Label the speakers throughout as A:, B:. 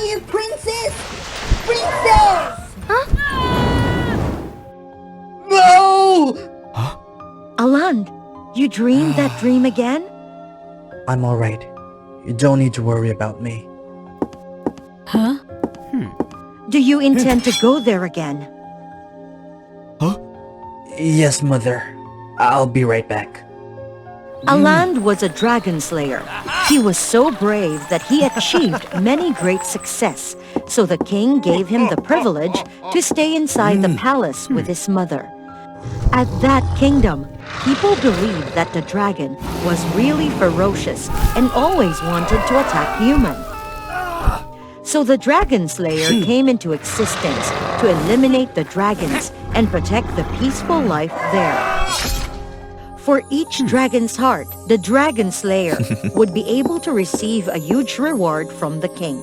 A: here, princess! Princess!
B: Huh?
A: No!
B: Aland, you dreamed that dream again?
A: I'm alright. You don't need to worry about me.
B: Huh? Do you intend to go there again?
A: Yes, Mother. I'll be right back.
B: Aland was a dragon slayer. He was so brave that he achieved many great success, so the king gave him the privilege to stay inside the palace with his mother. At that kingdom, people believed that the dragon was really ferocious and always wanted to attack humans. So the dragon slayer came into existence to eliminate the dragons and protect the peaceful life there. For each dragon's heart, the dragon slayer would be able to receive a huge reward from the king.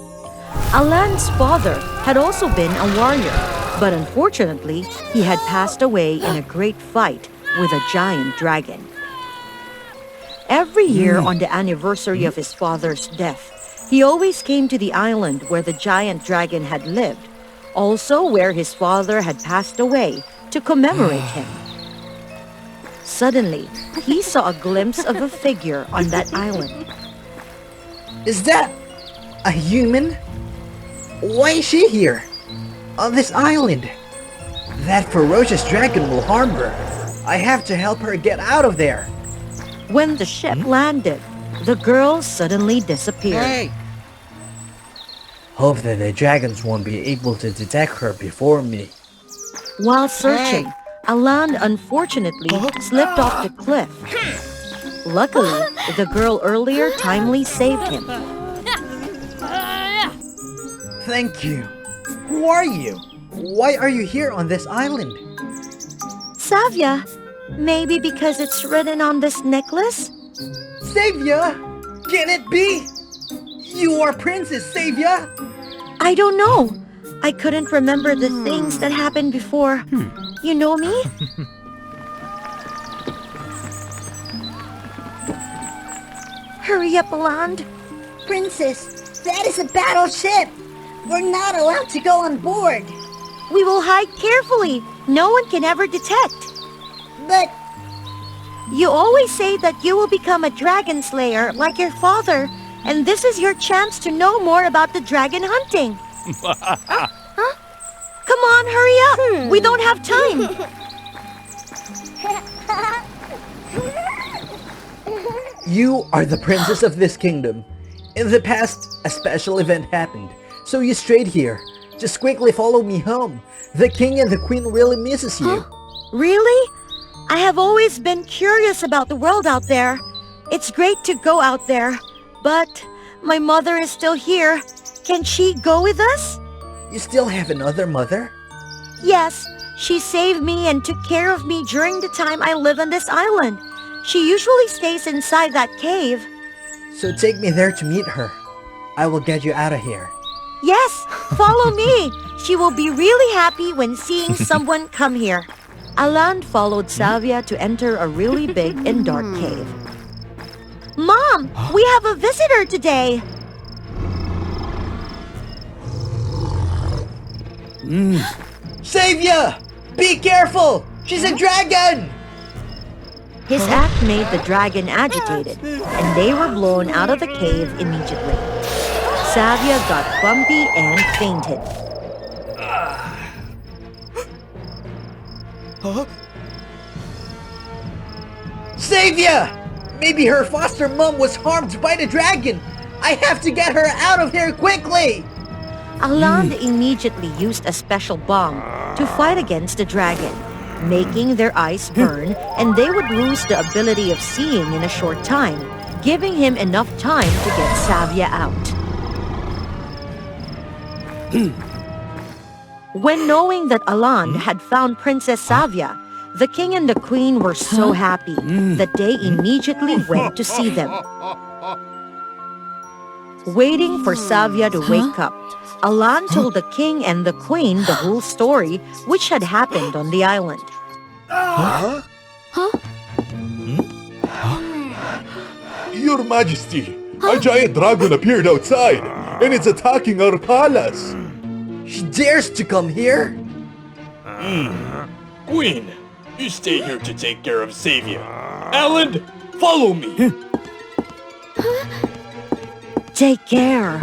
B: Alan's father had also been a warrior, but unfortunately, he had passed away in a great fight with a giant dragon. Every year on the anniversary of his father's death, he always came to the island where the giant dragon had lived, also where his father had passed away, to commemorate him. Suddenly, he saw a glimpse of a figure on that island.
A: Is that a human? Why is she here? On this island? That ferocious dragon will harm her. I have to help her get out of there.
B: When the ship landed, the girl suddenly disappeared.
A: Hope that the dragons won't be able to detect her before me.
B: While searching, Alan unfortunately slipped off the cliff. Luckily, the girl earlier timely saved him.
A: Thank you. Who are you? Why are you here on this island?
B: Savia, maybe because it's written on this necklace?
A: Savia? Can it be? You are Princess Savia?
B: I don't know. I couldn't remember the things that happened before. You know me? Hurry up, Aland.
C: Princess, that is a battleship. We're not allowed to go on board.
B: We will hide carefully. No one can ever detect.
C: But
B: you always say that you will become a dragon slayer like your father, and this is your chance to know more about the dragon hunting. Huh? Come on, hurry up. We don't have time.
A: You are the princess of this kingdom. In the past, a special event happened, so you strayed here. Just quickly follow me home. The king and the queen really misses you.
B: Really? I have always been curious about the world out there. It's great to go out there, but my mother is still here. Can she go with us?
A: You still have another mother?
B: Yes, she saved me and took care of me during the time I live on this island. She usually stays inside that cave.
A: So take me there to meet her. I will get you out of here.
B: Yes, follow me. She will be really happy when seeing someone come here. Alan followed Savia to enter a really big and dark cave. Mom, we have a visitor today.
A: Savia! Be careful! She's a dragon!
B: His act made the dragon agitated, and they were blown out of the cave immediately. Savia got bumpy and fainted.
A: Savia! Maybe her foster mom was harmed by the dragon! I have to get her out of here quickly!
B: Alan immediately used a special bomb to fight against the dragon, making their eyes burn, and they would lose the ability of seeing in a short time, giving him enough time to get Savia out. When knowing that Alan had found Princess Savia, the king and the queen were so happy that they immediately went to see them. Waiting for Savia to wake up, Alan told the king and the queen the whole story which had happened on the island.
D: Your Majesty, A giant dragon appeared outside, and it's attacking our palace.
A: She dares to come here?
E: Queen, you stay here to take care of Xavier. Alan, follow me.
B: Take care.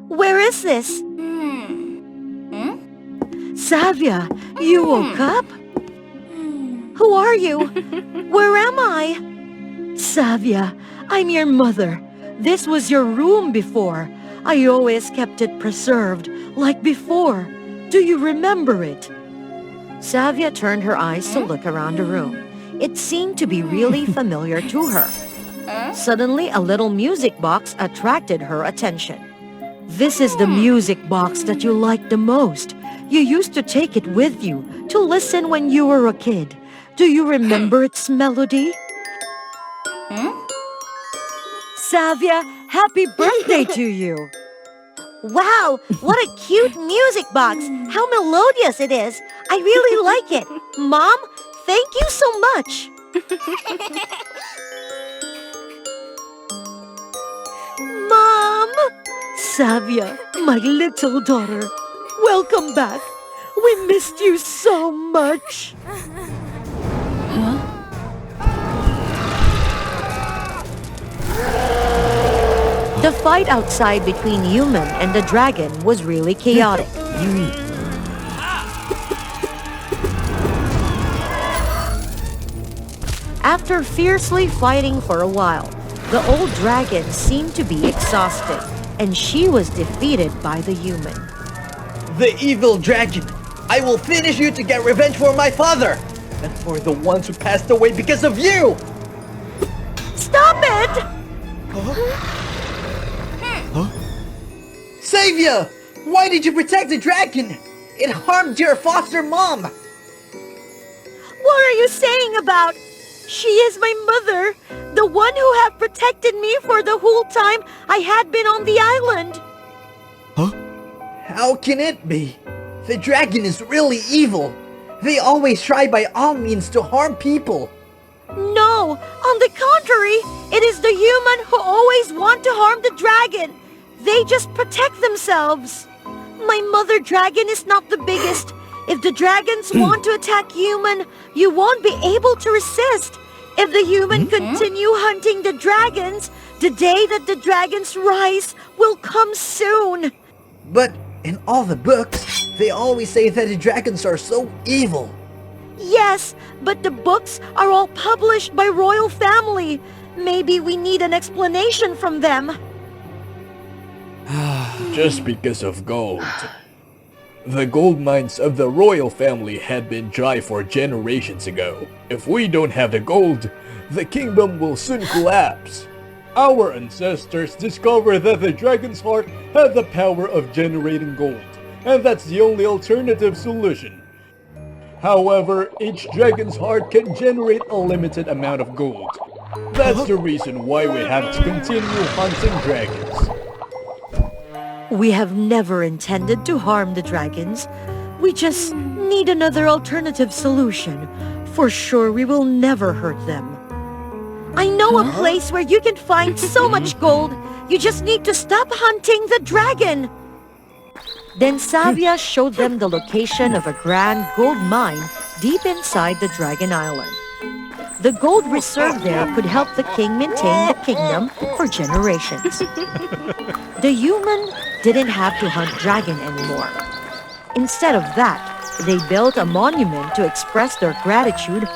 B: Where is this? Savia, you woke up? Who are you? Where am I? Savia, I'm your mother. This was your room before. I always kept it preserved, like before. Do you remember it? Savia turned her eyes to look around the room. It seemed to be really familiar to her. Suddenly, a little music box attracted her attention. This is the music box that you liked the most. You used to take it with you to listen when you were a kid. Do you remember its melody? Savia, happy birthday to you!
C: Wow, what a cute music box. How melodious it is. I really like it. Mom, thank you so much.
B: Mom! Savia, my little daughter, welcome back. We missed you so much. The fight outside between human and the dragon was really chaotic. After fiercely fighting for a while, the old dragon seemed to be exhausted, and she was defeated by the human.
A: The evil dragon! I will finish you to get revenge for my father! And for the ones who passed away because of you!
B: Stop it!
A: Savia! Why did you protect the dragon? It harmed your foster mom!
B: What are you saying about? She is my mother, the one who have protected me for the whole time I had been on the island.
A: How can it be? The dragon is really evil. They always try by all means to harm people.
B: No, on the contrary, it is the human who always want to harm the dragon. They just protect themselves. My mother dragon is not the biggest. If the dragons want to attack human, you won't be able to resist. If the human continue hunting the dragons, the day that the dragons rise will come soon.
A: But in all the books, they always say that the dragons are so evil.
B: Yes, but the books are all published by royal family. Maybe we need an explanation from them.
E: Just because of gold. The gold mines of the royal family had been dry for generations ago. If we don't have the gold, the kingdom will soon collapse. Our ancestors discovered that the dragon's heart had the power of generating gold, and that's the only alternative solution. However, each dragon's heart can generate a limited amount of gold. That's the reason why we have to continue hunting dragons.
B: We have never intended to harm the dragons. We just need another alternative solution. For sure, we will never hurt them. I know a place where you can find so much gold. You just need to stop hunting the dragon. Then Savia showed them the location of a grand gold mine deep inside the Dragon Island. The gold reserve there could help the king maintain the kingdom for generations. The human didn't have to hunt dragon anymore. Instead of that, they built a monument to express their gratitude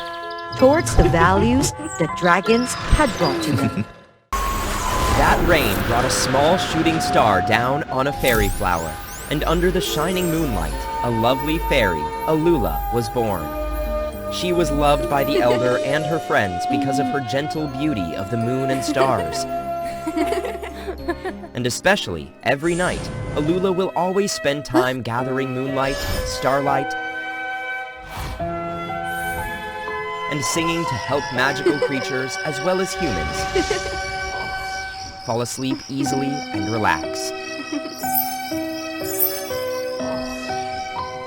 B: towards the values that dragons had brought to them.
F: That rain brought a small shooting star down on a fairy flower, and under the shining moonlight, a lovely fairy, Alula, was born. She was loved by the elder and her friends because of her gentle beauty of the moon and stars. And especially, every night, Alula will always spend time gathering moonlight, starlight, and singing to help magical creatures as well as humans fall asleep easily and relax.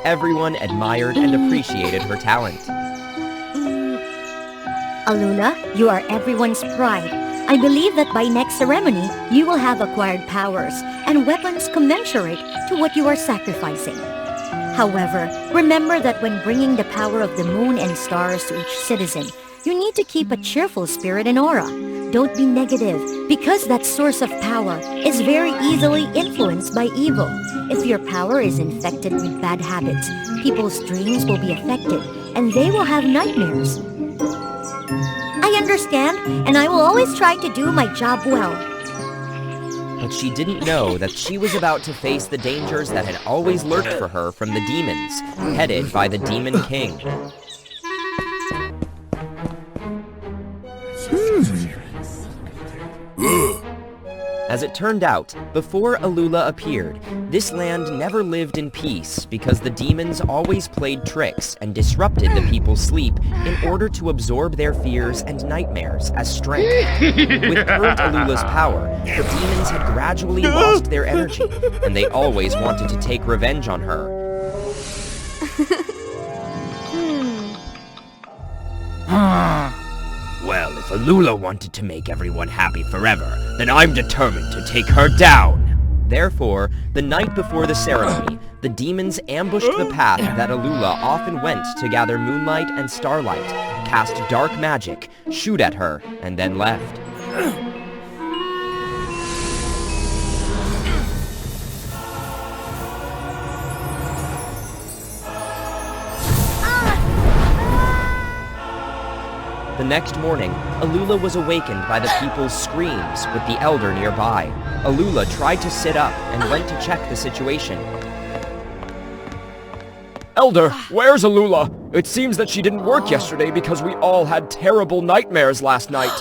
F: Everyone admired and appreciated her talent.
B: Alula, you are everyone's pride. I believe that by next ceremony, you will have acquired powers and weapons commensurate to what you are sacrificing. However, remember that when bringing the power of the moon and stars to each citizen, you need to keep a cheerful spirit and aura. Don't be negative, because that source of power is very easily influenced by evil. If your power is infected with bad habits, people's dreams will be affected, and they will have nightmares. I understand, and I will always try to do my job well.
F: But she didn't know that she was about to face the dangers that had always lurked for her from the demons, headed by the Demon King. As it turned out, before Alula appeared, this land never lived in peace because the demons always played tricks and disrupted the people's sleep in order to absorb their fears and nightmares as strength. With current Alula's power, the demons had gradually lost their energy, and they always wanted to take revenge on her. Well, if Alula wanted to make everyone happy forever, then I'm determined to take her down. Therefore, the night before the ceremony, the demons ambushed the path that Alula often went to gather moonlight and starlight, cast dark magic, shoot at her, and then left. The next morning, Alula was awakened by the people's screams with the elder nearby. Alula tried to sit up and went to check the situation.
G: Elder, where's Alula? It seems that she didn't work yesterday because we all had terrible nightmares last night.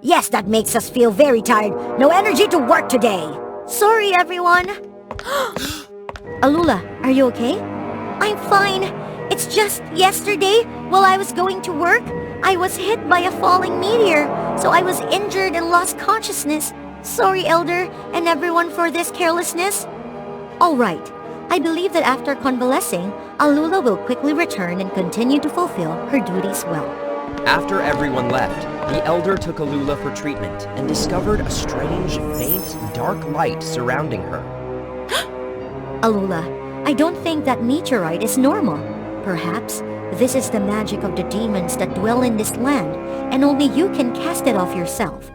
C: Yes, that makes us feel very tired. No energy to work today.
B: Sorry, everyone. Alula, are you okay?
C: I'm fine. It's just yesterday, while I was going to work, I was hit by a falling meteor, so I was injured and lost consciousness. Sorry, Elder, and everyone for this carelessness.
B: All right. I believe that after convalescing, Alula will quickly return and continue to fulfill her duties well.
F: After everyone left, the elder took Alula for treatment and discovered a strange, faint, dark light surrounding her.
B: Alula, I don't think that meteorite is normal. Perhaps this is the magic of the demons that dwell in this land, and only you can cast it off yourself.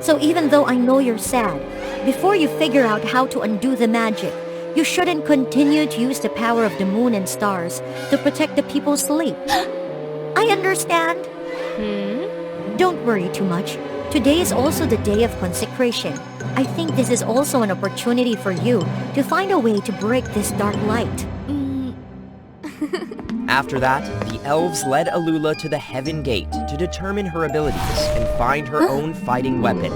B: So even though I know you're sad, before you figure out how to undo the magic, you shouldn't continue to use the power of the moon and stars to protect the people's sleep.
C: I understand.
B: Don't worry too much. Today is also the day of consecration. I think this is also an opportunity for you to find a way to break this dark light.
F: After that, the elves led Alula to the Heaven Gate to determine her abilities and find her own fighting weapon.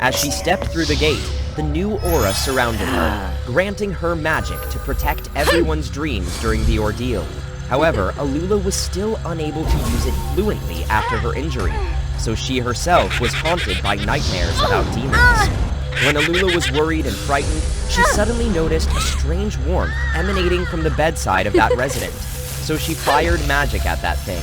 F: As she stepped through the gate, the new aura surrounded her, granting her magic to protect everyone's dreams during the ordeal. However, Alula was still unable to use it fluently after her injury, so she herself was haunted by nightmares about demons. When Alula was worried and frightened, she suddenly noticed a strange warmth emanating from the bedside of that resident, so she fired magic at that thing.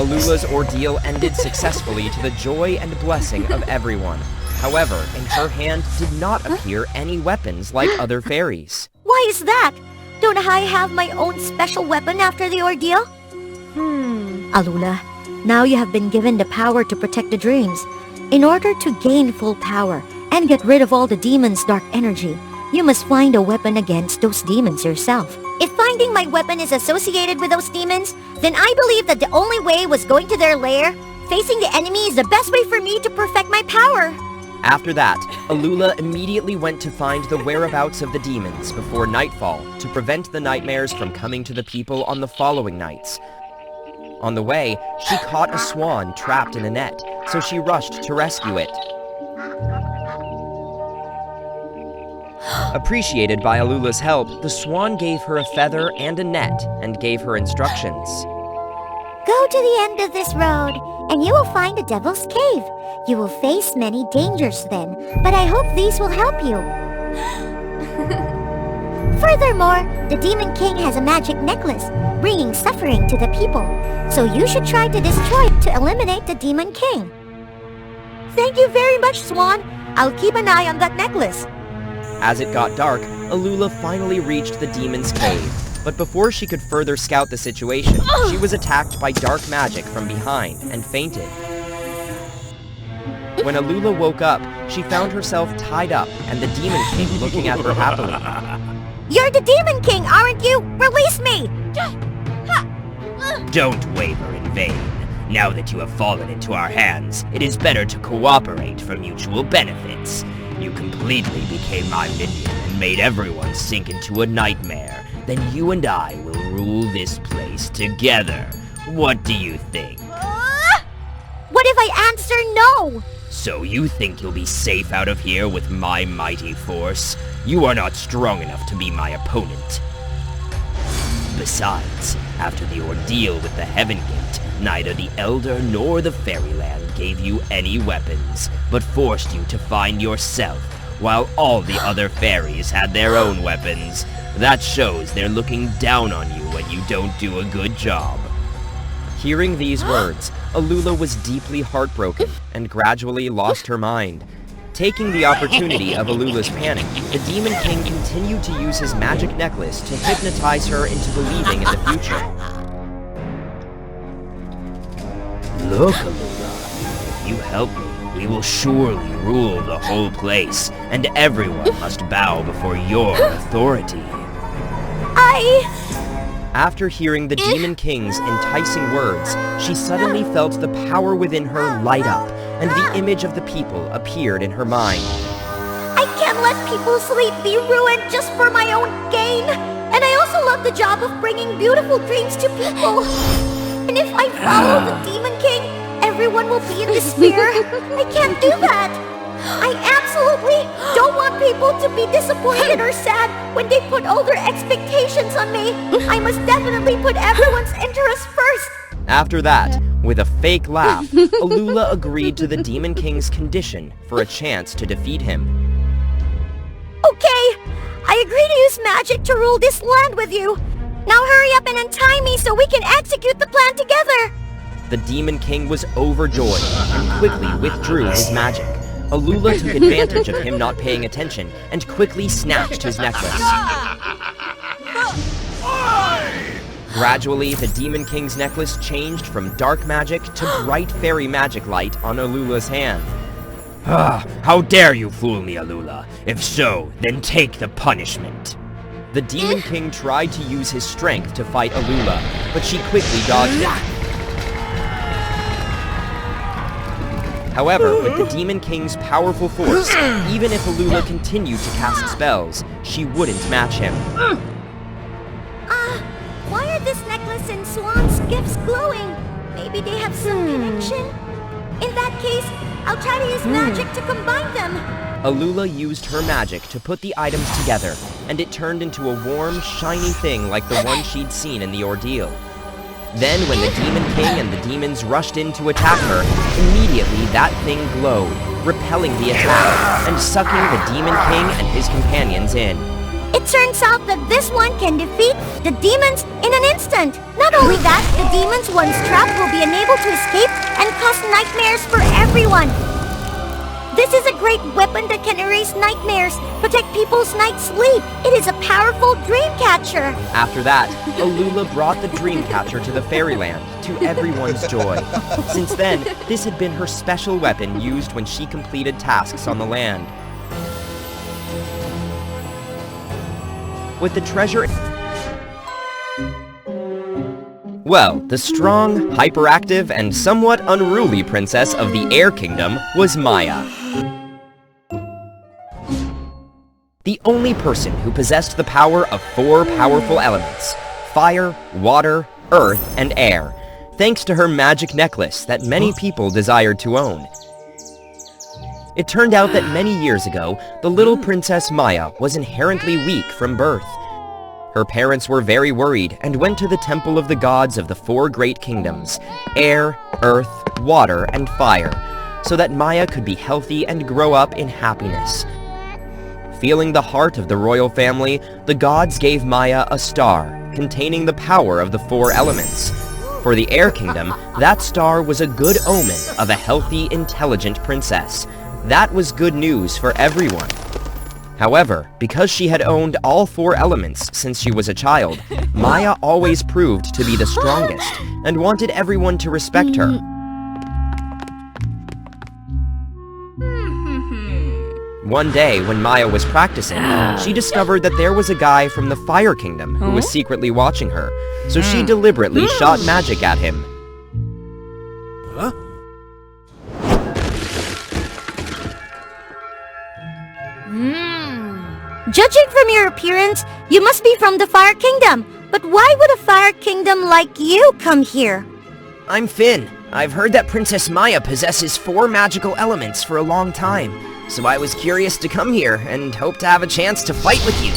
F: Alula's ordeal ended successfully to the joy and blessing of everyone. However, in her hand did not appear any weapons like other fairies.
C: Why is that? Don't I have my own special weapon after the ordeal?
B: Alula, now you have been given the power to protect the dreams. In order to gain full power and get rid of all the demons' dark energy, you must find a weapon against those demons yourself.
C: If finding my weapon is associated with those demons, then I believe that the only way was going to their lair. Facing the enemy is the best way for me to perfect my power.
F: After that, Alula immediately went to find the whereabouts of the demons before nightfall to prevent the nightmares from coming to the people on the following nights. On the way, she caught a swan trapped in a net, so she rushed to rescue it. Appreciated by Alula's help, the swan gave her a feather and a net and gave her instructions.
C: Go to the end of this road, and you will find a devil's cave. You will face many dangers then, but I hope these will help you. Furthermore, the Demon King has a magic necklace, bringing suffering to the people. So you should try to destroy it to eliminate the Demon King.
B: Thank you very much, Swan. I'll keep an eye on that necklace.
F: As it got dark, Alula finally reached the demon's cave. But before she could further scout the situation, she was attacked by dark magic from behind and fainted. When Alula woke up, she found herself tied up and the Demon King looking at her happily.
C: You're the Demon King, aren't you? Release me!
H: Don't waver in vain. Now that you have fallen into our hands, it is better to cooperate for mutual benefits. You completely became my minion and made everyone sink into a nightmare. Then you and I will rule this place together. What do you think?
C: What if I answer no?
H: So you think you'll be safe out of here with my mighty force? You are not strong enough to be my opponent. Besides, after the ordeal with the Heaven Gate, neither the Elder nor the Fairyland gave you any weapons, but forced you to find yourself, while all the other fairies had their own weapons. That shows they're looking down on you when you don't do a good job.
F: Hearing these words, Alula was deeply heartbroken and gradually lost her mind. Taking the opportunity of Alula's panic, the Demon King continued to use his magic necklace to hypnotize her into believing in the future.
H: Look, Alula, if you help me, we will surely rule the whole place, and everyone must bow before your authority.
F: After hearing the Demon King's enticing words, she suddenly felt the power within her light up, and the image of the people appeared in her mind.
C: I can't let people's sleep be ruined just for my own gain. And I also love the job of bringing beautiful dreams to people. And if I follow the Demon King, everyone will be in despair. I can't do that. I absolutely don't want people to be disappointed or sad when they put all their expectations on me. I must definitely put everyone's interests first.
F: After that, with a fake laugh, Alula agreed to the Demon King's condition for a chance to defeat him.
C: Okay, I agree to use magic to rule this land with you. Now hurry up and untie me so we can execute the plan together.
F: The Demon King was overjoyed and quickly withdrew his magic. Alula took advantage of him not paying attention and quickly snatched his necklace. Gradually, the Demon King's necklace changed from dark magic to bright fairy magic light on Alula's hand.
H: How dare you fool me, Alula? If so, then take the punishment.
F: The Demon King tried to use his strength to fight Alula, but she quickly dodged it. However, with the Demon King's powerful force, even if Alula continued to cast spells, she wouldn't match him.
C: Why are this necklace and Swan's gifts glowing? Maybe they have some connection? In that case, I'll try to use magic to combine them.
F: Alula used her magic to put the items together, and it turned into a warm, shiny thing like the one she'd seen in the ordeal. Then, when the Demon King and the demons rushed in to attack her, immediately that thing glowed, repelling the attack, and sucking the Demon King and his companions in.
C: It turns out that this one can defeat the demons in an instant. Not only that, the demons once trapped will be unable to escape and cause nightmares for everyone. This is a great weapon that can erase nightmares, protect people's night sleep. It is a powerful dream catcher.
F: After that, Alula brought the dream catcher to the fairyland, to everyone's joy. Since then, this had been her special weapon used when she completed tasks on the land. With the treasure... Well, the strong, hyperactive, and somewhat unruly princess of the Air Kingdom was Maya. The only person who possessed the power of 4 powerful elements: fire, water, earth, and air, thanks to her magic necklace that many people desired to own. It turned out that many years ago, the little Princess Maya was inherently weak from birth. Her parents were very worried and went to the temple of the gods of the 4 great kingdoms, air, earth, water, and fire, so that Maya could be healthy and grow up in happiness. feeling the heart of the royal family, the gods gave Maya a star containing the power of the 4 elements. For the Air Kingdom, that star was a good omen of a healthy, intelligent princess. That was good news for everyone. However, because she had owned all 4 elements since she was a child, Maya always proved to be the strongest and wanted everyone to respect her. One day, when Maya was practicing, she discovered that there was a guy from the Fire Kingdom who was secretly watching her, so she deliberately shot magic at him.
C: Judging from your appearance, you must be from the Fire Kingdom. But why would a Fire Kingdom like you come here?
H: I'm Finn. I've heard that Princess Maya possesses 4 magical elements for a long time, so I was curious to come here and hope to have a chance to fight with you.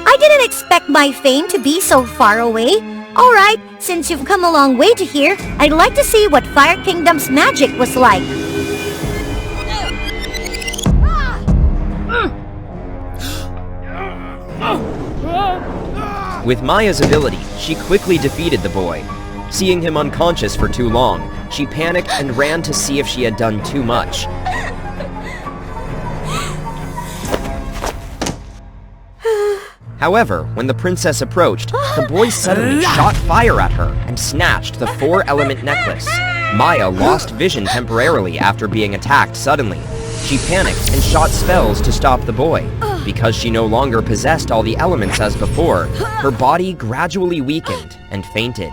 C: I didn't expect my fame to be so far away. Alright, since you've come a long way to here, I'd like to see what Fire Kingdom's magic was like.
F: With Maya's ability, she quickly defeated the boy. Seeing him unconscious for too long, she panicked and ran to see if she had done too much. However, when the princess approached, the boy suddenly shot fire at her and snatched the 4-element necklace. Maya lost vision temporarily after being attacked suddenly. She panicked and shot spells to stop the boy. Because she no longer possessed all the elements as before, her body gradually weakened and fainted.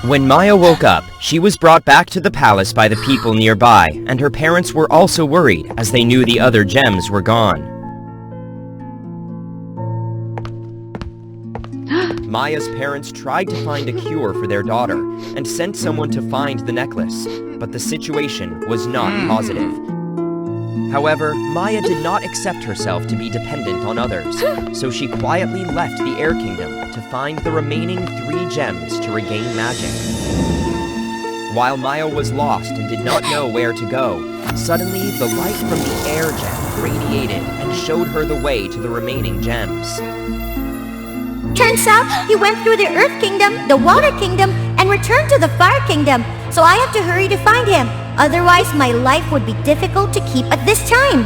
F: When Maya woke up, she was brought back to the palace by the people nearby, and her parents were also worried as they knew the other gems were gone. Maya's parents tried to find a cure for their daughter and sent someone to find the necklace, but the situation was not positive. However, Maya did not accept herself to be dependent on others, so she quietly left the Air Kingdom to find the remaining 3 gems to regain magic. While Maya was lost and did not know where to go, suddenly the light from the air gem radiated and showed her the way to the remaining gems.
C: Turns out, he went through the Earth Kingdom, the Water Kingdom, and returned to the Fire Kingdom, so I have to hurry to find him. Otherwise, my life would be difficult to keep at this time.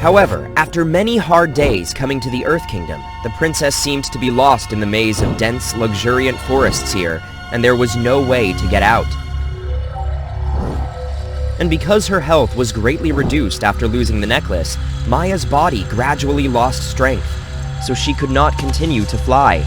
F: However, after many hard days coming to the Earth Kingdom, the princess seemed to be lost in the maze of dense, luxuriant forests here, and there was no way to get out. And because her health was greatly reduced after losing the necklace, Maya's body gradually lost strength, so she could not continue to fly.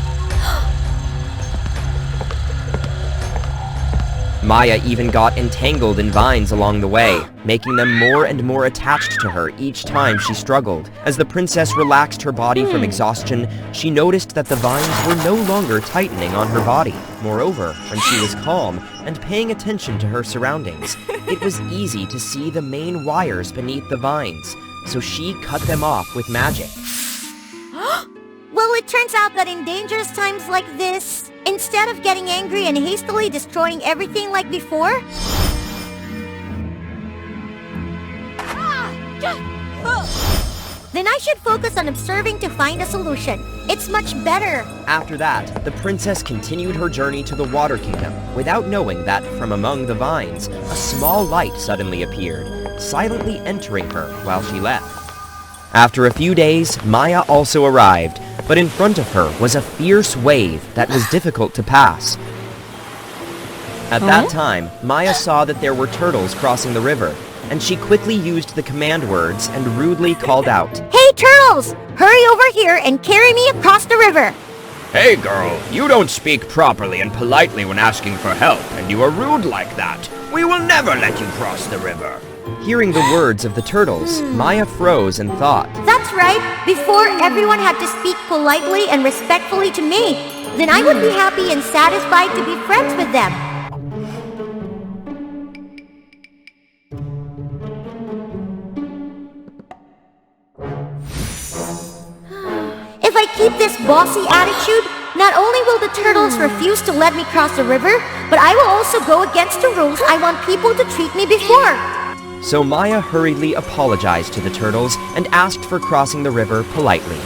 F: Maya even got entangled in vines along the way, making them more and more attached to her each time she struggled. As the princess relaxed her body from exhaustion, she noticed that the vines were no longer tightening on her body. Moreover, when she was calm and paying attention to her surroundings, it was easy to see the main wires beneath the vines, so she cut them off with magic.
C: Well, it turns out that in dangerous times like this, instead of getting angry and hastily destroying everything like before, then I should focus on observing to find a solution. It's much better.
F: After that, the princess continued her journey to the Water Kingdom, without knowing that from among the vines, a small light suddenly appeared, silently entering her while she left. After a few days, Maya also arrived, but in front of her was a fierce wave that was difficult to pass. At that time, Maya saw that there were turtles crossing the river, and she quickly used the command words and rudely called out,
C: Hey, turtles! Hurry over here and carry me across the river.
G: Hey girl, you don't speak properly and politely when asking for help, and you are rude like that. We will never let you cross the river.
F: Hearing the words of the turtles, Maya froze and thought,
C: That's right. Before, everyone had to speak politely and respectfully to me. Then I would be happy and satisfied to be friends with them. keep this bossy attitude, not only will the turtles refuse to let me cross the river, but I will also go against the rules I want people to treat me before.
F: So Maya hurriedly apologized to the turtles and asked for crossing the river politely.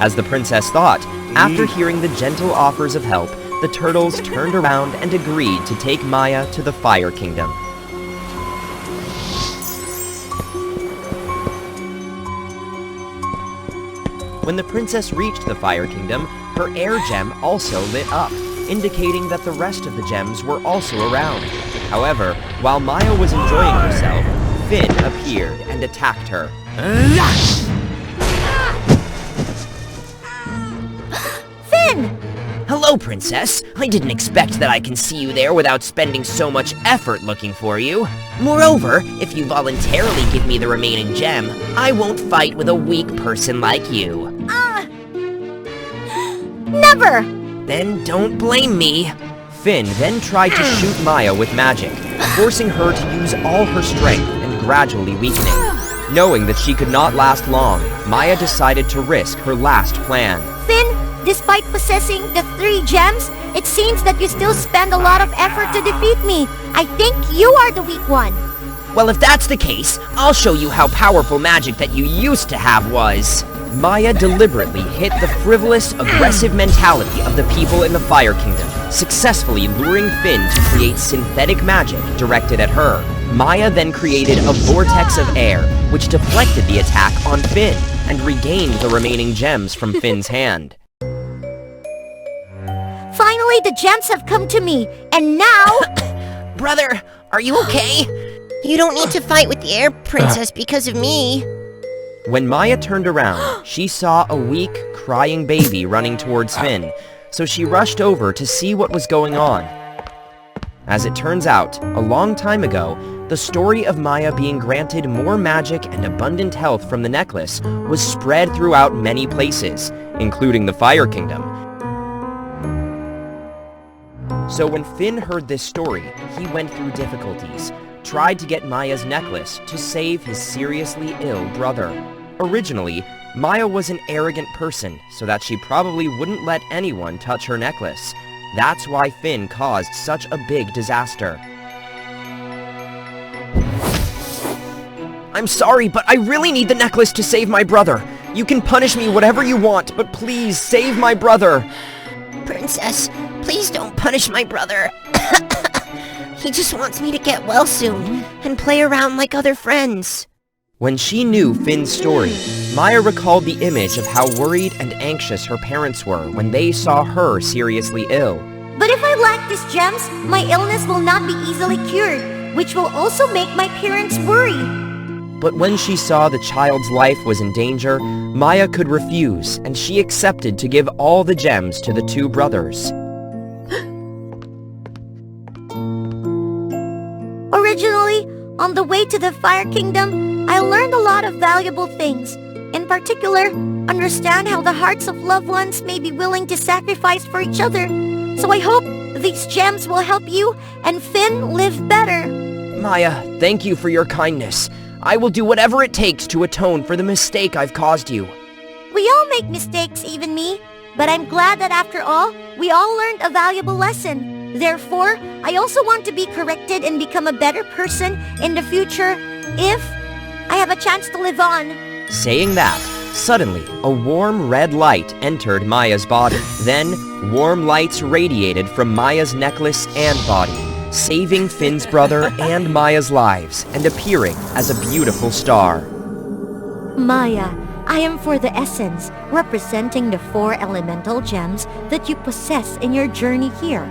F: As the princess thought, after hearing the gentle offers of help, the turtles turned around and agreed to take Maya to the Fire Kingdom. When the princess reached the Fire Kingdom, her air gem also lit up, indicating that the rest of the gems were also around. However, while Maya was enjoying herself, Finn appeared and attacked her.
C: Finn!
H: Hello, Princess. I didn't expect that I can see you there without spending so much effort looking for you. Moreover, if you voluntarily give me the remaining gem, I won't fight with a weak person like you.
C: Never!
H: Then don't blame me.
F: Finn then tried to shoot Maya with magic, forcing her to use all her strength and gradually weakening. Knowing that she could not last long, Maya decided to risk her last plan.
C: Finn, despite possessing the 3 gems, it seems that you still spend a lot of effort to defeat me. I think you are the weak one.
H: Well, if that's the case, I'll show you how powerful magic that you used to have was.
F: Maya deliberately hit the frivolous, aggressive mentality of the people in the Fire Kingdom, successfully luring Finn to create synthetic magic directed at her. Maya then created a vortex of air, which deflected the attack on Finn and regained the remaining gems from Finn's hand.
C: Finally, the gems have come to me, and now...
H: Brother, are you okay?
I: You don't need to fight with the air princess because of me.
F: When Maya turned around, she saw a weak, crying baby running towards Finn, so she rushed over to see what was going on. As it turns out, a long time ago, the story of Maya being granted more magic and abundant health from the necklace was spread throughout many places, including the Fire Kingdom. So when Finn heard this story, he went through difficulties, tried to get Maya's necklace to save his seriously ill brother. Originally, Maya was an arrogant person, so that she probably wouldn't let anyone touch her necklace. That's why Finn caused such a big disaster.
H: I'm sorry, but I really need the necklace to save my brother. You can punish me whatever you want, but please save my brother.
I: Princess, please don't punish my brother. He just wants me to get well soon and play around like other friends.
F: When she knew Finn's story, Maya recalled the image of how worried and anxious her parents were when they saw her seriously ill.
C: But if I lack these gems, my illness will not be easily cured, which will also make my parents worry.
F: But when she saw the child's life was in danger, Maya could refuse, and she accepted to give all the gems to the 2 brothers.
C: Originally, on the way to the Fire Kingdom, I learned a lot of valuable things. In particular, understand how the hearts of loved ones may be willing to sacrifice for each other. So I hope these gems will help you and Finn live better.
H: Maya, thank you for your kindness. I will do whatever it takes to atone for the mistake I've caused you.
C: We all make mistakes, even me. But I'm glad that after all, we all learned a valuable lesson. Therefore, I also want to be corrected and become a better person in the future if I have a chance to live on.
F: Saying that, suddenly, a warm red light entered Maya's body. Then, warm lights radiated from Maya's necklace and body, saving Finn's brother and Maya's lives and appearing as a beautiful star.
B: Maya, I am for the essence, representing the 4 elemental gems that you possess in your journey here.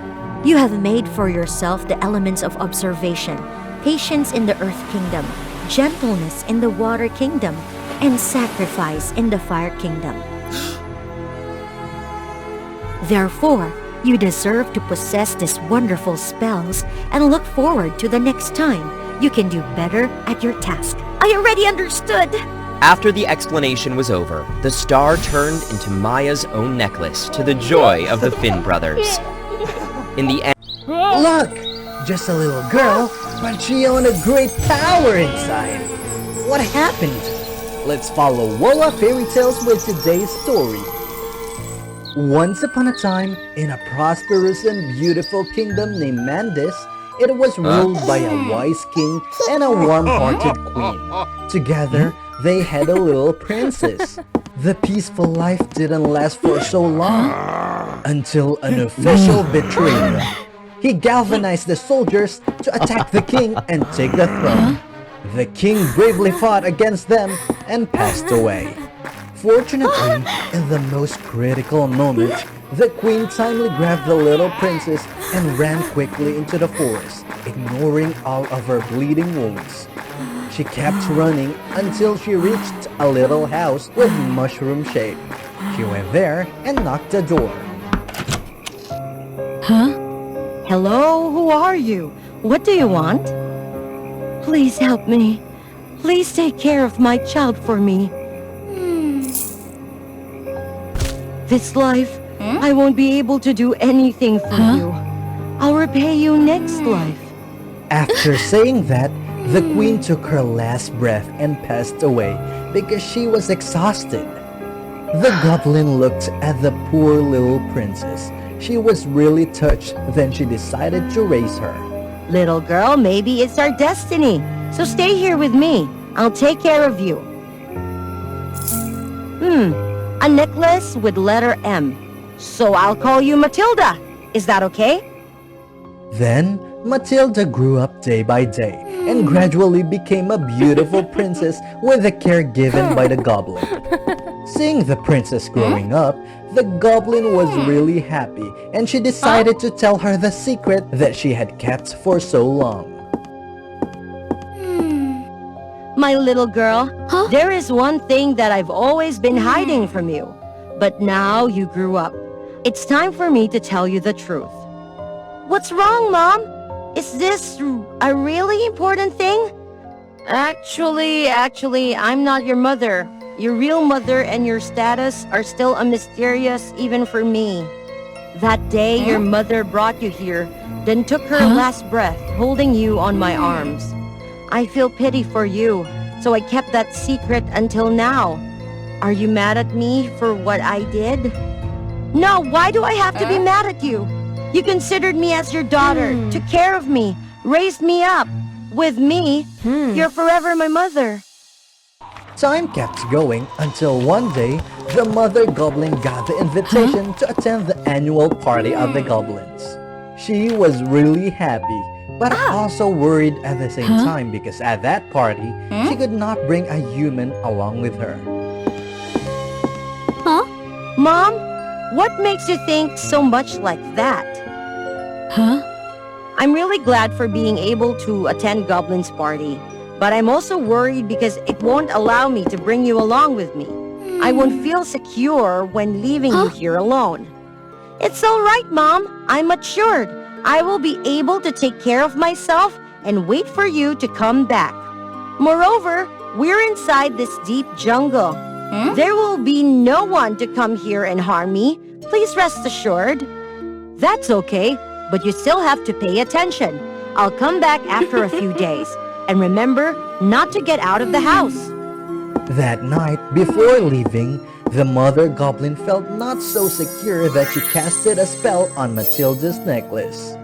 B: You have made for yourself the elements of observation, patience in the Earth Kingdom, gentleness in the Water Kingdom, and sacrifice in the Fire Kingdom. Therefore, you deserve to possess these wonderful spells and look forward to the next time you can do better at your task.
C: I already understood.
F: After the explanation was over, the star turned into Maya's own necklace to the joy of the Finn brothers. In the end,
A: Look! Just a little girl, but she owned a great power inside. What happened? Let's follow WOA Fairy Tales with today's story. Once upon a time, in a prosperous and beautiful kingdom named Mandis, it was ruled by a wise king and a warm-hearted queen. Together, they had a little princess. The peaceful life didn't last for so long, until an official betrayed them. He galvanized the soldiers to attack the king and take the throne. The king bravely fought against them and passed away. Fortunately, in the most critical moment, the queen timely grabbed the little princess and ran quickly into the forest, ignoring all of her bleeding wounds. She kept running until she reached a little house with mushroom shape. She went there and knocked the door.
B: Hello, who are you? What do you want? Please help me. Please take care of my child for me. This life, I won't be able to do anything for you. I'll repay you next life.
A: After saying that, the queen took her last breath and passed away because she was exhausted. The goblin looked at the poor little princess. She was really touched, then she decided to raise her.
B: Little girl, maybe it's our destiny. So stay here with me. I'll take care of you. A necklace with letter M. So I'll call you Matilda. Is that okay?
A: Then, Matilda grew up day by day and gradually became a beautiful princess with the care given by the goblin. Seeing the princess growing up, the goblin was really happy and she decided to tell her the secret that she had kept for so long.
B: My little girl, there is one thing that I've always been hiding from you. But now you grew up. It's time for me to tell you the truth. What's wrong, Mom? Is this a really important thing? Actually, I'm not your mother. Your real mother and your status are still a mysterious even for me. That day your mother brought you here, then took her last breath, holding you on my arms. I feel pity for you, so I kept that secret until now. Are you mad at me for what I did? No, why do I have to be mad at you? You considered me as your daughter, took care of me, raised me up. With me, you're forever my mother.
A: Time kept going until one day, the mother goblin got the invitation to attend the annual party of the goblins. She was really happy, but also worried at the same time because at that party, she could not bring a human along with her.
B: Mom, what makes you think so much like that? I'm really glad for being able to attend Goblin's party, but I'm also worried because it won't allow me to bring you along with me. I won't feel secure when leaving you here alone. It's all right, Mom. I'm matured. I will be able to take care of myself and wait for you to come back. Moreover, we're inside this deep jungle. There will be no one to come here and harm me. Please rest assured. That's okay, but you still have to pay attention. I'll come back after a few days. And remember not to get out of the house.
A: That night, before leaving, the mother goblin felt not so secure that she casted a spell on Matilda's necklace.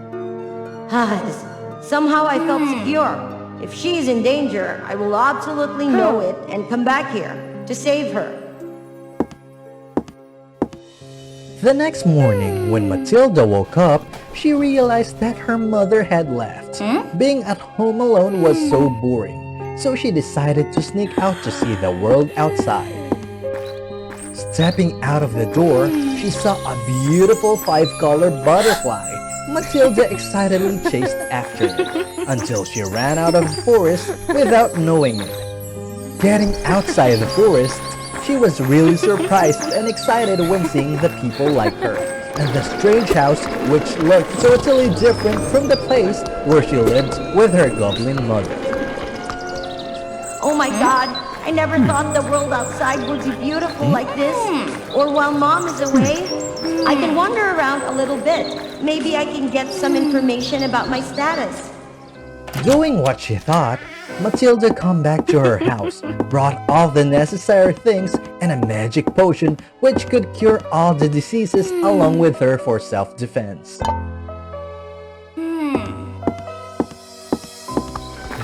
B: Somehow I felt secure. If she is in danger, I will absolutely know it and come back here to save her.
A: The next morning, when Matilda woke up, she realized that her mother had left. Being at home alone was so boring, so she decided to sneak out to see the world outside. Stepping out of the door, she saw a beautiful 5-colored butterfly. Matilda excitedly chased after it until she ran out of the forest without knowing it. Getting outside the forest, she was really surprised and excited when seeing the people like her, and the strange house which looked totally different from the place where she lived with her goblin mother.
B: Oh my God, I never thought the world outside would be beautiful like this. Or while Mom is away, I can wander around a little bit. Maybe I can get some information about my status.
A: Doing what she thought, Matilda come back to her house, brought all the necessary things and a magic potion which could cure all the diseases along with her for self-defense.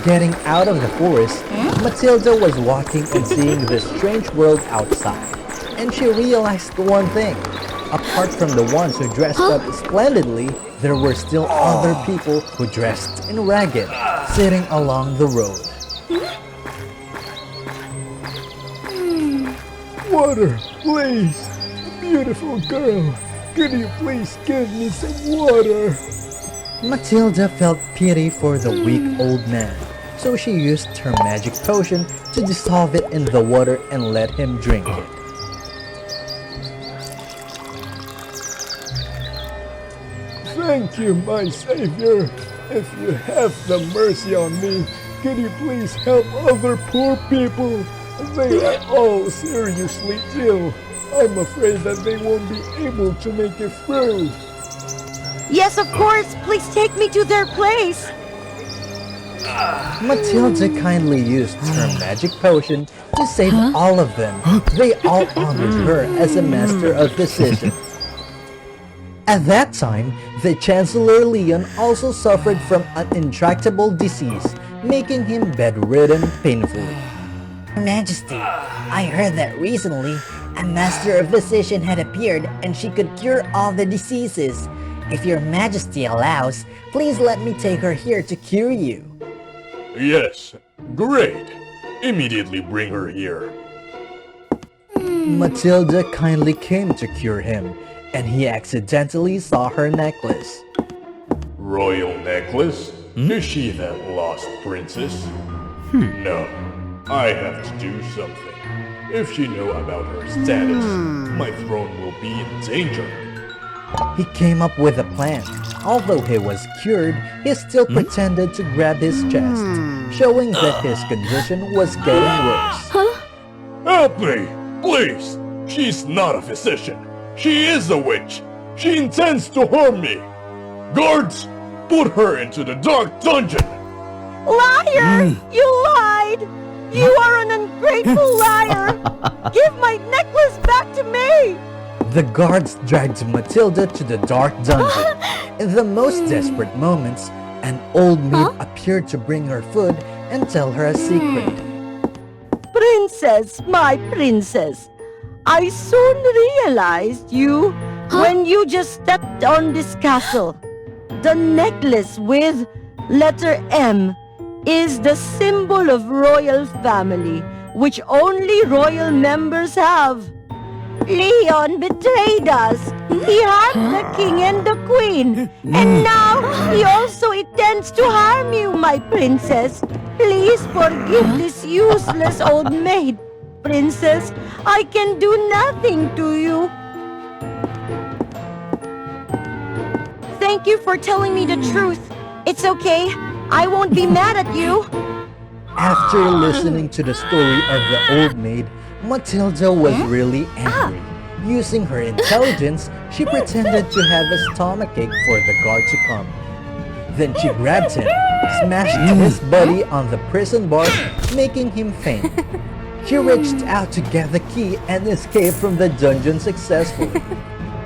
A: Getting out of the forest, Matilda was walking and seeing this strange world outside, and she realized one thing. Apart from the ones who dressed up splendidly, there were still other people who dressed in ragged, sitting along the road.
E: Water, please! Beautiful girl, could you please give me some water?
A: Matilda felt pity for the weak old man, so she used her magic potion to dissolve it in the water and let him drink it.
E: Thank you, my savior. If you have the mercy on me, could you please help other poor people? They are all seriously ill. I'm afraid that they won't be able to make it through.
B: Yes, of course. Please take me to their place.
A: Matilda kindly used her magic potion to save all of them. They all honored her as a master of physician. At that time, the Chancellor Leon also suffered from an intractable disease, making him bedridden painfully.
J: Your Majesty, I heard that recently a master of physician had appeared and she could cure all the diseases. If Your Majesty allows, please let me take her here to cure you.
D: Yes, great. Immediately bring her here.
A: Matilda kindly came to cure him, and he accidentally saw her necklace.
D: Royal necklace? Is she that lost princess? No, I have to do something. If she know about her status, my throne will be in danger.
A: He came up with a plan. Although he was cured, he still pretended to grab his chest, showing that his condition was getting worse.
D: Help me, please. She's not a physician. She is a witch. She intends to harm me. Guards, put her into the dark dungeon.
B: Liar! You lied! You are an ungrateful liar! Give my necklace back to me!
A: The guards dragged Matilda to the dark dungeon. In the most desperate moments, an old maid appeared to bring her food and tell her a secret.
B: Princess, my princess, I soon realized you when you just stepped on this castle. The necklace with letter M is the symbol of royal family, which only royal members have. Leon betrayed us. He harmed the king and the queen. And now he also intends to harm you, my princess. Please forgive this useless old maid. Princess, I can do nothing to you. Thank you for telling me the truth. It's okay. I won't be mad at you.
A: After listening to the story of the old maid, Matilda was really angry. Using her intelligence, she pretended to have a stomachache for the guard to come. Then she grabbed him, smashed his body on the prison bars, making him faint. She reached out to get the key and escaped from the dungeon successfully.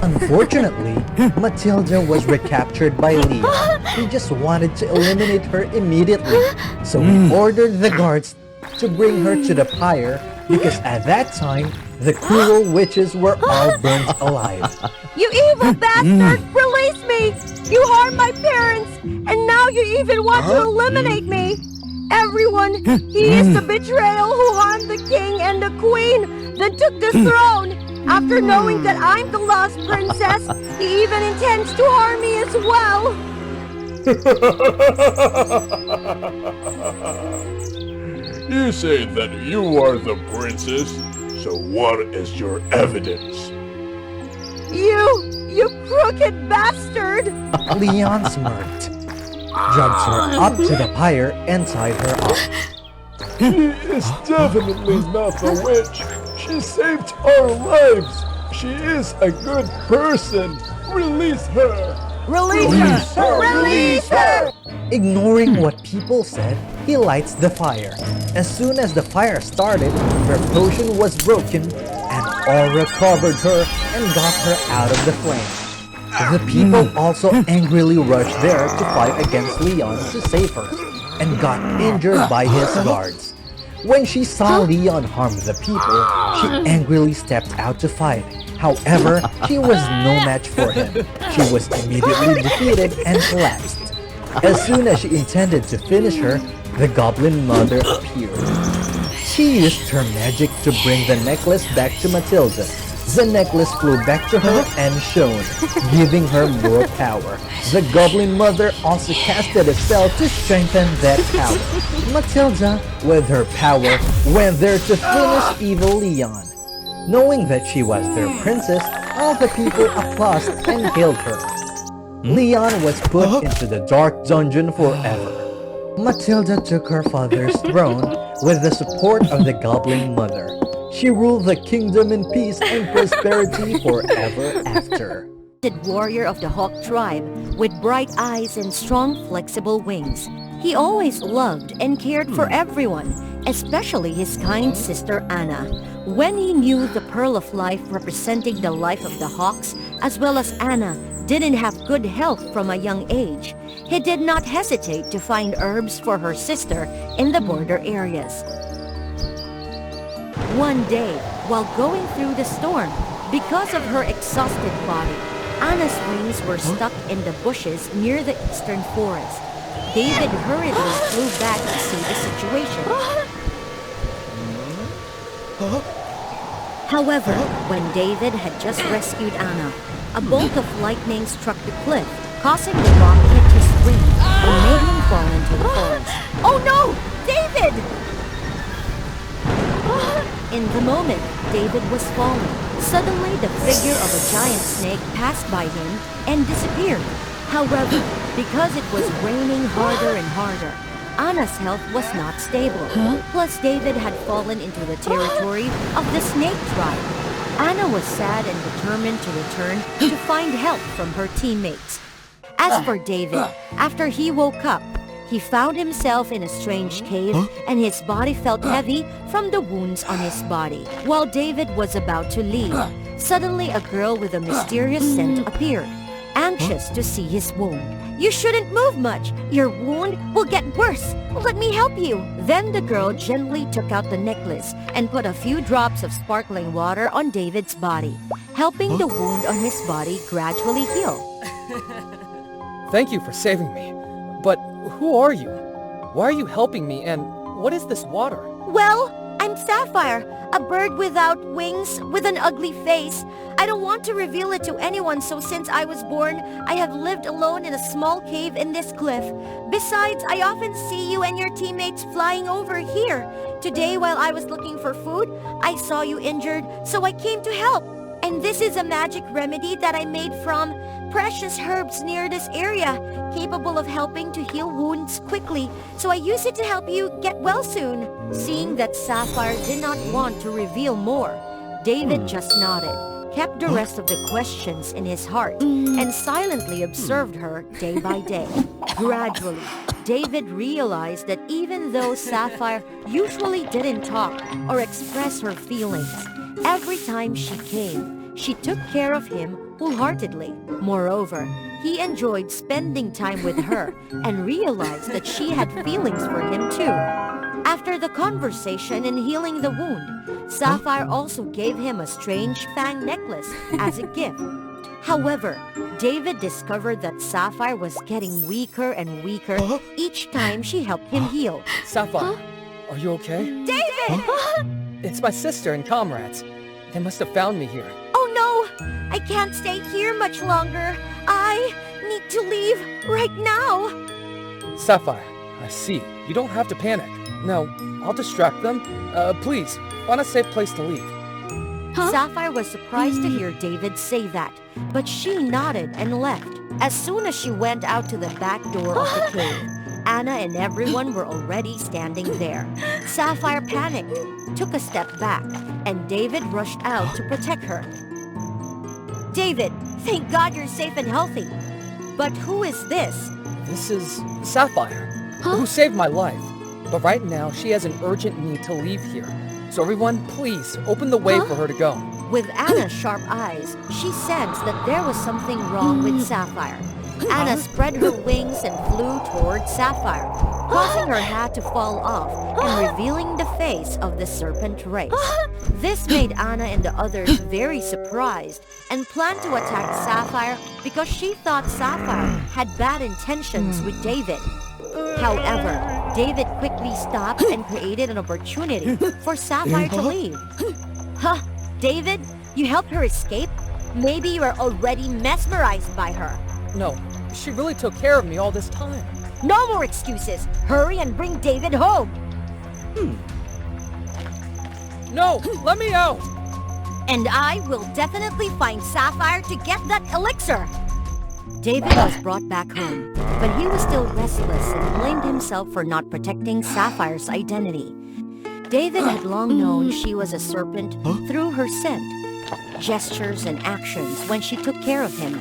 A: Unfortunately, Matilda was recaptured by Leon. He just wanted to eliminate her immediately, so he ordered the guards to bring her to the pyre because at that time, the cruel witches were all burnt alive.
B: You evil bastard! Release me! You harmed my parents, and now you even want to eliminate me! Everyone, he is the betrayal who harmed the king and the queen, then took the throne! After knowing that I'm the lost princess, he even intends to harm me as well!
D: You say that you are the princess, so what is your evidence?
B: You crooked bastard!
A: Leon smirked, dragged her up to the pyre, and tied her up.
E: She is definitely not a witch. She saved our lives. She is a good person. Release her.
A: Release her! Release her! Ignoring what people said, he lights the fire. As soon as the fire started, her potion was broken, and Aura covered her and got her out of the flame. The people also angrily rushed there to fight against Leon to save her, and got injured by his guards. When she saw Leon harm the people, she angrily stepped out to fight. However, she was no match for him. She was immediately defeated and collapsed. As soon as she intended to finish her, the Goblin Mother appeared. She used her magic to bring the necklace back to Matilda. The necklace flew back to her and shone, giving her more power. The Goblin Mother also casted a spell to strengthen that power. Matilda, with her power, went there to finish evil Leon. Knowing that she was their princess, all the people applauded and hailed her. Leon was put into the dark dungeon forever. Matilda took her father's throne with the support of the Goblin Mother. She ruled the kingdom in peace and prosperity forever after.
B: Warrior of the Hawk tribe with bright eyes and strong flexible wings. He always loved and cared for everyone, especially his kind sister Anna. When he knew the Pearl of Life representing the life of the Hawks, as well as Anna didn't have good health from a young age, he did not hesitate to find herbs for her sister in the border areas. One day, while going through the storm, because of her exhausted body, Anna's wings were stuck in the bushes near the eastern forest. David hurriedly flew back to see the situation. However, when David had just rescued Anna, a bolt of lightning struck the cliff, causing the rock to hit his wing and made him fall into the forest.
C: Oh no! David!
B: In the moment David was falling, suddenly the figure of a giant snake passed by him and disappeared. However, because it was raining harder and harder, Anna's health was not stable. Plus, David had fallen into the territory of the snake tribe. Anna was sad and determined to return to find help from her teammates. As for David, after he woke up, he found himself in a strange cave and his body felt heavy from the wounds on his body. While David was about to leave, suddenly a girl with a mysterious scent appeared, anxious to see his wound.
C: You shouldn't move much. Your wound will get worse. Let me help you.
B: Then the girl gently took out the necklace and put a few drops of sparkling water on David's body, helping the wound on his body gradually heal.
K: Thank you for saving me. But who are you? Why are you helping me, and what is this water?
C: Well, I'm Sapphire, a bird without wings with an ugly face. I don't want to reveal it to anyone, so since I was born, I have lived alone in a small cave in this cliff. Besides, I often see you and your teammates flying over here. Today, while I was looking for food, I saw you injured, so I came to help. And this is a magic remedy that I made from precious herbs near this area, capable of helping to heal wounds quickly, so I use it to help you get well soon.
B: Seeing that Sapphire did not want to reveal more, David just nodded, kept the rest of the questions in his heart, and silently observed her day by day. Gradually, David realized that even though Sapphire usually didn't talk or express her feelings, every time she came, she took care of him wholeheartedly. Moreover, he enjoyed spending time with her and realized that she had feelings for him too. After the conversation and healing the wound, Sapphire also gave him a strange fang necklace as a gift. However, David discovered that Sapphire was getting weaker and weaker each time she helped him heal.
K: Sapphire, are you okay?
C: David!
K: It's my sister and comrades. They must have found me here.
C: Oh no! I can't stay here much longer. I need to leave right now.
K: Sapphire, I see. You don't have to panic. No, I'll distract them. Please, find a safe place to leave.
B: Sapphire was surprised to hear David say that, but she nodded and left. As soon as she went out to the back door of the cave, Anna and everyone were already standing there. Sapphire panicked, took a step back, and David rushed out to protect her.
C: David, thank God you're safe and healthy.
B: But who is this?
K: This is Sapphire, who saved my life. But right now, she has an urgent need to leave here. So everyone, please, open the way for her to go.
B: With Anna's sharp eyes, she sensed that there was something wrong with Sapphire. Anna spread her wings and flew toward Sapphire, causing her hat to fall off and revealing the face of the serpent race. This made Anna and the others very surprised and planned to attack Sapphire because she thought Sapphire had bad intentions with David. However, David quickly stopped and created an opportunity for Sapphire to leave. Huh, David, you helped her escape? Maybe you are already mesmerized by her.
K: No, she really took care of me all this time.
B: No more excuses. Hurry and bring David home.
K: No, let me out!
B: And I will definitely find Sapphire to get that elixir. David was brought back home, but he was still restless and blamed himself for not protecting Sapphire's identity. David had long known she was a serpent through her scent, gestures, and actions when she took care of him.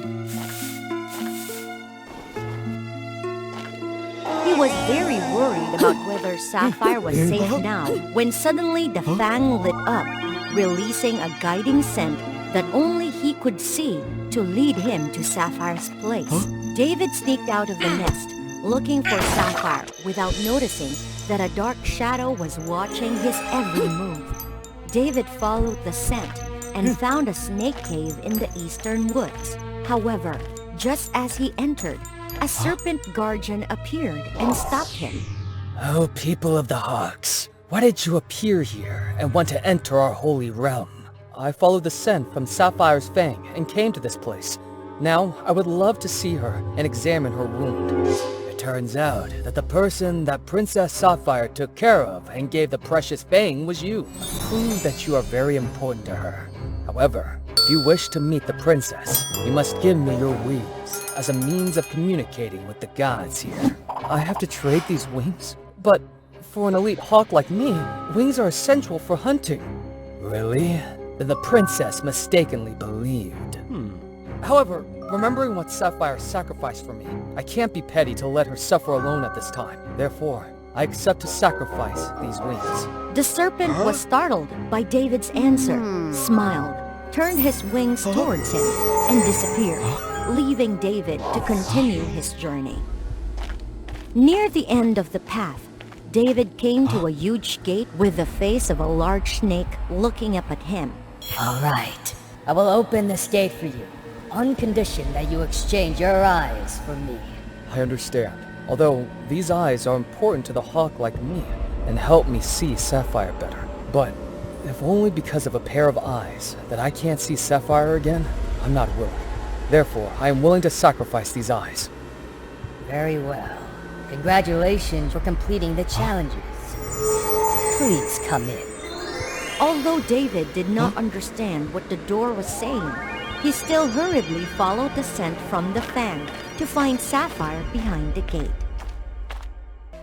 B: He was very worried about whether Sapphire was safe now when suddenly the fang lit up, releasing a guiding scent that only he could see to lead him to Sapphire's place. David sneaked out of the nest, looking for Sapphire without noticing that a dark shadow was watching his every move. David followed the scent and found a snake cave in the eastern woods. However, just as he entered, a serpent guardian appeared and stopped him.
K: Oh, people of the Hawks, why did you appear here and want to enter our holy realm? I followed the scent from Sapphire's fang and came to this place. Now, I would love to see her and examine her wound. It turns out that the person that Princess Sapphire took care of and gave the precious fang was you. Prove that you are very important to her. However, if you wish to meet the princess, you must give me your wings as a means of communicating with the gods here. I have to trade these wings? But for an elite hawk like me, wings are essential for hunting. Really? Then the princess mistakenly believed. However, remembering what Sapphire sacrificed for me, I can't be petty to let her suffer alone at this time. Therefore, I accept to sacrifice these wings.
B: The serpent was startled by David's answer, smiled, turned his wings towards him, and disappeared, leaving David to continue his journey. Near the end of the path, David came to a huge gate with the face of a large snake looking up at him.
L: All right, I will open this gate for you, on condition that you exchange your eyes for me.
K: I understand. Although these eyes are important to the hawk like me and help me see Sapphire better. But if only because of a pair of eyes that I can't see Sapphire again, I'm not willing. Therefore, I am willing to sacrifice these eyes.
L: Very well. Congratulations for completing the challenges. Please come in.
B: Although David did not understand what the door was saying, he still hurriedly followed the scent from the fang to find Sapphire behind the gate.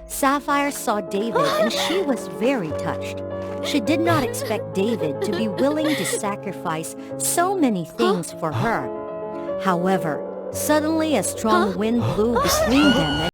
B: Sapphire saw David and she was very touched. She did not expect David to be willing to sacrifice so many things for her. However, suddenly a strong wind blew between them and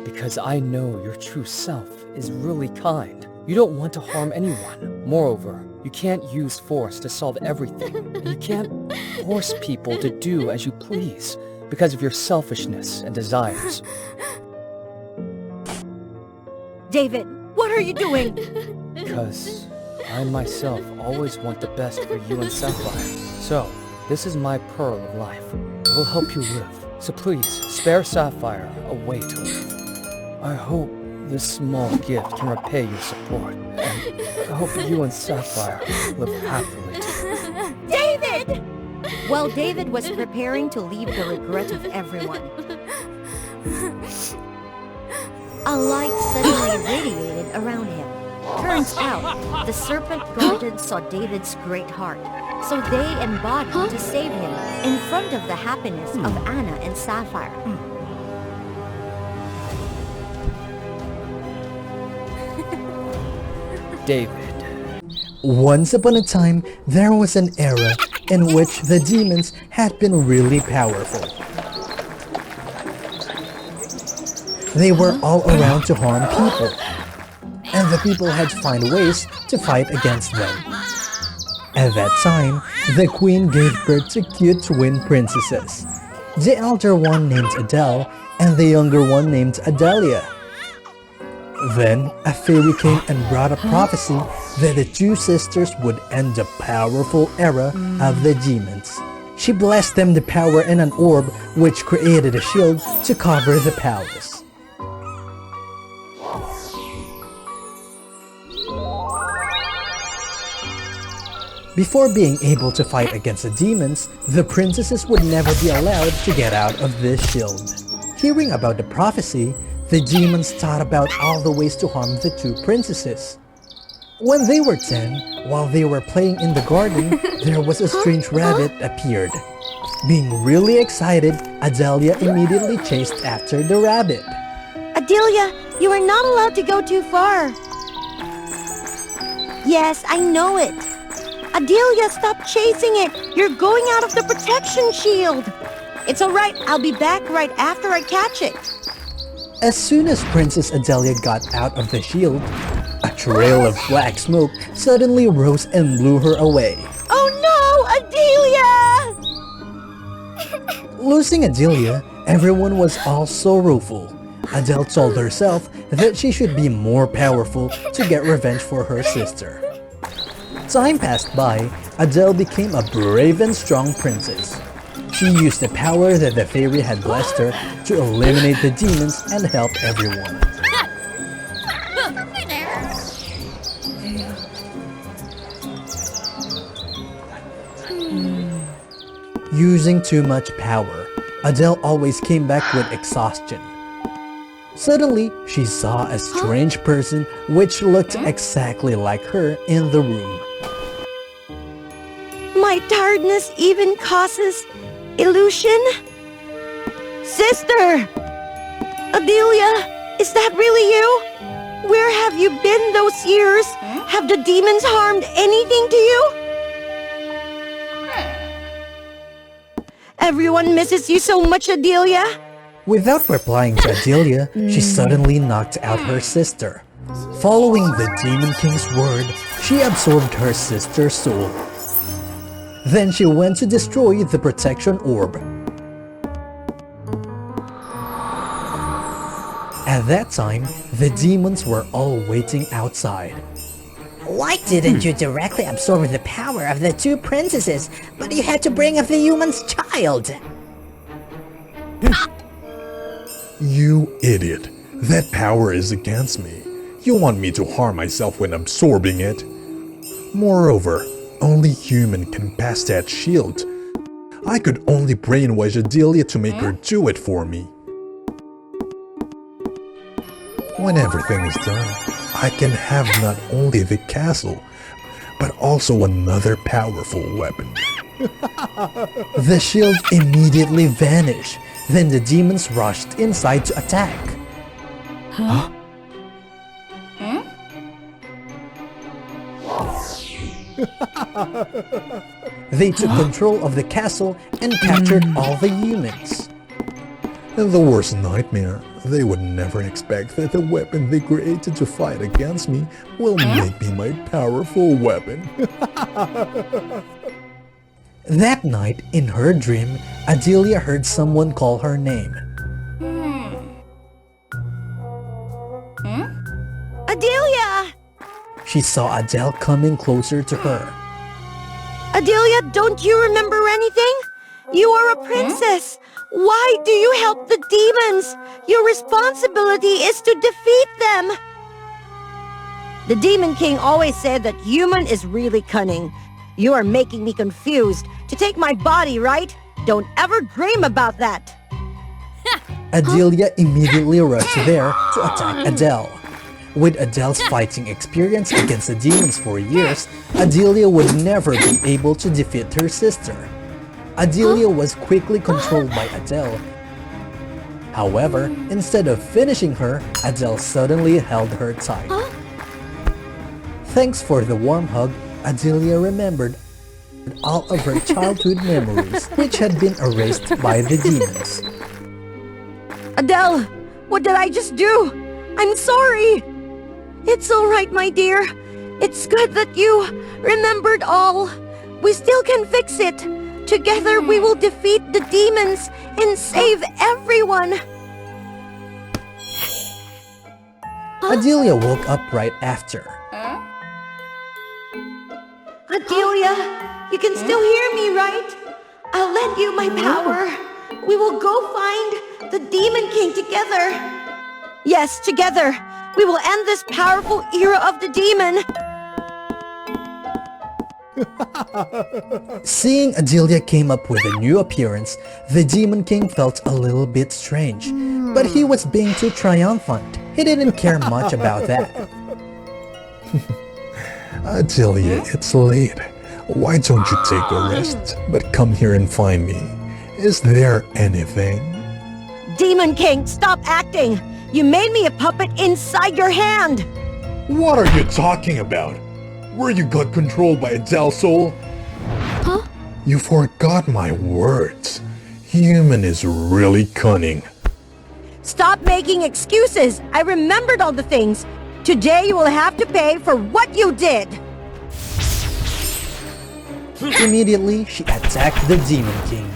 K: Because I know your true self is really kind. You don't want to harm anyone. Moreover, you can't use force to solve everything. And you can't force people to do as you please because of your selfishness and desires.
B: David, what are you doing?
K: Because I myself always want the best for you and Sapphire. So, this is my pearl of life. It will help you live. So please, spare Sapphire a way to live. I hope this small gift can repay your support. And I hope you and Sapphire live happily together.
B: David! While David was preparing to leave the regret of everyone, a light suddenly radiated around him. Turns out, the serpent guarded saw David's great heart, so they embodied to save him in front of the happiness of Anna and Sapphire.
K: David.
A: Once upon a time, there was an era in which the demons had been really powerful. They were all around to harm people, and the people had to find ways to fight against them. At that time, the queen gave birth to cute twin princesses. The elder one named Adele, and the younger one named Adelia. Then, a fairy came and brought a prophecy that the two sisters would end the powerful era of the demons. She blessed them the power in an orb which created a shield to cover the palace. Before being able to fight against the demons, the princesses would never be allowed to get out of this shield. Hearing about the prophecy, the demons thought about all the ways to harm the two princesses. When they were 10, while they were playing in the garden, there was a strange rabbit appeared. Being really excited, Adelia immediately chased after the rabbit.
C: Adelia, you are not allowed to go too far. Yes, I know it. Adelia, stop chasing it. You're going out of the protection shield. It's alright, I'll be back right after I catch it.
A: As soon as Princess Adelia got out of the shield, a trail of black smoke suddenly rose and blew her away.
C: Oh no, Adelia!
A: Losing Adelia, everyone was all sorrowful. Adele told herself that she should be more powerful to get revenge for her sister. Time passed by, Adele became a brave and strong princess. She used the power that the fairy had blessed her to eliminate the demons and help everyone. Using too much power, Adele always came back with exhaustion. Suddenly, she saw a strange person which looked exactly like her in the room.
C: My tiredness even causes illusion? Sister! Adelia, is that really you? Where have you been those years? Have the demons harmed anything to you? Everyone misses you so much, Adelia.
A: Without replying to Adelia, she suddenly knocked out her sister. Following the Demon King's word, she absorbed her sister's soul. Then she went to destroy the protection orb. At that time, the demons were all waiting outside.
J: Why didn't you directly absorb the power of the two princesses, but you had to bring up the human's child?
D: You idiot. That power is against me. You want me to harm myself when absorbing it? Moreover, only human can pass that shield. I could only brainwash Adelia to make her do it for me. When everything is done, I can have not only the castle, but also another powerful weapon.
A: The shield immediately vanished. Then the demons rushed inside to attack. Huh? They took control of the castle and captured all the humans.
D: And the worst nightmare, they would never expect that the weapon they created to fight against me will make me my powerful weapon.
A: That night, in her dream, Adelia heard someone call her name.
B: Adelia!
A: She saw Adele coming closer to her.
B: Adelia, don't you remember anything? You are a princess. Why do you help the demons? Your responsibility is to defeat them. The Demon King always said that human is really cunning. You are making me confused. To take my body, right? Don't ever dream about that.
A: Adelia immediately rushed there to attack Adele. With Adele's fighting experience against the demons for years, Adelia would never be able to defeat her sister. Adelia was quickly controlled by Adele. However, instead of finishing her, Adele suddenly held her tight. Thanks for the warm hug, Adelia remembered all of her childhood memories, which had been erased by the demons.
B: Adele, what did I just do? I'm sorry. It's all right, my dear. It's good that you remembered all. We still can fix it. Together we will defeat the demons and save everyone.
A: Adelia woke up right after.
B: Adelia, you can still hear me, right? I'll lend you my power. We will go find the Demon King together. Yes, together. We will end this powerful era of the demon.
A: Seeing Adelia came up with a new appearance, the Demon King felt a little bit strange. But he was being too triumphant. He didn't care much about that.
D: Adelia, it's late. Why don't you take a rest, but come here and find me? Is there anything?
B: Demon King, stop acting. You made me a puppet inside your hand.
D: What are you talking about? Were you got controlled by Adele's soul?
C: Huh?
D: You forgot my words. Human is really cunning.
B: Stop making excuses. I remembered all the things. Today you will have to pay for what you did.
A: Immediately, she attacked the Demon King.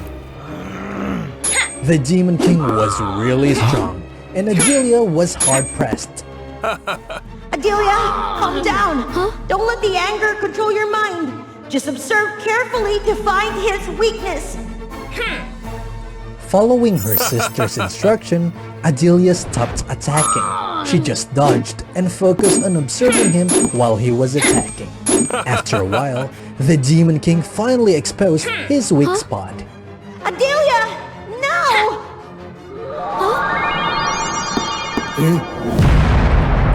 A: The Demon King was really strong, and Adelia was hard-pressed.
B: Adelia, calm down. Don't let the anger control your mind. Just observe carefully to find his weakness.
A: Following her sister's instruction, Adelia stopped attacking. She just dodged and focused on observing him while he was attacking. After a while, the Demon King finally exposed his weak spot.
B: Adelia, no!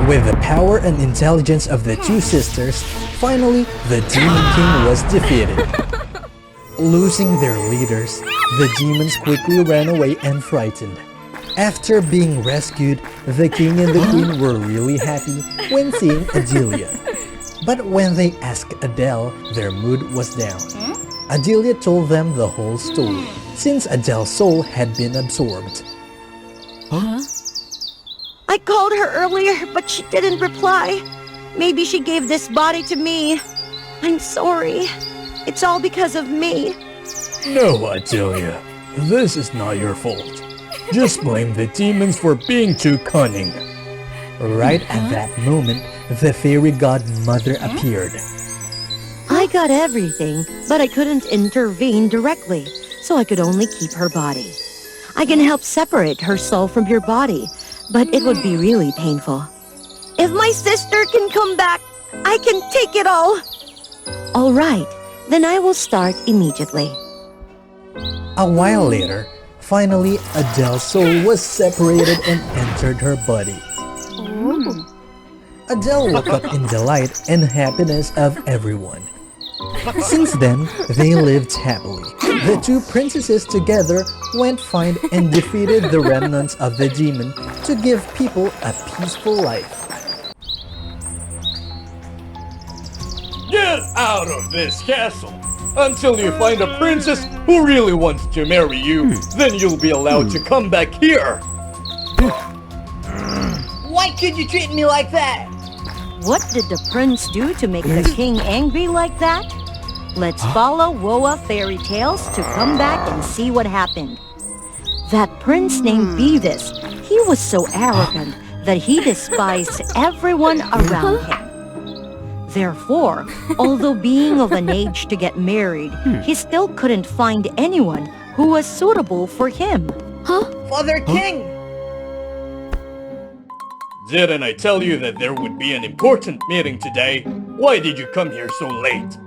A: With the power and intelligence of the two sisters, finally, the Demon King was defeated. Losing their leaders, the demons quickly ran away and frightened. After being rescued, the king and the queen were really happy when seeing Adelia. But when they asked Adele, their mood was down. Adelia told them the whole story, since Adele's soul had been absorbed.
B: I called her earlier, but she didn't reply. Maybe she gave this body to me. I'm sorry. It's all because of me.
E: No, Adelia. This is not your fault. Just blame the demons for being too cunning.
A: Right at that moment, the fairy godmother appeared.
B: I got everything, but I couldn't intervene directly, so I could only keep her body. I can help separate her soul from your body, but it would be really painful. If my sister can come back, I can take it all. All right, then I will start immediately.
A: A while later, finally, Adele's soul was separated and entered her body. Adele woke up in delight and happiness of everyone. Since then, they lived happily. The two princesses together went find and defeated the remnants of the demon to give people a peaceful life.
D: Get out of this castle!
E: Until you find a princess who really wants to marry you, then you'll be allowed to come back here.
A: Why could you treat me like that?
B: What did the prince do to make the king angry like that? Let's follow WOA Fairy Tales to come back and see what happened. That prince named Beavis, he was so arrogant that he despised everyone around him. Therefore, although being of an age to get married, he still couldn't find anyone who was suitable for him.
A: Father King!
E: Didn't I tell you that there would be an important meeting today? Why did you come here so late?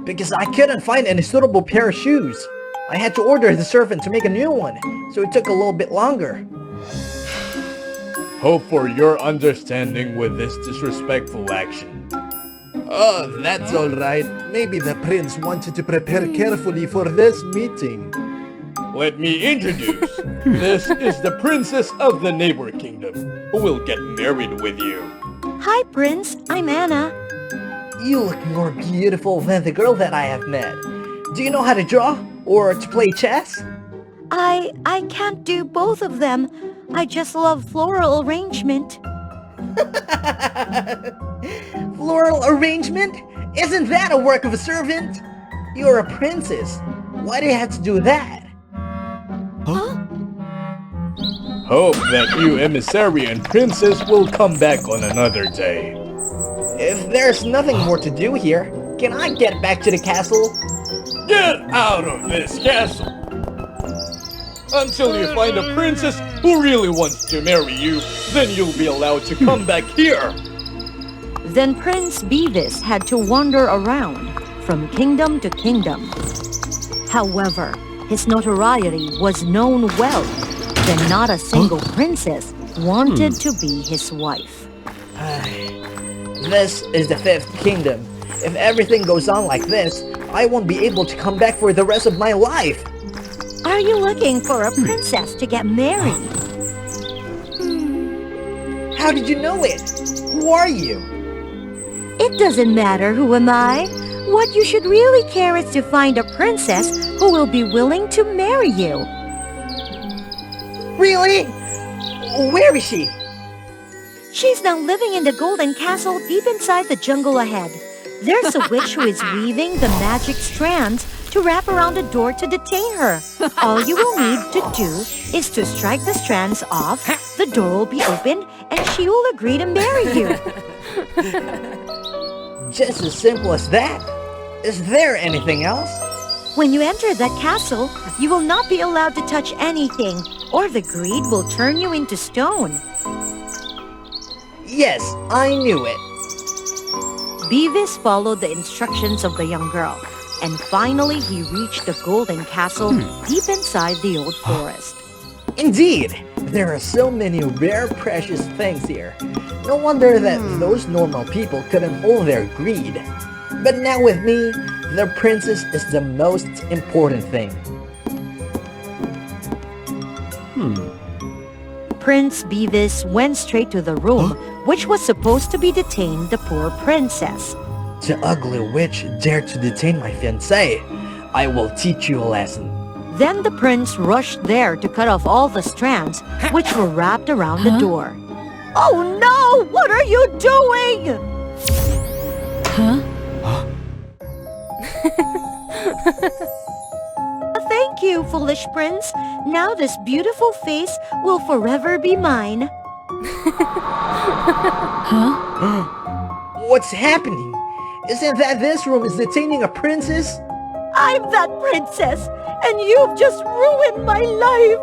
A: Because I couldn't find any suitable pair of shoes. I had to order the servant to make a new one, so it took a little bit longer.
E: Hope for your understanding with this disrespectful action.
M: Oh, that's alright. Maybe the prince wanted to prepare carefully for this meeting.
E: Let me introduce. This is the princess of the neighbor kingdom, who will get married with you.
B: Hi, Prince. I'm Anna.
A: You look more beautiful than the girl that I have met. Do you know how to draw? Or to play chess?
B: I can't do both of them. I just love floral arrangement.
A: Floral arrangement? Isn't that a work of a servant? You're a princess. Why do you have to do that?
E: Hope that you emissary and princess will come back on another day.
A: If there's nothing more to do here, can I get back to the castle?
E: Get out of this castle! Until you find a princess who really wants to marry you, then you'll be allowed to come back here.
B: Then Prince Beavis had to wander around from kingdom to kingdom. However, his notoriety was known well, then not a single princess wanted to be his wife.
A: This is the 5th kingdom. If everything goes on like this, I won't be able to come back for the rest of my life.
B: Are you looking for a princess to get married?
A: How did you know it? Who are you?
B: It doesn't matter who am I. What you should really care is to find a princess who will be willing to marry you.
A: Really? Where is she?
B: She's now living in the golden castle deep inside the jungle ahead. There's a witch who is weaving the magic strands to wrap around the door to detain her. All you will need to do is to strike the strands off, the door will be opened, and she will agree to marry you.
A: Just as simple as that. Is there anything else?
B: When you enter that castle, you will not be allowed to touch anything, or the greed will turn you into stone.
A: Yes, I knew it.
B: Beavis followed the instructions of the young girl, and finally he reached the golden castle deep inside the old forest.
A: Indeed, there are so many rare precious things here. No wonder that those normal people couldn't hold their greed. But now with me, the princess is the most important thing.
B: Prince Beavis went straight to the room which was supposed to be detain the poor princess.
A: The ugly witch dared to detain my fiancé. I will teach you a lesson.
B: Then the prince rushed there to cut off all the strands which were wrapped around the door. Oh no! What are you doing? Thank you, foolish prince. Now this beautiful face will forever be mine.
A: What's happening? Isn't that this room is detaining a princess?
B: I'm that princess, and you've just ruined my life.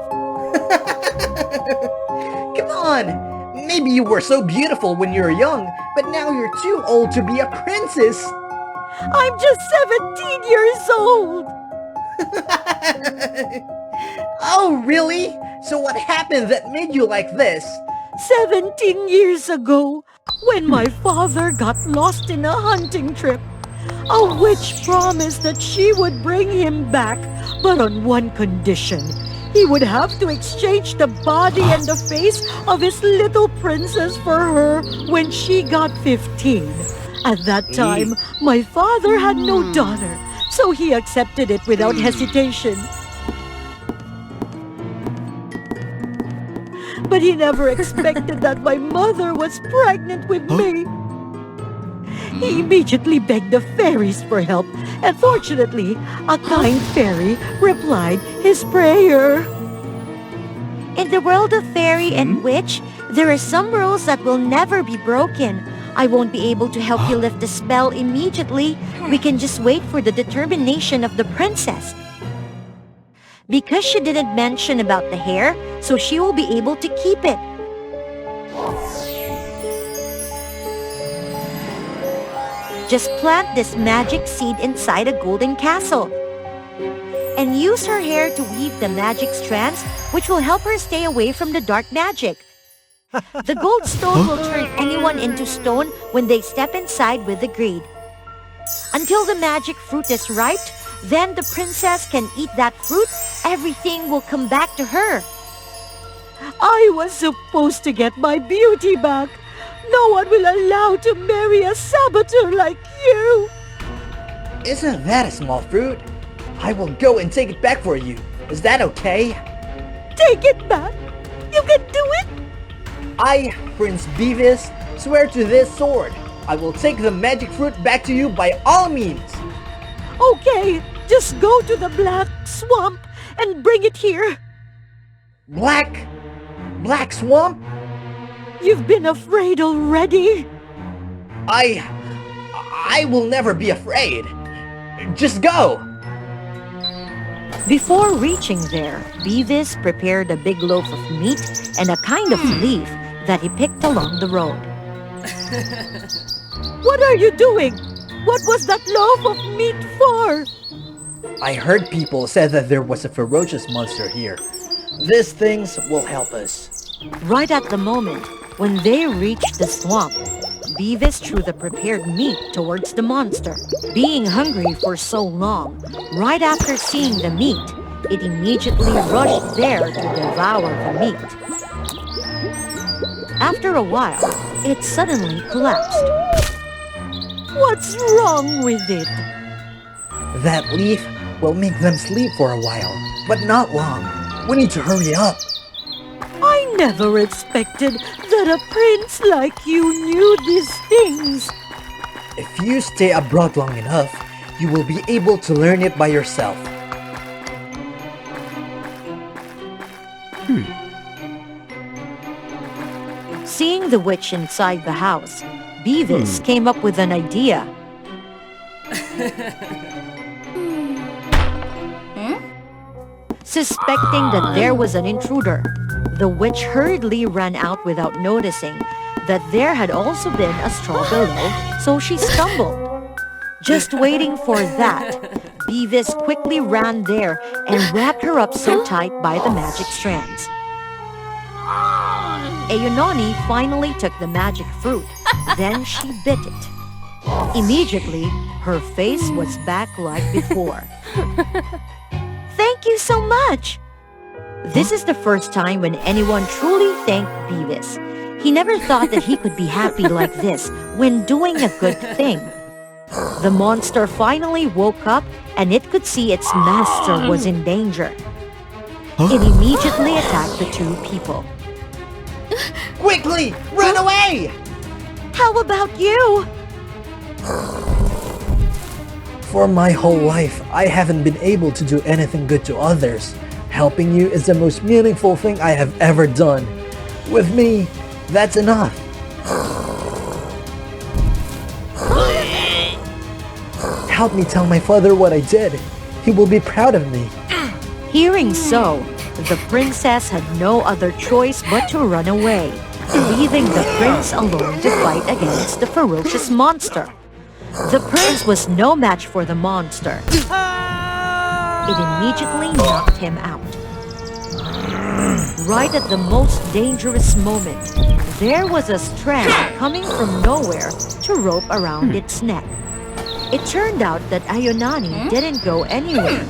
A: Come on! Maybe you were so beautiful when you were young, but now you're too old to be a princess.
B: I'm just 17 years old.
A: Oh, really? So what happened that made you like this?
B: 17 years ago, when my father got lost in a hunting trip, a witch promised that she would bring him back, but on one condition. He would have to exchange the body and the face of his little princess for her when she got 15. At that time, my father had no daughter, so he accepted it without hesitation. But he never expected that my mother was pregnant with me. He immediately begged the fairies for help, and fortunately, a kind fairy replied his prayer.
C: In the world of fairy and witch, there are some rules that will never be broken. I won't be able to help you lift the spell immediately. We can just wait for the determination of the princess. Because she didn't mention about the hair, so she will be able to keep it. Just plant this magic seed inside a golden castle. And use her hair to weave the magic strands, which will help her stay away from the dark magic. The gold stone will turn anyone into stone when they step inside with the greed. Until the magic fruit is ripe, then the princess can eat that fruit. Everything will come back to her.
B: I was supposed to get my beauty back. No one will allow to marry a saboteur like you.
A: Isn't that a small fruit? I will go and take it back for you. Is that okay?
B: Take it back. You can do it.
A: I, Prince Beavis, swear to this sword. I will take the magic fruit back to you by all means.
B: Okay, just go to the black swamp and bring it here.
A: Black swamp?
B: You've been afraid already.
A: I will never be afraid. Just go.
B: Before reaching there, Beavis prepared a big loaf of meat and a kind of leaf that he picked along the road. What are you doing? What was that loaf of meat for?
A: I heard people said that there was a ferocious monster here. These things will help us.
B: Right at the moment, when they reached the swamp, Beavis threw the prepared meat towards the monster. Being hungry for so long, right after seeing the meat, it immediately rushed there to devour the meat. After a while, it suddenly collapsed. What's wrong with it?
A: That leaf will make them sleep for a while, but not long. We need to hurry up.
B: I never expected that a prince like you knew these things.
A: If you stay abroad long enough, you will be able to learn it by yourself.
B: Seeing the witch inside the house, Beavis came up with an idea. Suspecting that there was an intruder, the witch hurriedly ran out without noticing that there had also been a straw below, so she stumbled. Just waiting for that, Beavis quickly ran there and wrapped her up so tight by the magic strands. Eunoni finally took the magic fruit. Then she bit it. Immediately, her face was back like before.
C: Thank you so much.
B: This is the first time when anyone truly thanked Beavis. He never thought that he could be happy like this when doing a good thing. The monster finally woke up and it could see its master was in danger. It immediately attacked the two people.
A: Quickly, run away!
C: How about you?
A: For my whole life, I haven't been able to do anything good to others. Helping you is the most meaningful thing I have ever done. With me, that's enough. Help me tell my father what I did. He will be proud of me.
B: Hearing so, the princess had no other choice but to run away, leaving the prince alone to fight against the ferocious monster. The prince was no match for the monster. It immediately knocked him out. Right at the most dangerous moment, there was a strand coming from nowhere to rope around its neck. It turned out that Eunoni didn't go anywhere.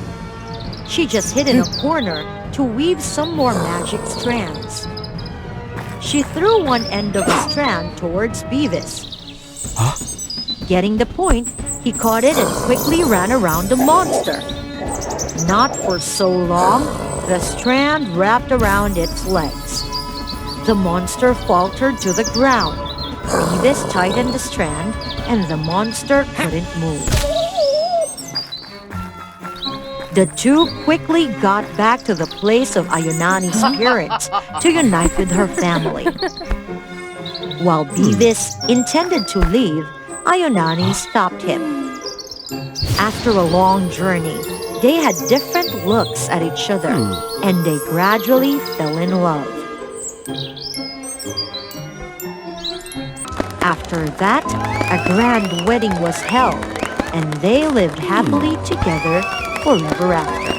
B: She just hid in a corner to weave some more magic strands. She threw one end of a strand towards Beavis. Getting the point, He caught it and quickly ran around the monster. Not for so long, the strand wrapped around its legs. The monster faltered to the ground. Beavis tightened the strand, and the monster couldn't move. The two quickly got back to the place of Ayunani's parents to unite with her family. While Beavis intended to leave, Ayunani stopped him. After a long journey, they had different looks at each other, and they gradually fell in love. After that, a grand wedding was held, and they lived happily together forever after.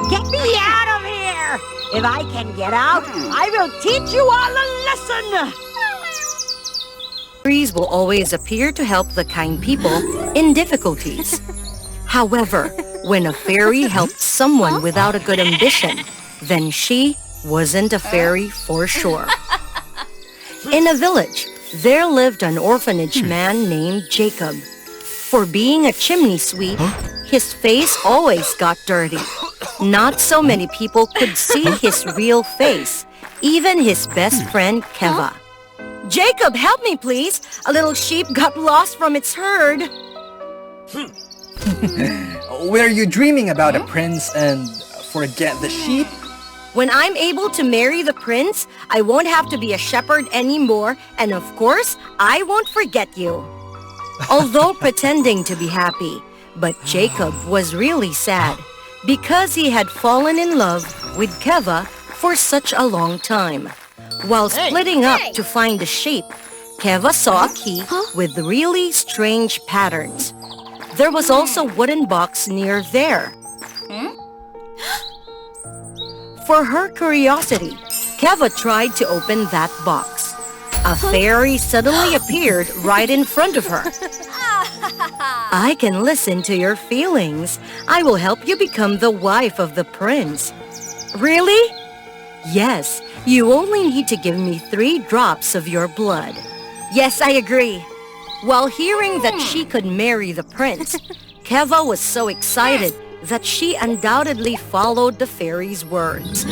N: Get me out of here! If I can get out, I will teach you all a lesson!
B: Fairies will always appear to help the kind people in difficulties. However, when a fairy helped someone without a good ambition, then she wasn't a fairy for sure. In a village, there lived an orphanage man named Jacob. For being a chimney sweep, his face always got dirty. Not so many people could see his real face, even his best friend Keva. Jacob, help me please! A little sheep got lost from its herd.
A: Were you dreaming about a prince and forget the sheep?
B: When I'm able to marry the prince, I won't have to be a shepherd anymore, and of course, I won't forget you. Although pretending to be happy, but Jacob was really sad because he had fallen in love with Keva for such a long time. While splitting up to find the sheep, Keva saw a key with really strange patterns. There was also a wooden box near there. For her curiosity, Keva tried to open that box. A fairy suddenly appeared right in front of her. I can listen to your feelings. I will help you become the wife of the prince. Really? Yes, you only need to give me 3 drops of your blood. Yes, I agree. While hearing that she could marry the prince, Keva was so excited that she undoubtedly followed the fairy's words.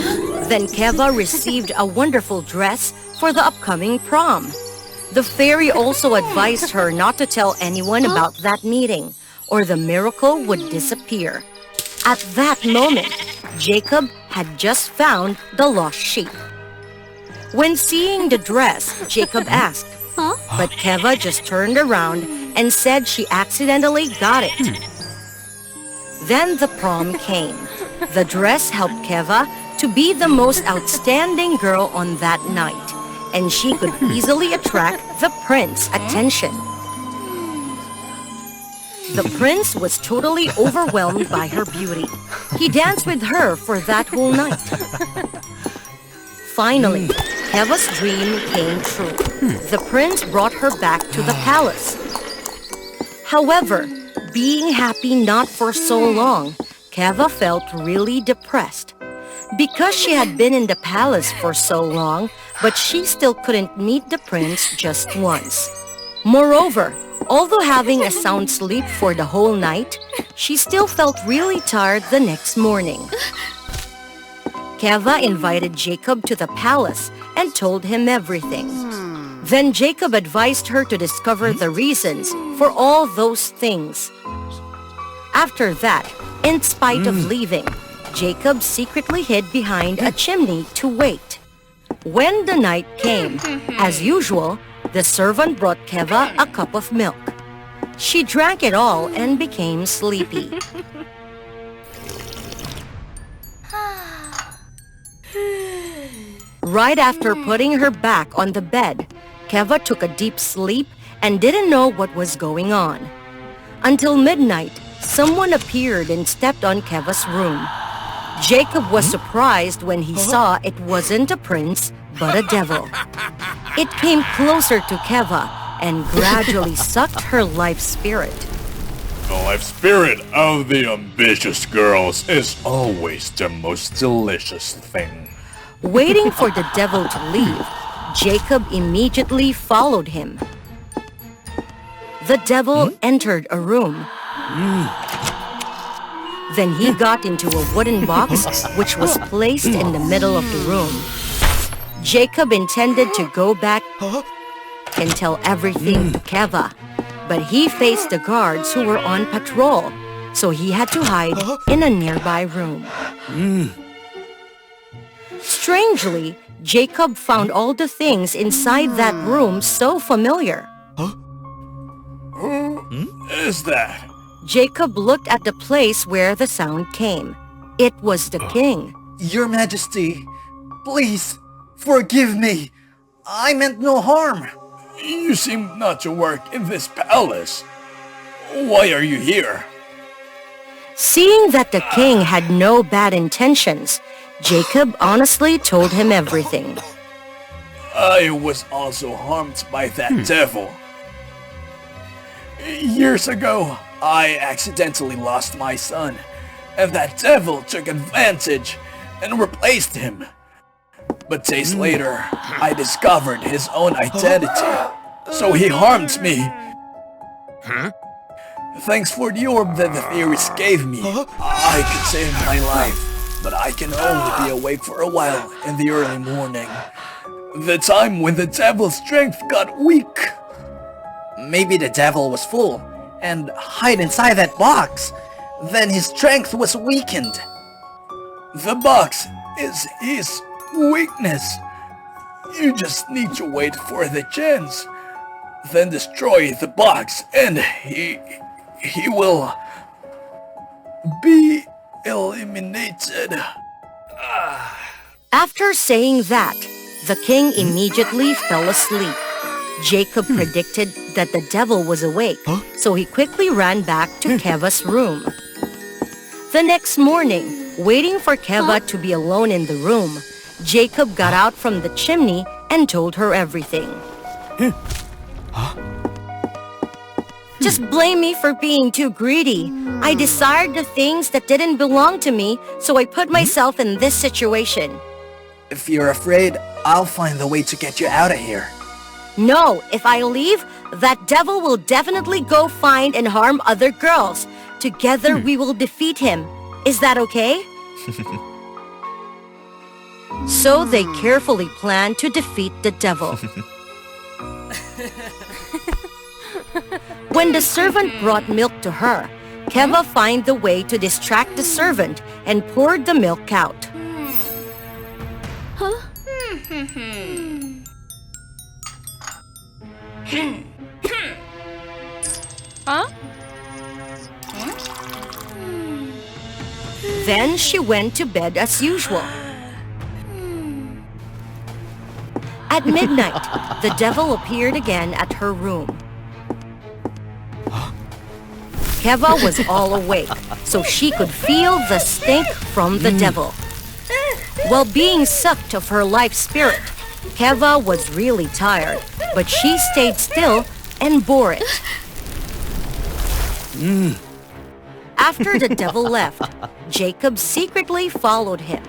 B: Then Keva received a wonderful dress for the upcoming prom. The fairy also advised her not to tell anyone about that meeting, or the miracle would disappear. At that moment, Jacob had just found the lost sheep. When seeing the dress, Jacob asked, but Keva just turned around and said she accidentally got it. Then the prom came. The dress helped Keva to be the most outstanding girl on that night, and she could easily attract the prince's attention. The prince was totally overwhelmed by her beauty. He danced with her for that whole night. Finally, Keva's dream came true. The prince brought her back to the palace. However, being happy not for so long, Keva felt really depressed. Because she had been in the palace for so long, but she still couldn't meet the prince just once. Moreover, although having a sound sleep for the whole night, she still felt really tired the next morning. Keva invited Jacob to the palace and told him everything. Then Jacob advised her to discover the reasons for all those things. After that, in spite of leaving, Jacob secretly hid behind a chimney to wait. When the night came, as usual, the servant brought Keva a cup of milk. She drank it all and became sleepy. Right after putting her back on the bed, Keva took a deep sleep and didn't know what was going on. Until midnight, someone appeared and stepped on Keva's room. Jacob was surprised when he saw it wasn't a prince, but a devil. It came closer to Keva and gradually sucked her life spirit.
D: The life spirit of the ambitious girls is always the most delicious thing.
B: Waiting for the devil to leave, Jacob immediately followed him. the devil entered a room. Then he got into a wooden box which was placed in the middle of the room. Jacob intended to go back and tell everything to Keva, but he faced the guards who were on patrol, so he had to hide in a nearby room. Strangely, Jacob found all the things inside that room so familiar.
E: Who is that?
B: Jacob looked at the place where the sound came. It was the king.
A: Your Majesty, please, forgive me. I meant no harm.
E: You seem not to work in this palace. Why are you here?
B: Seeing that the king had no bad intentions, Jacob honestly told him everything.
E: I was also harmed by that devil. Years ago, I accidentally lost my son, and that devil took advantage and replaced him. But days later, I discovered his own identity, so he harmed me. Thanks for the orb that the fairies gave me, I could save my life, but I can only be awake for a while in the early morning. The time when the devil's strength got weak.
A: Maybe the devil was full and hid inside that box. Then his strength was weakened.
E: The box is his weakness. You just need to wait for the chance. Then destroy the box and he will be eliminated.
B: After saying that, the king immediately fell asleep. Jacob predicted that the devil was awake, so he quickly ran back to Keva's room. The next morning, waiting for Keva to be alone in the room, Jacob got out from the chimney and told her everything. Just blame me for being too greedy. I desired the things that didn't belong to me, so I put myself in this situation.
A: If you're afraid, I'll find a way to get you out of here.
B: No, if I leave, that devil will definitely go find and harm other girls. Together we will defeat him. Is that okay? So they carefully planned to defeat the devil. When the servant brought milk to her, Keva found the way to distract the servant and poured the milk out. Then she went to bed as usual. At midnight, the devil appeared again at her room. Keva was all awake, so she could feel the stink from the devil. While being sucked of her life spirit, Keva was really tired, but she stayed still and bore it. After the devil left, Jacob secretly followed him.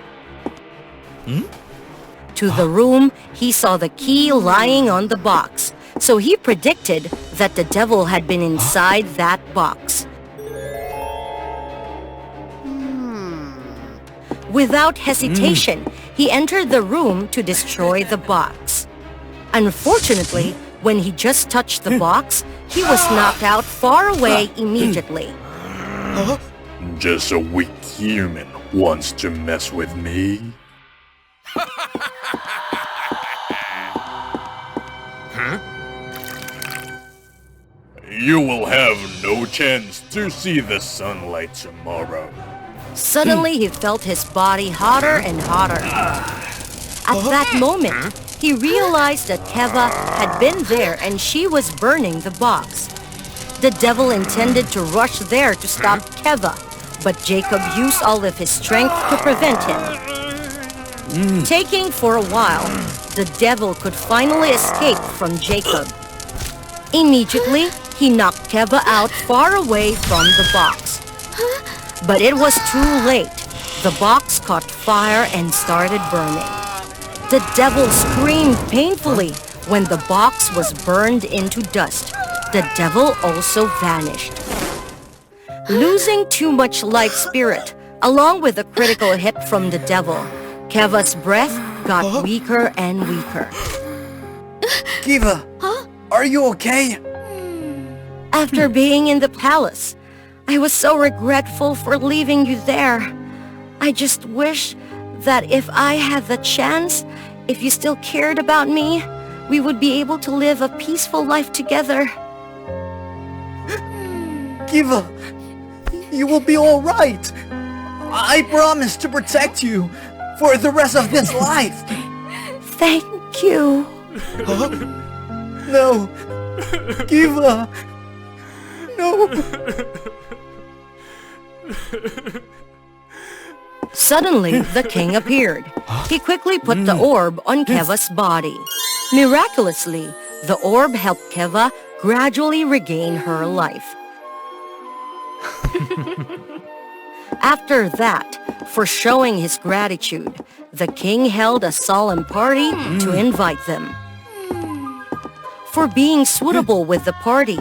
B: To the room, he saw the key lying on the box, so he predicted that the devil had been inside that box. Without hesitation, he entered the room to destroy the box. Unfortunately, when he just touched the box, he was knocked out far away immediately.
D: Just a weak human wants to mess with me? You will have no chance to see the sunlight tomorrow.
B: Suddenly, he felt his body hotter and hotter. At that moment, he realized that Keva had been there and she was burning the box. The devil intended to rush there to stop Keva, but Jacob used all of his strength to prevent him. Taking for a while, the devil could finally escape from Jacob. Immediately, he knocked Keva out far away from the box. But it was too late. The box caught fire and started burning. The devil screamed painfully when the box was burned into dust. the devil also vanished. Losing too much life spirit, along with a critical hit from the devil, Keva's breath got weaker and weaker.
A: Kiva, are you okay?
B: After being in the palace, I was so regretful for leaving you there. I just wish that if I had the chance, if you still cared about me, we would be able to live a peaceful life together.
A: Kiva, you will be all right. I promise to protect you for the rest of this life.
B: Thank you.
A: No, Kiva. No.
B: Suddenly, the king appeared. He quickly put the orb on Keva's body. Miraculously, the orb helped Keva gradually regain her life. After that, for showing his gratitude, the king held a solemn party to invite them. For being suitable with the party,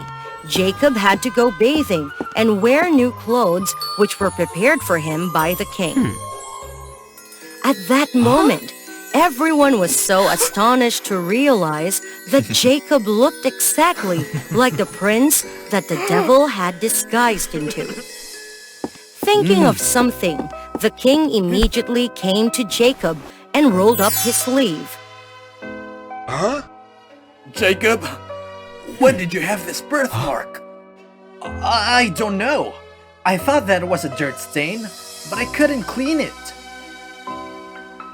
B: Jacob had to go bathing and wear new clothes which were prepared for him by the king. At that moment, everyone was so astonished to realize that Jacob looked exactly like the prince that the devil had disguised into. Thinking of something, the king immediately came to Jacob and rolled up his sleeve.
A: Huh? Jacob, when did you have this birthmark? I don't know. I thought that was a dirt stain, but I couldn't clean it.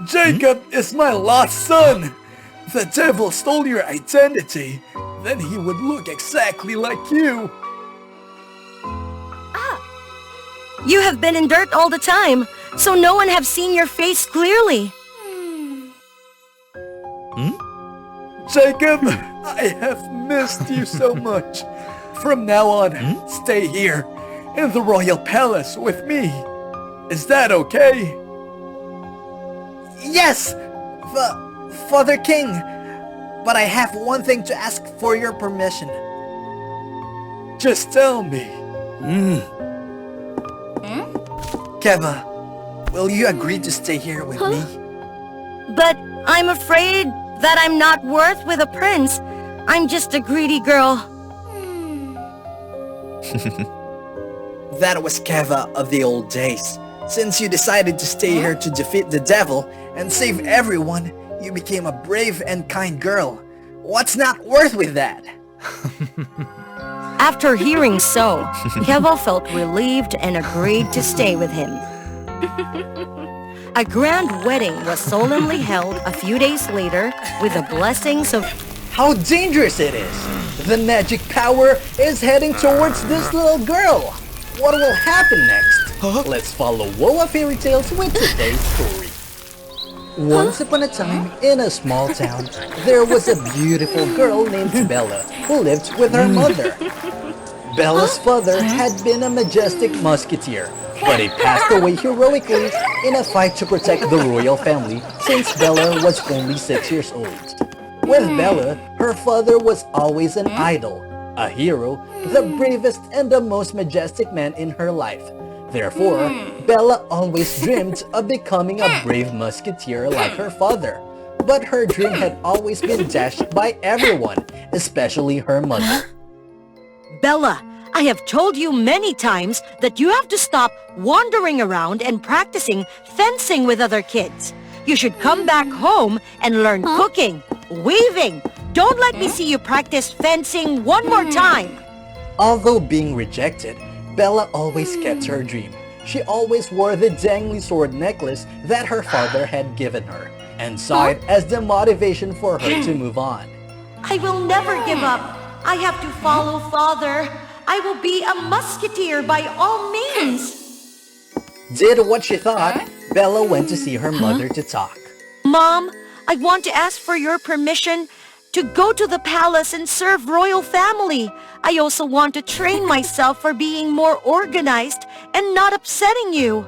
A: Jacob is my lost son! The devil stole your identity. Then he would look exactly like you.
B: You have been in dirt all the time, so no one have seen your face clearly.
A: Jacob, I have missed you so much. From now on, stay here, in the royal palace with me. Is that okay? Yes, Father King. But I have one thing to ask for your permission. Just tell me. Keva, will you agree to stay here with me?
B: But I'm afraid that I'm not worth with a prince. I'm just a greedy girl.
A: That was Keva of the old days. Since you decided to stay here to defeat the devil and save everyone, you became a brave and kind girl. What's not worth with that?
B: After hearing so, Keva felt relieved and agreed to stay with him. A grand wedding was solemnly held a few days later with the blessings of...
A: How dangerous it is! The magic power is heading towards this little girl! What will happen next? Let's follow WOA Fairy Tales with today's story. Once upon a time, in a small town, there was a beautiful girl named Bella who lived with her mother. Bella's father had been a majestic musketeer, but he passed away heroically in a fight to protect the royal family since Bella was only 6 years old. With Bella, her father was always an idol, a hero, the bravest and the most majestic man in her life. Therefore, Bella always dreamed of becoming a brave musketeer like her father. But her dream had always been dashed by everyone, especially her mother.
B: Bella, I have told you many times that you have to stop wandering around and practicing fencing with other kids. You should come back home and learn cooking, weaving. Don't let me see you practice fencing one more time.
A: Although being rejected, Bella always kept her dream. She always wore the dangly sword necklace that her father had given her, and saw it as the motivation for her to move on.
B: I will never give up. I have to follow father. I will be a musketeer by all means.
A: Did what she thought, Bella went to see her mother to talk.
B: Mom, I want to ask for your permission to go to the palace and serve royal family. I also want to train myself for being more organized and not upsetting you.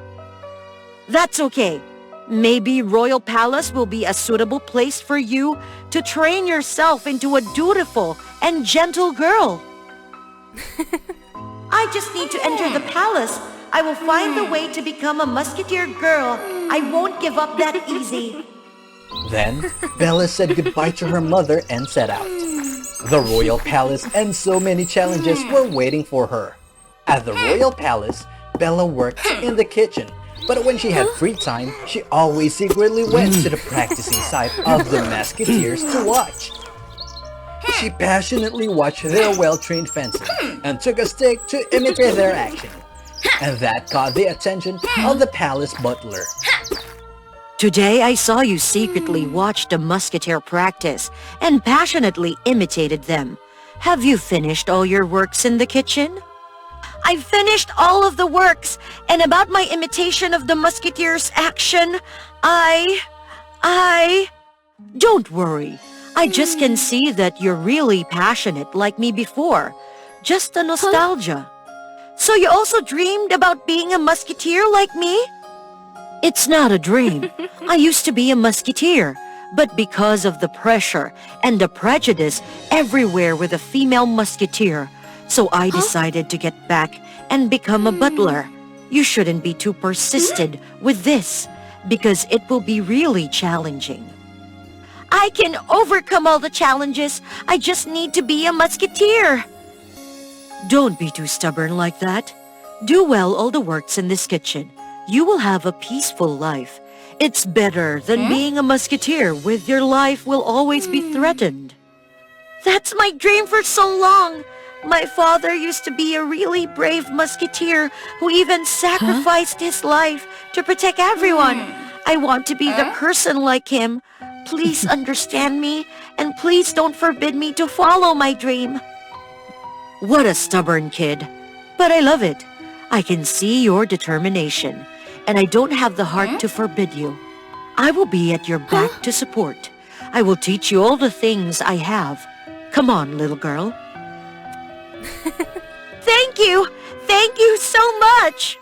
B: That's okay. Maybe Royal Palace will be a suitable place for you to train yourself into a dutiful and gentle girl. I just need to enter the palace. I will find the way to become a musketeer girl. I won't give up that easy.
A: Then, Bella said goodbye to her mother and set out. The royal palace and so many challenges were waiting for her. At the royal palace, Bella worked in the kitchen, but when she had free time, she always secretly went to the practicing site of the musketeers to watch. She passionately watched their well-trained fencing and took a stick to imitate their action. And that caught the attention of the palace butler.
B: Today I saw you secretly watch the musketeer practice and passionately imitated them. Have you finished all your works in the kitchen? I finished all of the works, and about my imitation of the musketeer's action, Don't worry. I just can see that you're really passionate like me before. Just a nostalgia. So you also dreamed about being a musketeer like me? It's not a dream. I used to be a musketeer, but because of the pressure and the prejudice everywhere with a female musketeer, so I decided to get back and become a butler. You shouldn't be too persistent with this, because it will be really challenging. I can overcome all the challenges. I just need to be a musketeer. Don't be too stubborn like that. Do well all the works in this kitchen. You will have a peaceful life. It's better than being a musketeer with your life will always be threatened. That's my dream for so long. My father used to be a really brave musketeer who even sacrificed his life to protect everyone. I want to be the person like him. Please understand me, and please don't forbid me to follow my dream. What a stubborn kid. But I love it. I can see your determination, and I don't have the heart to forbid you. I will be at your back to support. I will teach you all the things I have. Come on, little girl. Thank you! Thank you so much!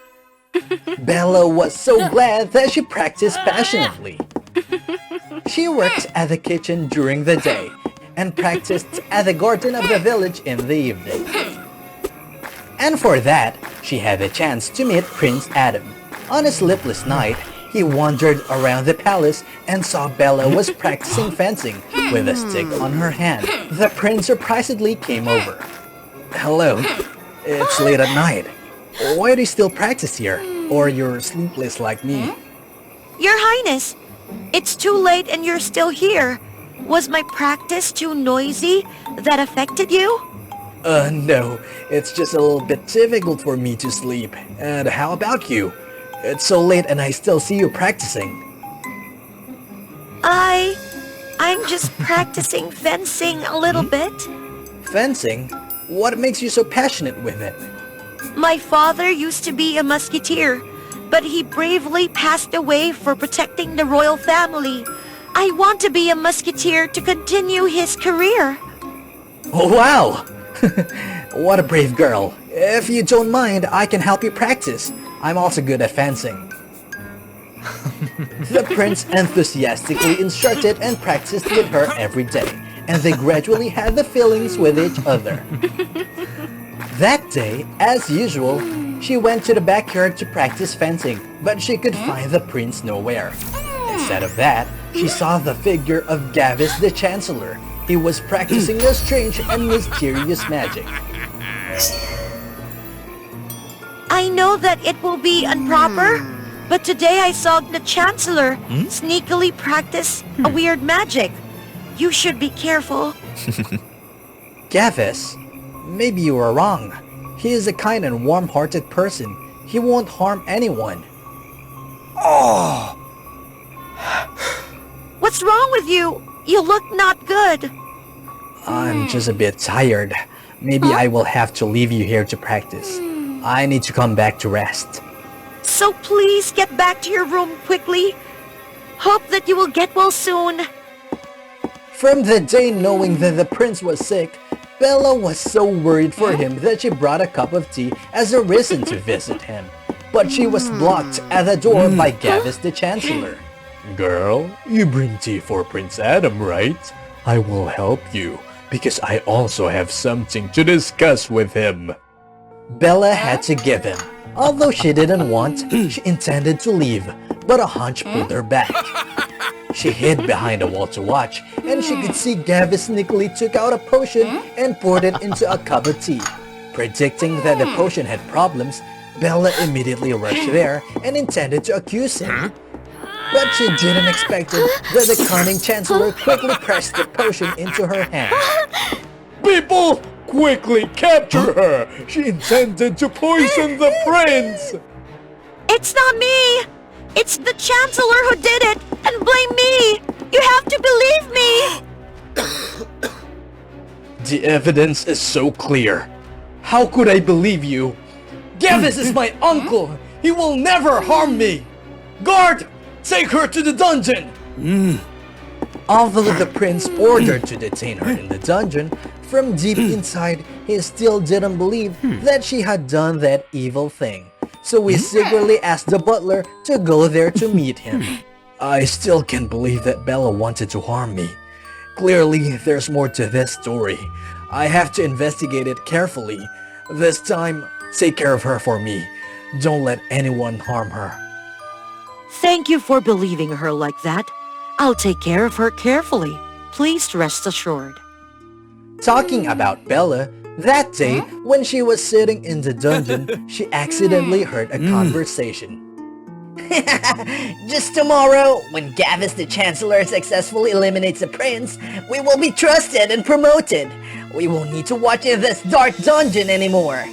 A: Bella was so glad that she practiced passionately. She worked at the kitchen during the day and practiced at the garden of the village in the evening. And for that, she had a chance to meet Prince Adam. On a sleepless night, he wandered around the palace and saw Bella was practicing fencing with a stick on her hand. The prince surprisingly came over. Hello, it's late at night. Why do you still practice here? Or you're sleepless like me?
B: Your Highness, it's too late and you're still here. Was my practice too noisy that affected you?
A: No, it's just a little bit difficult for me to sleep. And how about you? It's so late and I still see you practicing.
B: I'm just practicing fencing a little bit.
A: Fencing? What makes you so passionate with it?
B: My father used to be a musketeer, but he bravely passed away for protecting the royal family. I want to be a musketeer to continue his career.
A: Oh, wow! What a brave girl. If you don't mind, I can help you practice. I'm also good at fencing. The prince enthusiastically instructed and practiced with her every day, and they gradually had the feelings with each other. That day, as usual, she went to the backyard to practice fencing, but she could find the prince nowhere. Instead of that, she saw the figure of Gavis the Chancellor. He was practicing a strange and mysterious magic.
B: I know that it will be improper, but today I saw the Chancellor sneakily practice a weird magic. You should be careful.
A: Gavis? Maybe you are wrong. He is a kind and warm-hearted person. He won't harm anyone. Oh!
B: What's wrong with you? You look not good.
A: I'm just a bit tired. Maybe I will have to leave you here to practice. I need to come back to rest.
B: So please get back to your room quickly. Hope that you will get well soon.
A: From the day knowing that the prince was sick, Bella was so worried for him that she brought a cup of tea as a reason to visit him. But she was blocked at the door by Gavis the Chancellor.
D: Girl, you bring tea for Prince Adam, right? I will help you.
E: because I also have something to discuss with him.
A: Bella had to give in. Although she didn't want, she intended to leave, but a hunch pulled her back. She hid behind a wall to watch, and she could see Gavis sneakily took out a potion and poured it into a cup of tea. Predicting that the potion had problems, Bella immediately rushed there and intended to accuse him. But she didn't expect it that the cunning Chancellor quickly pressed the potion into her hand.
E: People, quickly capture her! She intended to poison the prince!
B: It's not me! It's the Chancellor who did it! And blame me! You have to believe me!
E: The evidence is so clear. How could I believe you? Gavis is my uncle! He will never harm me! Guard! Take her to the dungeon!
A: Although the prince ordered to detain her in the dungeon, from deep inside, he still didn't believe that she had done that evil thing. So he secretly asked the butler to go there to meet him. I still can't believe that Bella wanted to harm me. Clearly, there's more to this story. I have to investigate it carefully. This time, take care of her for me. Don't let anyone harm her.
B: Thank you for believing her like that. I'll take care of her carefully. Please rest assured.
A: Talking about Bella, that day, when she was sitting in the dungeon, she accidentally heard a conversation.
J: Just tomorrow, when Gavis the Chancellor successfully eliminates the prince, we will be trusted and promoted. We won't need to watch in this dark dungeon anymore.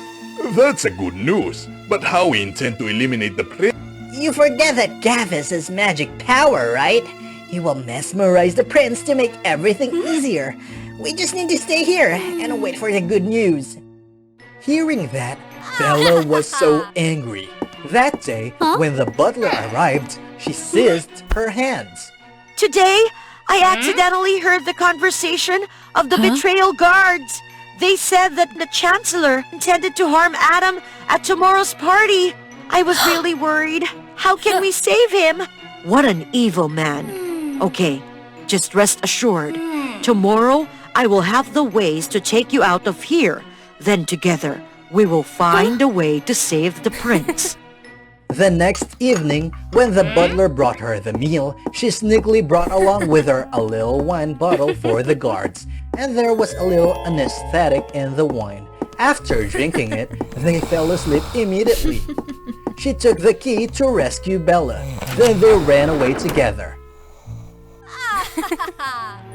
D: That's a good news, but how we intend to eliminate the prince?
J: You forget that Gavis has magic power, right? He will mesmerize the prince to make everything easier. We just need to stay here and wait for the good news.
A: Hearing that, Bella was so angry. That day, when the butler arrived, she seized her hands.
B: Today, I accidentally heard the conversation of the betrayal guards. They said that the Chancellor intended to harm Adam at tomorrow's party. I was really worried. How can we save him? What an evil man. Okay, just rest assured. Tomorrow, I will have the ways to take you out of here. Then together, we will find a way to save the prince.
A: The next evening, when the butler brought her the meal, she sneakily brought along with her a little wine bottle for the guards, and there was a little anesthetic in the wine. After drinking it, they fell asleep immediately. She took the key to rescue Bella. Then they ran away together.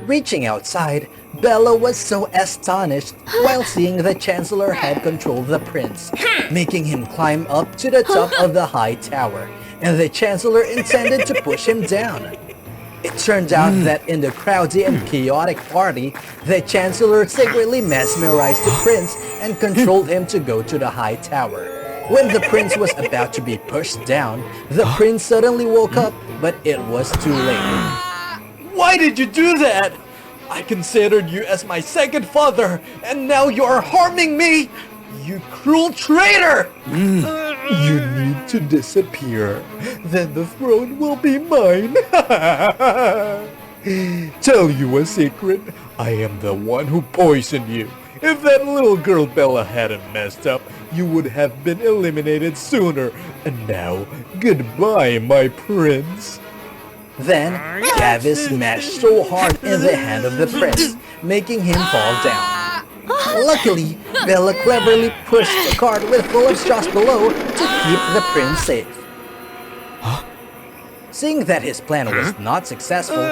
A: Reaching outside, Bella was so astonished while seeing the Chancellor had controlled the prince, making him climb up to the top of the high tower, and the Chancellor intended to push him down. It turned out that in the crowded and chaotic party, the Chancellor secretly mesmerized the prince and controlled him to go to the high tower. When the prince was about to be pushed down, the prince suddenly woke up, but it was too late.
E: Why did you do that? I considered you as my second father, and now you are harming me! You cruel traitor!
M: You need to disappear. Then the throne will be mine. Tell you a secret. I am the one who poisoned you. If that little girl Bella hadn't messed up, you would have been eliminated sooner. And now, goodbye, my prince.
A: Then, Gavis smashed so hard in the hand of the prince, making him fall down. Luckily, Bella cleverly pushed a cart with full of straws below to keep the prince safe. Seeing that his plan was not successful,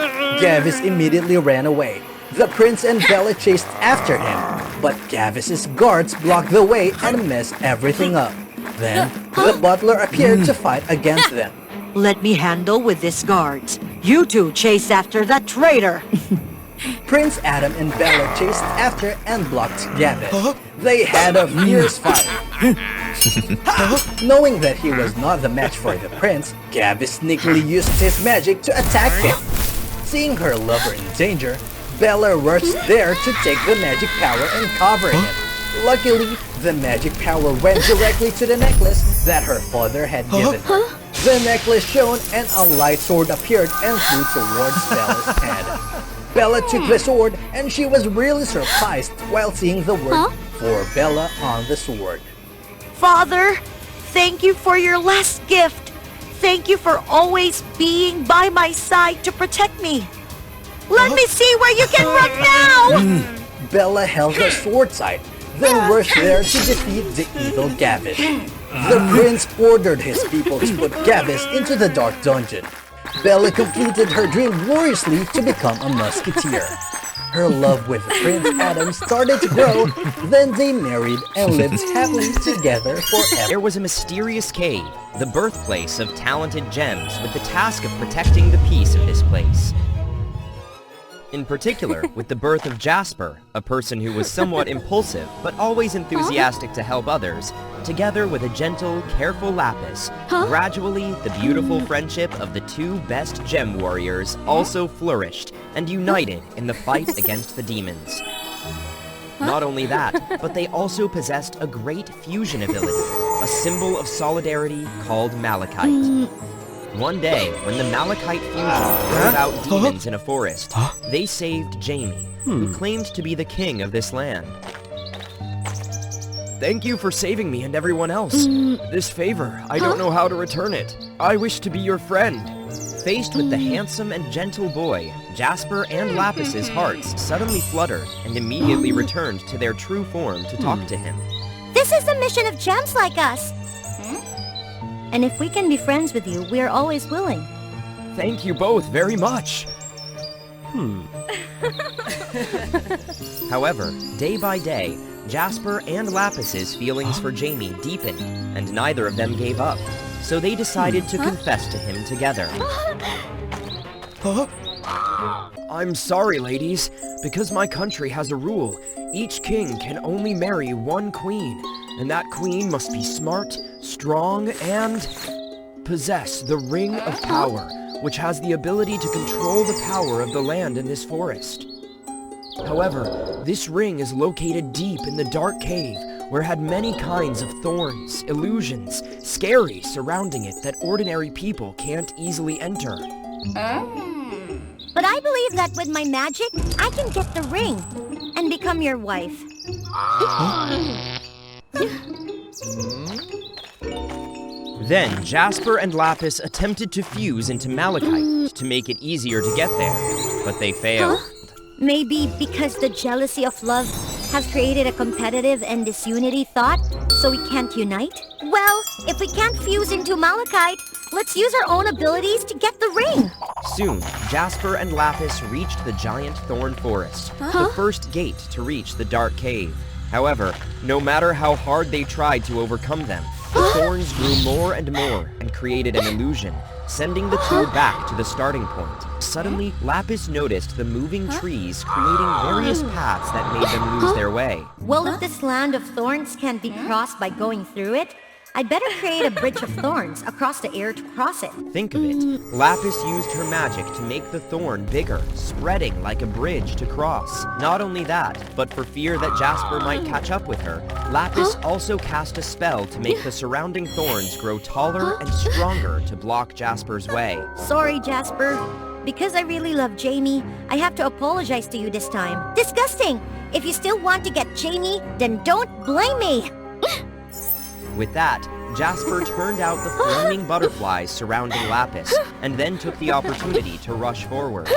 A: Gavis immediately ran away. The prince and Bella chased after him, but Gavis's guards blocked the way and messed everything up. Then, the butler appeared to fight against them.
B: Let me handle with these guards. You two chase after that traitor.
A: Prince Adam and Bella chased after and blocked Gavis. They had a fierce fight. Knowing that he was not the match for the prince, Gavis sneakily used his magic to attack him. Seeing her lover in danger, Bella rushed there to take the magic power and cover him. Luckily, the magic power went directly to the necklace that her father had given her. The necklace shone and a light sword appeared and flew towards Bella's head. Bella took the sword and she was really surprised while seeing the word for Bella on the sword.
B: Father, thank you for your last gift. Thank you for always being by my side to protect me. Let me see where you can run now!
A: Bella held the sword tight, then rushed there to defeat the evil Gavish. The prince ordered his people to put Gavish into the dark dungeon. Bella completed her dream gloriously to become a musketeer. Her love with Prince Adam started to grow, then they married and lived happily together forever.
F: There was a mysterious cave, the birthplace of talented gems, with the task of protecting the peace of this place. In particular, with the birth of Jasper, a person who was somewhat impulsive, but always enthusiastic to help others, together with a gentle, careful Lapis, gradually the beautiful friendship of the two best gem warriors also flourished and united in the fight against the demons. Not only that, but they also possessed a great fusion ability, a symbol of solidarity called Malachite. One day, when the Malachite fusion drove out demons in a forest, they saved Jamie, who claimed to be the king of this land. Thank you for saving me and everyone else. This favor, I don't know how to return it. I wish to be your friend. Faced with the handsome and gentle boy, Jasper and Lapis's hearts suddenly fluttered and immediately returned to their true form to talk to him.
C: This is the mission of gems like us.
B: And if we can be friends with you, we are always willing.
F: Thank you both very much. However, day by day, Jasper and Lapis's feelings for Jamie deepened, and neither of them gave up. So they decided to confess to him together. I'm sorry, ladies. Because my country has a rule, each king can only marry one queen, and that queen must be smart, strong, and possess the Ring of Power, which has the ability to control the power of the land in this forest. However, this ring is located deep in the dark cave, where it had many kinds of thorns, illusions, scary surrounding it that ordinary people can't easily enter.
C: But I believe that with my magic, I can get the ring and become your wife.
F: Then Jasper and Lapis attempted to fuse into Malachite to make it easier to get there, but they failed.
C: Maybe because the jealousy of love has created a competitive and disunity thought, so we can't unite? Well, if we can't fuse into Malachite, let's use our own abilities to get the ring!
F: Soon, Jasper and Lapis reached the giant thorn forest, the first gate to reach the dark cave. However, no matter how hard they tried to overcome them, the thorns grew more and more and created an illusion, sending the two back to the starting point. Suddenly, Lapis noticed the moving trees creating various paths that made them lose their way.
C: Well, if this land of thorns can't be crossed by going through it, I'd better create a bridge of thorns across the air to cross it.
F: Think of it. Lapis used her magic to make the thorn bigger, spreading like a bridge to cross. Not only that, but for fear that Jasper might catch up with her, Lapis also cast a spell to make the surrounding thorns grow taller and stronger to block Jasper's way.
C: Sorry, Jasper. Because I really love Jamie, I have to apologize to you this time. Disgusting! If you still want to get Jamie, then don't blame me!
F: With that, Jasper turned out the flaming butterflies surrounding Lapis, and then took the opportunity to rush forward.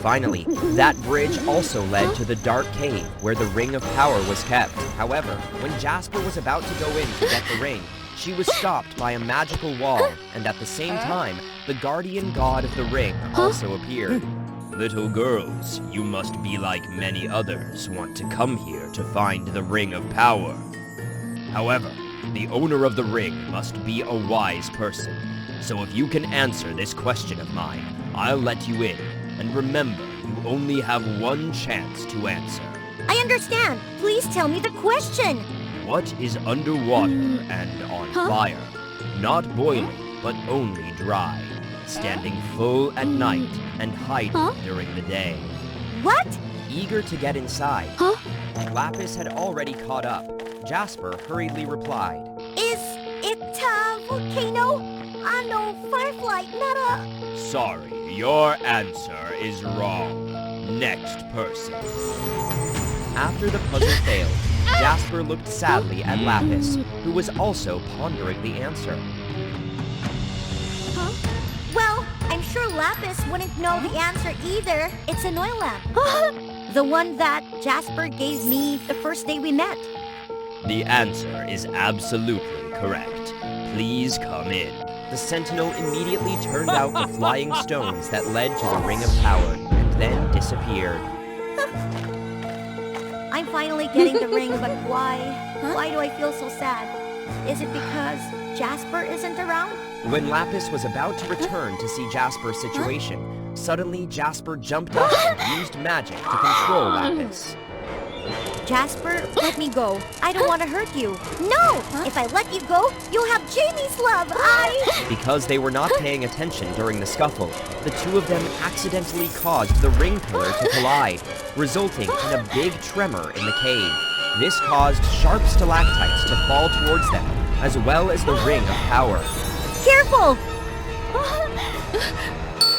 F: Finally, that bridge also led to the dark cave where the Ring of Power was kept. However, when Jasper was about to go in to get the ring, she was stopped by a magical wall, and at the same time, the guardian god of the ring also appeared.
G: Little girls, you must be like many others want to come here to find the Ring of Power. However, the owner of the ring must be a wise person. So if you can answer this question of mine, I'll let you in. And remember, you only have one chance to answer.
C: I understand. Please tell me the question.
G: What is underwater and on fire? Not boiling, but only dry. Standing full at night and hiding during the day.
C: What?
F: Eager to get inside, Lapis had already caught up. Jasper hurriedly replied,
C: Is it a volcano? No, firefly, not a...
G: Sorry, your answer is wrong. Next person.
F: After the puzzle failed, Jasper looked sadly at Lapis, who was also pondering the answer.
C: Huh? Well, I'm sure Lapis wouldn't know the answer either. It's an oil lamp. The one that Jasper gave me the first day we met.
G: The answer is absolutely correct. Please come in.
F: The sentinel immediately turned out the flying stones that led to the Ring of Power, and then disappeared.
C: I'm finally getting the ring, but why? Why do I feel so sad? Is it because Jasper isn't around?
F: When Lapis was about to return to see Jasper's situation, suddenly Jasper jumped up and used magic to control Lapis.
C: Jasper, let me go. I don't want to hurt you. No! If I let you go, you'll have Jamie's love.
F: Because they were not paying attention during the scuffle, the two of them accidentally caused the ring pillar to collide, resulting in a big tremor in the cave. This caused sharp stalactites to fall towards them, as well as the Ring of Power.
C: Careful!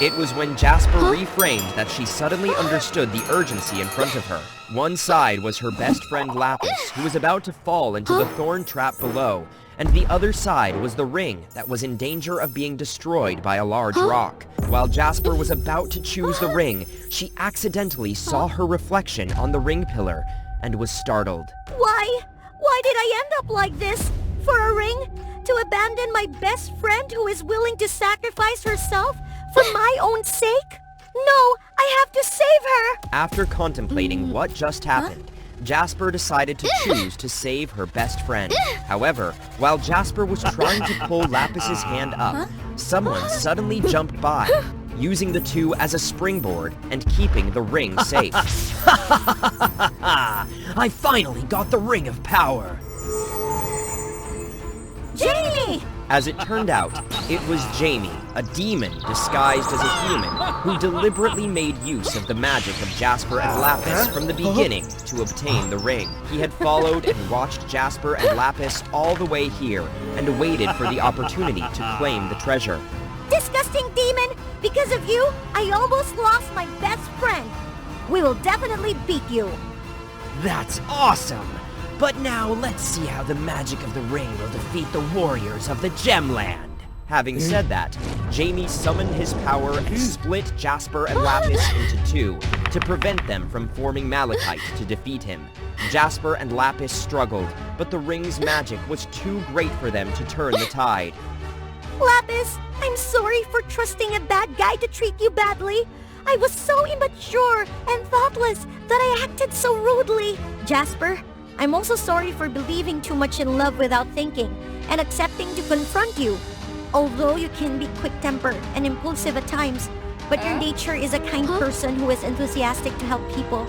F: It was when Jasper reframed that she suddenly understood the urgency in front of her. One side was her best friend Lapis, who was about to fall into the thorn trap below, and the other side was the ring that was in danger of being destroyed by a large rock. While Jasper was about to choose the ring, she accidentally saw her reflection on the ring pillar and was startled.
C: Why? Why did I end up like this? For a ring? To abandon my best friend who is willing to sacrifice herself for my own sake? No, I have to save her!
F: After contemplating what just happened, Jasper decided to choose to save her best friend. However, while Jasper was trying to pull Lapis's hand up, someone suddenly jumped by, using the two as a springboard and keeping the ring safe.
H: I finally got the Ring of Power!
C: Jamie!
F: As it turned out, it was Jamie, a demon disguised as a human, who deliberately made use of the magic of Jasper and Lapis from the beginning to obtain the ring. He had followed and watched Jasper and Lapis all the way here, and waited for the opportunity to claim the treasure.
C: Disgusting demon! Because of you, I almost lost my best friend. We will definitely beat you.
H: That's awesome! But now let's see how the magic of the ring will defeat the warriors of the Gemland.
F: Having said that, Jamie summoned his power and split Jasper and Lapis into two to prevent them from forming malachite to defeat him. Jasper and Lapis struggled, but the ring's magic was too great for them to turn the tide.
C: Lapis, I'm sorry for trusting a bad guy to treat you badly. I was so immature and thoughtless that I acted so rudely. Jasper, I'm also sorry for believing too much in love without thinking and accepting to confront you. Although you can be quick-tempered and impulsive at times, but your nature is a kind person who is enthusiastic to help people.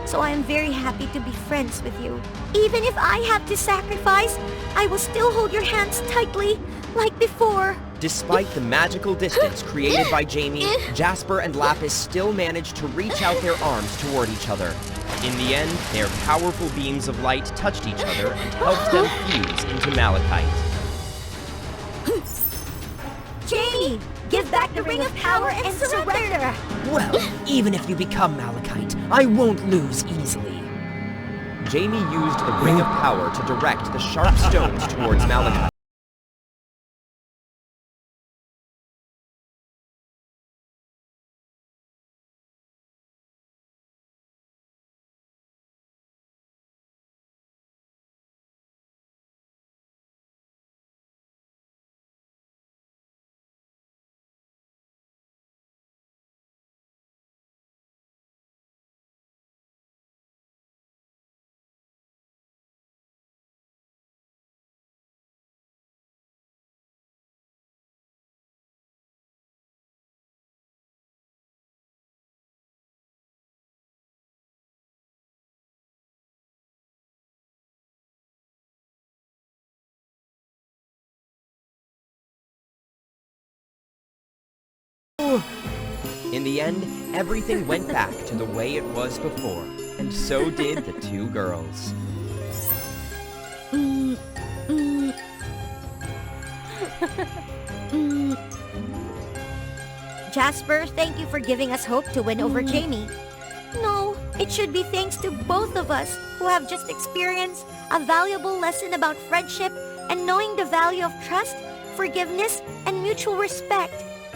C: So I am very happy to be friends with you. Even if I have to sacrifice, I will still hold your hands tightly, like before.
F: Despite the magical distance created by Jamie, Jasper and Lapis still managed to reach out their arms toward each other. In the end, their powerful beams of light touched each other and helped them fuse into malachite.
C: Jamie, give back the Ring of Power and surrender!
H: Well, even if you become malachite, I won't lose easily.
F: Jamie used the Ring of Power to direct the sharp stones towards malachite. In the end, everything went back to the way it was before, and so did the two girls.
C: Jasper, thank you for giving us hope to win over Jamie. No, it should be thanks to both of us who have just experienced a valuable lesson about friendship and knowing the value of trust, forgiveness, and mutual respect.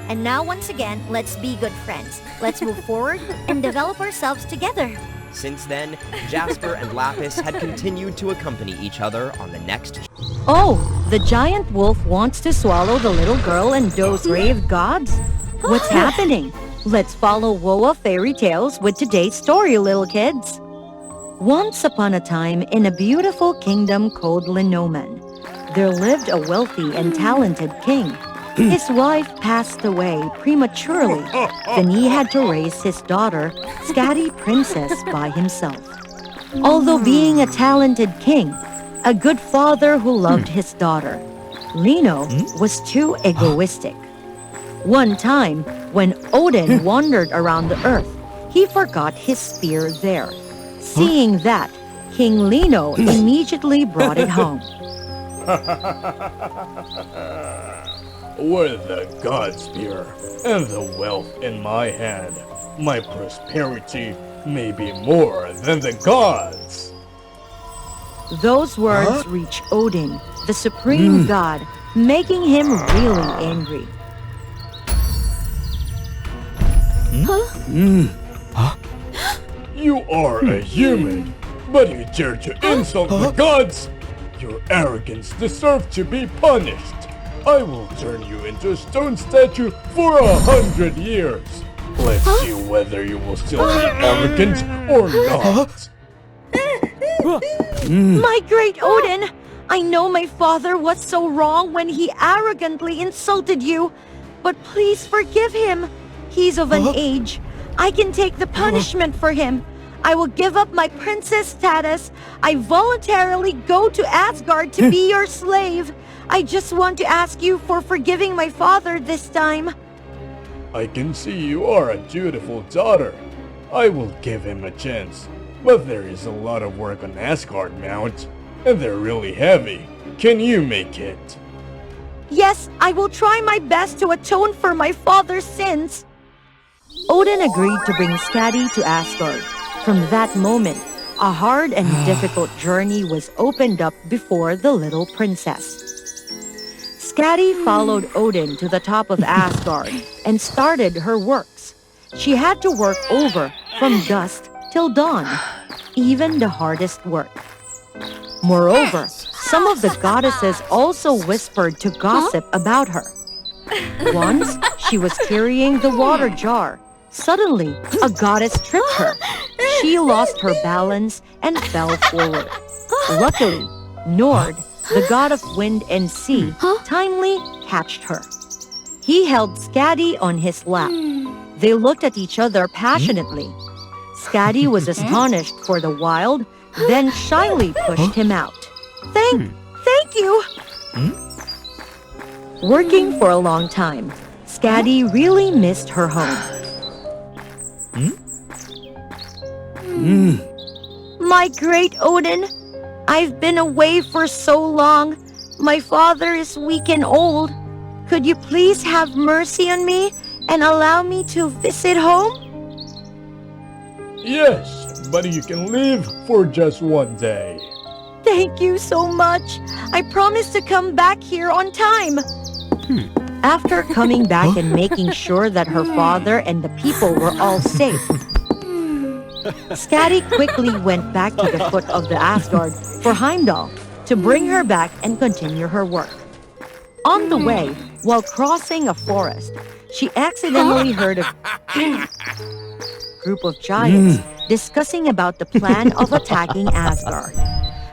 C: And now once again, let's be good friends. Let's move forward and develop ourselves together.
F: Since then, Jasper and Lapis had continued to accompany each other on the next...
B: Oh, the giant wolf wants to swallow the little girl and those brave gods? What's happening? Let's follow WOA Fairy Tales with today's story, little kids. Once upon a time, in a beautiful kingdom called Linoman, there lived a wealthy and talented king. His wife passed away prematurely, then he had to raise his daughter, Scatty Princess, by himself. Although being a talented king, a good father who loved his daughter, Lino was too egoistic. One time, when Odin wandered around the earth, he forgot his spear there. Seeing that, King Lino immediately brought it home.
M: With the god spear and the wealth in my hand, my prosperity may be more than the gods.
B: Those words reach Odin, the supreme god, making him really angry.
M: You are a human, but you dare to insult the gods? Your arrogance deserves to be punished. I will turn you into a stone statue for 100 years. Let's see whether you will still be arrogant or not.
B: My great Odin, I know my father was so wrong when he arrogantly insulted you, but please forgive him. He's of an age. I can take the punishment for him. I will give up my princess status. I voluntarily go to Asgard to be your slave. I just want to ask you for forgiving my father this time.
M: I can see you are a dutiful daughter. I will give him a chance, but there is a lot of work on Asgard Mount, and they're really heavy. Can you make it?
B: Yes, I will try my best to atone for my father's sins. Odin agreed to bring Skadi to Asgard. From that moment, a hard and difficult journey was opened up before the little princess. Skadi followed Odin to the top of Asgard and started her works. She had to work over from dusk till dawn, even the hardest work. Moreover, some of the goddesses also whispered to gossip about her. Once, she was carrying the water jar. Suddenly, a goddess tripped her. She lost her balance and fell forward. Luckily, Nord, the god of wind and sea, timely catched her. He held Skadi on his lap. They looked at each other passionately. Skadi was astonished for the while, then shyly pushed him out. Thank you! Working for a long time, Skadi really missed her home. My great Odin, I've been away for so long. My father is weak and old. Could you please have mercy on me and allow me to visit home?
M: Yes, but you can leave for just one day.
B: Thank you so much. I promise to come back here on time. After coming back and making sure that her father and the people were all safe, Skadi quickly went back to the foot of the Asgard for Heimdall to bring her back and continue her work. On the way, while crossing a forest, she accidentally heard a group of giants discussing about the plan of attacking Asgard.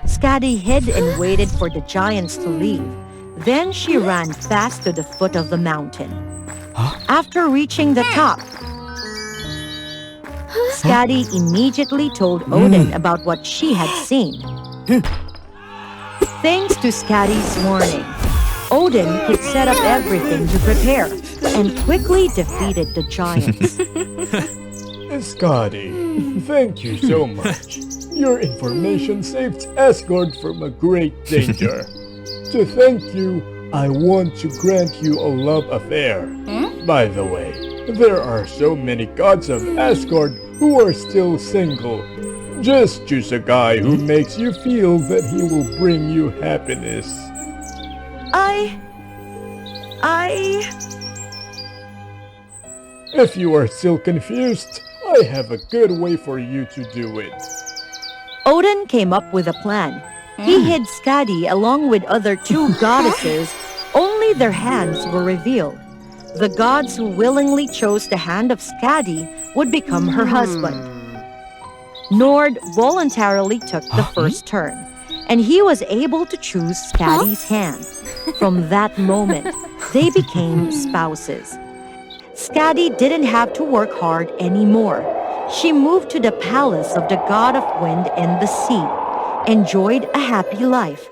B: Skadi hid and waited for the giants to leave. Then she ran fast to the foot of the mountain. After reaching the top, Skadi immediately told Odin about what she had seen. Thanks to Skadi's warning, Odin could set up everything to prepare and quickly defeated the giants.
M: Skadi, thank you so much. Your information saved Asgard from a great danger. To thank you, I want to grant you a love affair. By the way,
D: There are so many gods of Asgard who are still single. Just choose a guy who makes you feel that he will bring you happiness. If you are still confused, I have a good way for you to do it.
B: Odin came up with a plan. He hid Skadi along with other two goddesses, only their hands were revealed. The gods who willingly chose the hand of Skadi would become her husband. Nord voluntarily took the first turn, and he was able to choose Skadi's hand. From that moment, they became spouses. Skadi didn't have to work hard anymore. She moved to the palace of the god of wind and the sea, enjoyed a happy life.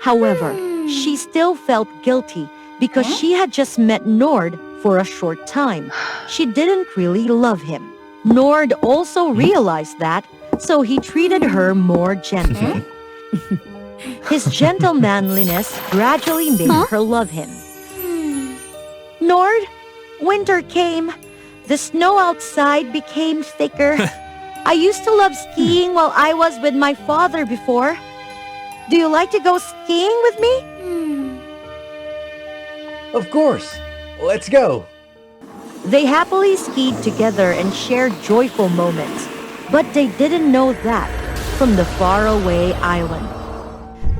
B: However, she still felt guilty because she had just met Nord for a short time. She didn't really love him. Nord also realized that, so he treated her more gently. His gentle manliness gradually made her love him. Nord, winter came. The snow outside became thicker. I used to love skiing while I was with my father before. Do you like to go skiing with me?
A: Of course. Let's go.
B: They happily skied together and shared joyful moments, but they didn't know that from the faraway island.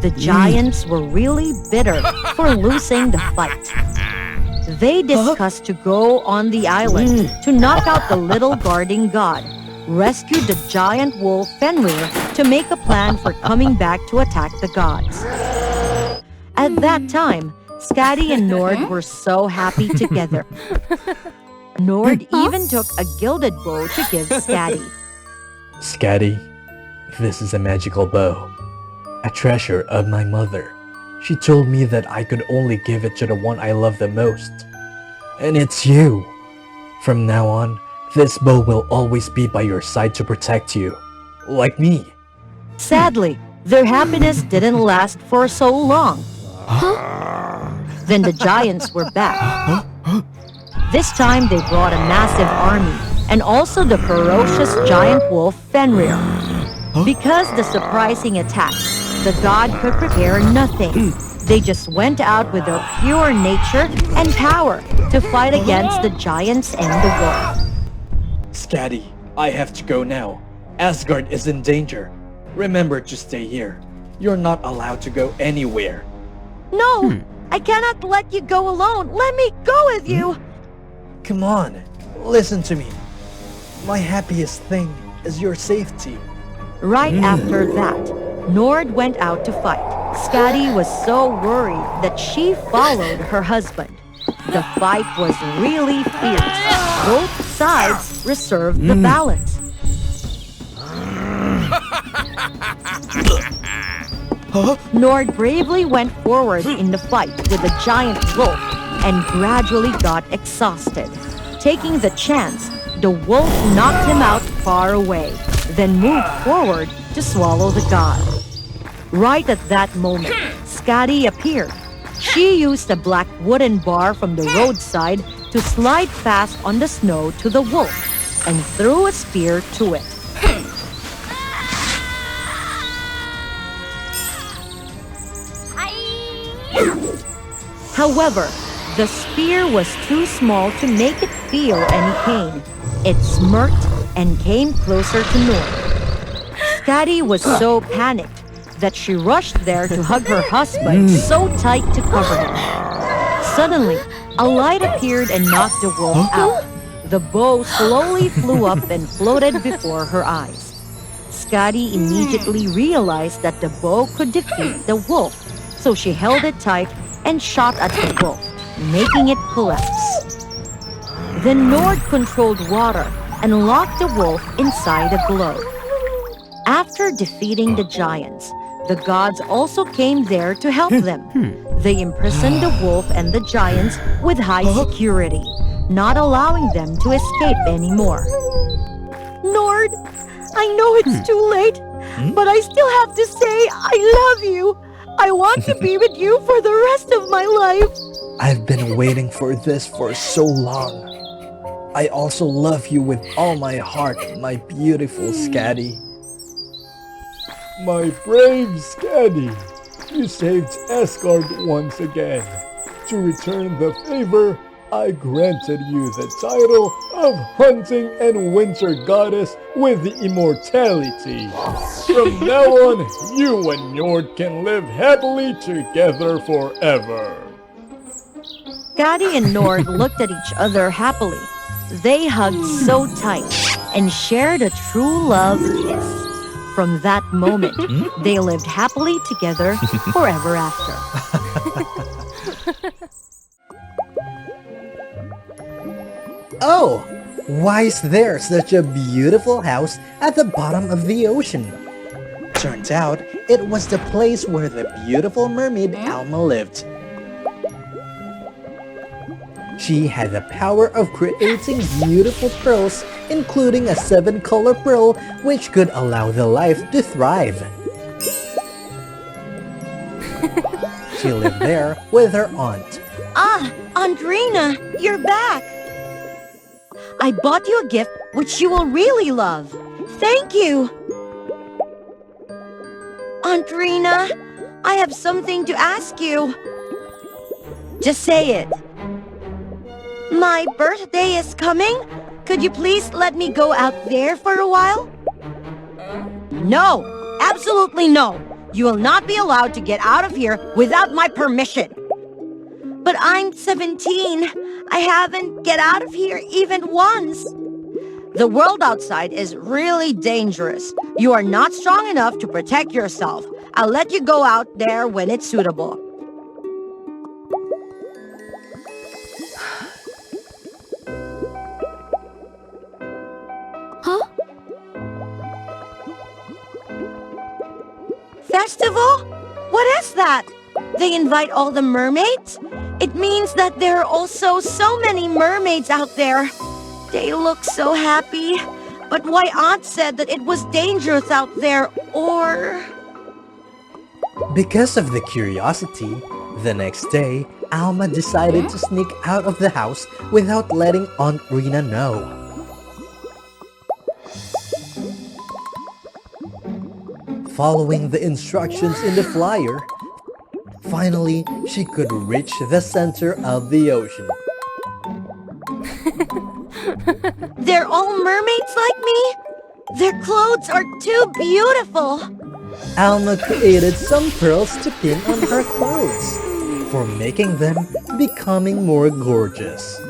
B: The giants were really bitter for losing the fight. They discussed to go on the island to knock out the little guarding god, rescue the giant wolf Fenrir to make a plan for coming back to attack the gods. At that time, Skadi and Nord were so happy together. Nord even took a gilded bow to give Skadi.
E: Skadi, this is a magical bow, a treasure of my mother. She told me that I could only give it to the one I love the most. And it's you. From now on, this bow will always be by your side to protect you. Like me.
B: Sadly, their happiness didn't last for so long. Then the giants were back. This time they brought a massive army, and also the ferocious giant wolf Fenrir. Because the surprising attack, the god could prepare nothing. They just went out with their pure nature and power to fight against the giants and the wolf.
E: Skadi, I have to go now. Asgard is in danger. Remember to stay here. You're not allowed to go anywhere.
B: No! I cannot let you go alone! Let me go with you!
A: Come on, listen to me. My happiest thing is your safety.
B: Right after that, Nord went out to fight. Skadi was so worried that she followed her husband. The fight was really fierce. Both sides reserved the balance. Nord bravely went forward in the fight with the giant wolf and gradually got exhausted. Taking the chance, the wolf knocked him out far away, then moved forward to swallow the god. Right at that moment, Skadi appeared. She used a black wooden bar from the roadside to slide fast on the snow to the wolf and threw a spear to it. However, the spear was too small to make it feel any pain. It smirked and came closer to Nord. Skadi was so panicked that she rushed there to hug her husband so tight to cover him. Suddenly, a light appeared and knocked the wolf out. The bow slowly flew up and floated before her eyes. Skadi immediately realized that the bow could defeat the wolf, so she held it tight and shot at the wolf, making it collapse. Then Nord controlled water and locked the wolf inside a globe. After defeating the giants, the gods also came there to help them. They imprisoned the wolf and the giants with high security, not allowing them to escape anymore. Nord, I know it's too late, but I still have to say I love you. I want to be with you for the rest of my life.
A: I've been waiting for this for so long. I also love you with all my heart, my beautiful Scatty.
M: My brave Scatty, you saved Asgard once again. To return the favor, I granted you the title of Hunting and Winter Goddess with immortality. From now on, you and Njord can live happily together forever.
B: Skadi and Nord looked at each other happily. They hugged so tight and shared a true love kiss. From that moment, they lived happily together forever after.
A: Oh, why is there such a beautiful house at the bottom of the ocean? Turns out, it was the place where the beautiful mermaid Alma lived. She had the power of creating beautiful pearls, including a 7-color pearl which could allow the life to thrive. She lived there with her aunt.
B: Ah, Andrina, you're back! I bought you a gift which you will really love. Thank you! Andrina, I have something to ask you. Just say it. My birthday is coming. Could you please let me go out there for a while? No, absolutely no. You will not be allowed to get out of here without my permission. But I'm 17. I haven't get out of here even once. The world outside is really dangerous. You are not strong enough to protect yourself. I'll let you go out there when it's suitable.
C: Huh?
B: Festival? What is that? They invite all the mermaids? It means that there are also so many mermaids out there. They look so happy. But why Aunt said that it was dangerous out there, or...
A: Because of the curiosity, the next day, Alma decided to sneak out of the house without letting Aunt Rina know. Following the instructions in the flyer, finally, she could reach the center of the ocean.
B: They're all mermaids like me? Their clothes are too beautiful.
A: Alma created some pearls to pin on her clothes, for making them becoming more gorgeous.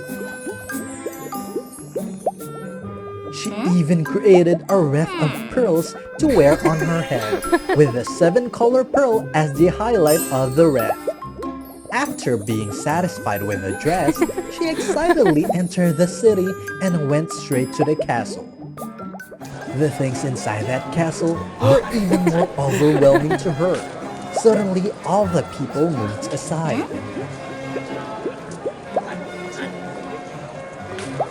A: She even created a wreath of pearls to wear on her head, with the 7-color pearl as the highlight of the wreath. After being satisfied with the dress, she excitedly entered the city and went straight to the castle. The things inside that castle were even more overwhelming to her. Suddenly, all the people moved aside.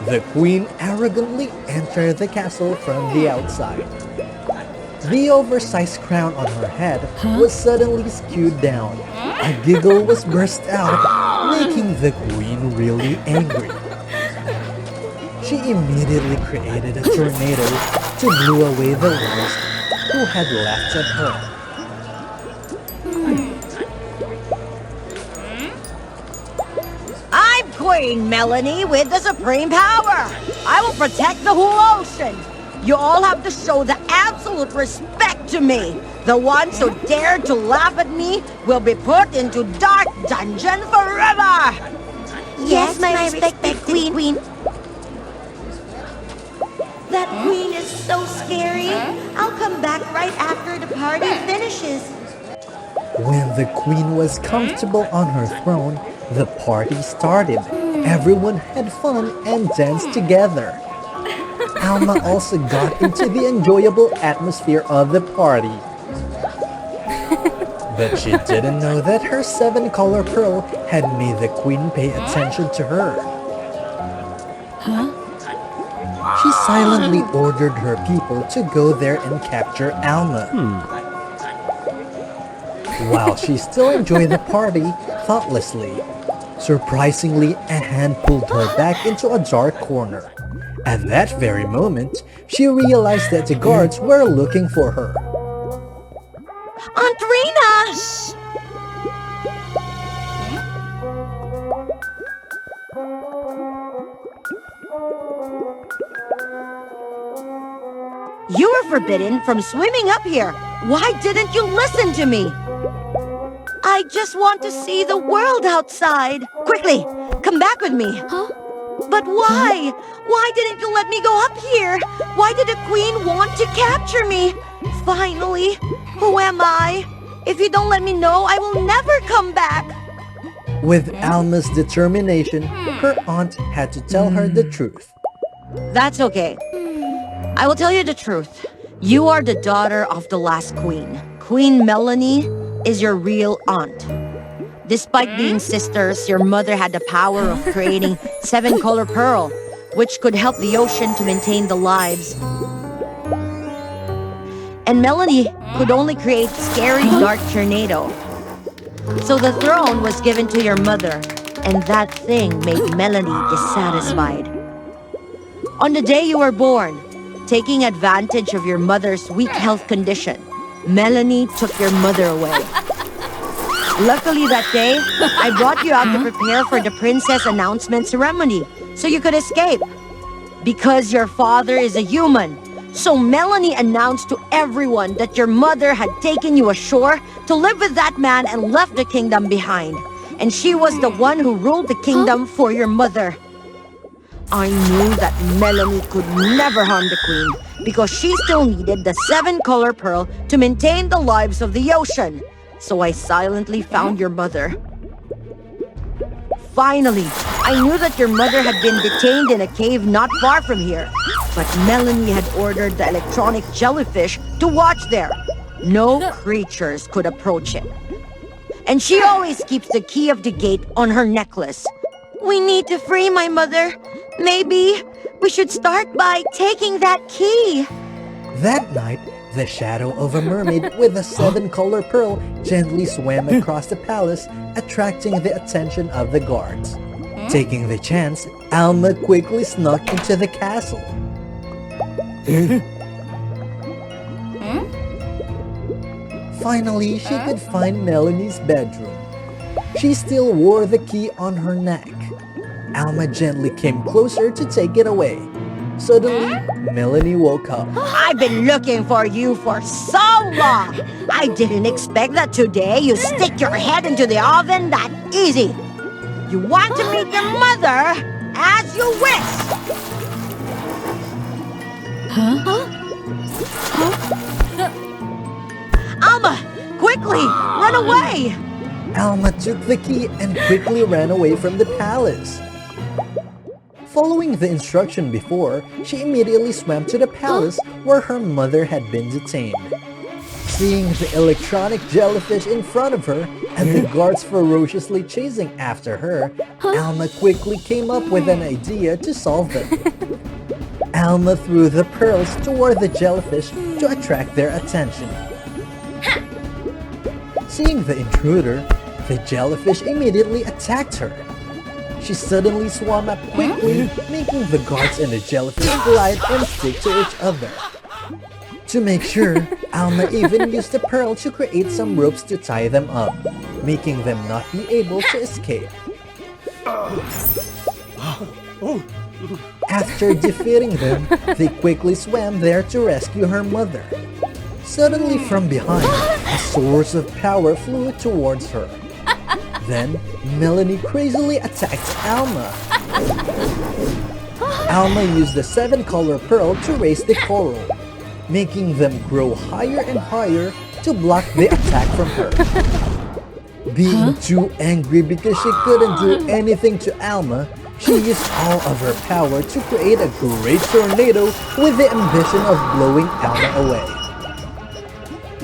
A: The queen arrogantly entered the castle from the outside. The oversized crown on her head was suddenly skewed down. A giggle was burst out, making the queen really angry. She immediately created a tornado to blow away the ones who had laughed at her.
N: I'm Queen Melanie with the supreme power. I will protect the whole ocean. You all have to show the absolute respect to me. The ones who dare to laugh at me will be put into dark dungeon forever.
C: Yes, my respected queen.
B: That queen is so scary. I'll come back right after the party finishes.
A: When the queen was comfortable on her throne, the party started. Everyone had fun and danced together. Alma also got into the enjoyable atmosphere of the party. But she didn't know that her 7-color pearl had made the queen pay attention to her. She silently ordered her people to go there and capture Alma. While she still enjoyed the party thoughtlessly, surprisingly, a hand pulled her back into a dark corner. At that very moment, she realized that the guards were looking for her.
N: Aunt Rena! You were forbidden from swimming up here. Why didn't you listen to me? I just want to see the world outside. Quickly, come back with me. Huh? But why? Why didn't you let me go up here? Why did the queen want to capture me? Finally, who am I? If you don't let me know, I will never come back.
A: With Alma's determination, her aunt had to tell her the truth.
N: That's okay. I will tell you the truth. You are the daughter of the last queen. Queen Melanie is your real aunt. Despite being sisters, your mother had the power of creating 7-color pearl, which could help the ocean to maintain the lives. And Melanie could only create scary dark tornado. So the throne was given to your mother, and that thing made Melanie dissatisfied. On the day you were born, taking advantage of your mother's weak health condition, Melanie took your mother away. Luckily that day, I brought you out to prepare for the princess announcement ceremony, so you could escape. Because your father is a human, so Melanie announced to everyone that your mother had taken you ashore to live with that man and left the kingdom behind. And she was the one who ruled the kingdom for your mother. I knew that Melanie could never harm the queen because she still needed the 7-color pearl to maintain the lives of the ocean. So I silently found your mother. Finally, I knew that your mother had been detained in a cave not far from here. But Melanie had ordered the electronic jellyfish to watch there. No creatures could approach it. And she always keeps the key of the gate on her necklace. We need to free my mother. Maybe we should start by taking that key.
A: That night, the shadow of a mermaid with a 7-color pearl gently swam across the palace, attracting the attention of the guards. Taking the chance, Alma quickly snuck into the castle. Finally, she could find Melanie's bedroom. She still wore the key on her neck. Alma gently came closer to take it away. Suddenly, Melanie woke up.
N: I've been looking for you for so long. I didn't expect that today you stick your head into the oven that easy. You want to meet your mother as you wish. Alma, quickly, run away.
A: Alma took the key and quickly ran away from the palace. Following the instruction before, she immediately swam to the palace where her mother had been detained. Seeing the electronic jellyfish in front of her and the guards ferociously chasing after her, Alma quickly came up with an idea to solve them. Alma threw the pearls toward the jellyfish to attract their attention. Seeing the intruder, the jellyfish immediately attacked her. She suddenly swam up quickly, making the guards and the jellyfish glide and stick to each other. To make sure, Alma even used the pearl to create some ropes to tie them up, making them not be able to escape. After defeating them, they quickly swam there to rescue her mother. Suddenly from behind, a source of power flew towards her. Then, Melanie crazily attacked Alma. Alma used the 7-color pearl to raise the coral, making them grow higher and higher to block the attack from her. Being too angry because she couldn't do anything to Alma, she used all of her power to create a great tornado with the ambition of blowing Alma away.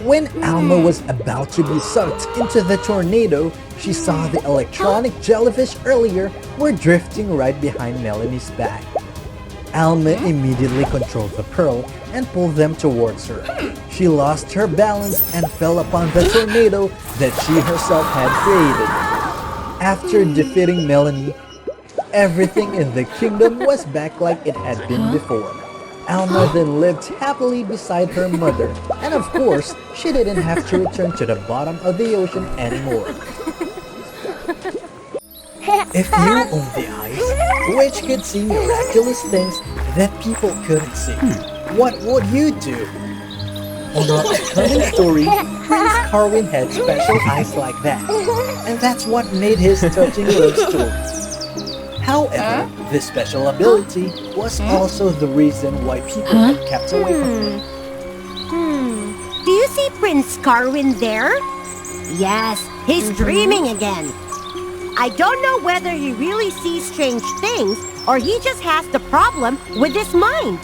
A: When Alma was about to be sucked into the tornado, she saw the electronic jellyfish earlier were drifting right behind Melanie's back. Alma immediately controlled the pearl and pulled them towards her. She lost her balance and fell upon the tornado that she herself had created. After defeating Melanie, Everything in the kingdom was back like it had been before. Alma then lived happily beside her mother, and of course, she didn't have to return to the bottom of the ocean anymore. If you owned the eyes, which could see miraculous things that people couldn't see, what would you do? In our upcoming story, Prince Carwin had special eyes like that, and that's what made his touching love story. However, this special ability was also the reason why people had kept away from him.
N: Do you see Prince Carwin there? Yes, he's dreaming again. I don't know whether he really sees strange things or he just has the problem with his mind.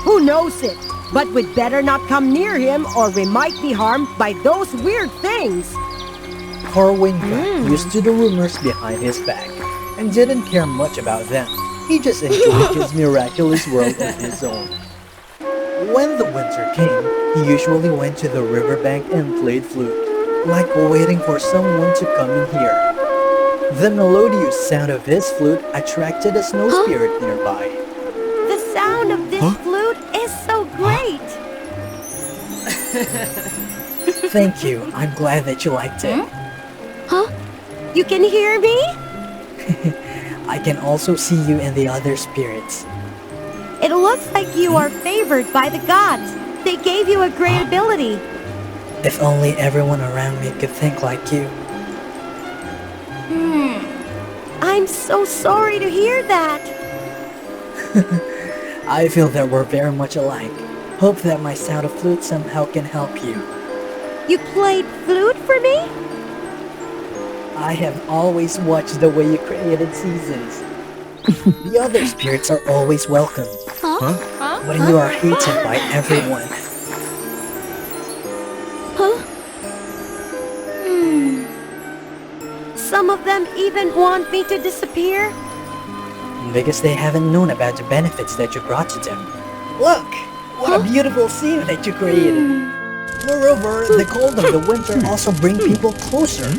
N: Who knows it? But we'd better not come near him or we might be harmed by those weird things.
A: Carwin got used to the rumors behind his back and didn't care much about them. He just enjoyed his miraculous world of his own. When the winter came, he usually went to the riverbank and played flute, like waiting for someone to come in here. The melodious sound of his flute attracted a snow spirit nearby.
N: The sound of this flute is so great.
A: Thank you. I'm glad that you liked it.
N: You can hear me?
A: I can also see you and the other spirits.
N: It looks like you are favored by the gods. They gave you a great ability.
A: If only everyone around me could think like you.
N: I'm so sorry to hear that.
A: I feel that we're very much alike. Hope that my sound of flute somehow can help you.
N: You played flute for me?
A: I have always watched the way you created seasons. The other spirits are always welcome. But you are hated by everyone.
N: Some of them even want me to disappear.
A: Because they haven't known about the benefits that you brought to them. Look! What a beautiful scene that you created! Moreover, the cold of the winter also brings people closer.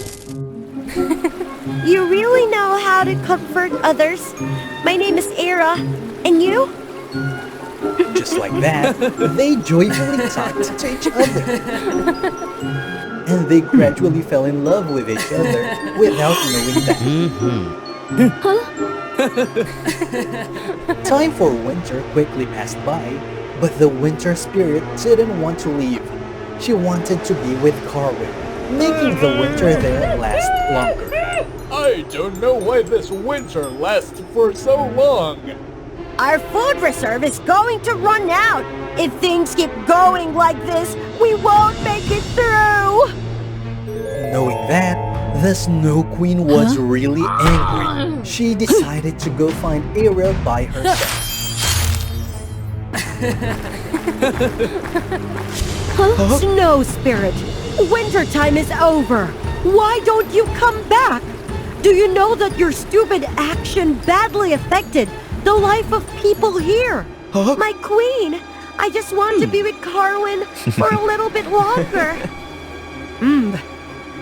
N: You really know how to comfort others. My name is Era. And you?
A: Just like that, they joyfully talked to each other. And they gradually fell in love with each other without knowing that. Time for winter quickly passed by, but the winter spirit didn't want to leave. She wanted to be with Carwin, making the winter there last longer.
E: I don't know why this winter lasts for so long.
N: Our food reserve is going to run out. If things keep going like this, we won't make it through.
A: Knowing that, the Snow Queen was really angry. She decided to go find Era by herself.
N: Snow Spirit, wintertime is over. Why don't you come back? Do you know that your stupid action badly affected the life of people here? My queen, I just want to be with Carwin for a little bit longer.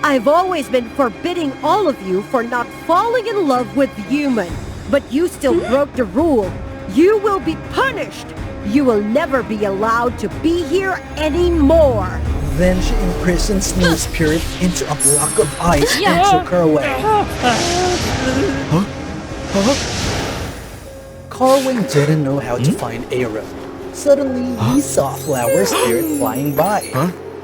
N: I've always been forbidding all of you for not falling in love with human, but you still broke the rule. You will be punished. You will never be allowed to be here anymore.
A: Then she imprisoned Snow Spirit into a block of ice and took her away. Carwin didn't know how to find Era. Suddenly, he saw Flower Spirit flying by.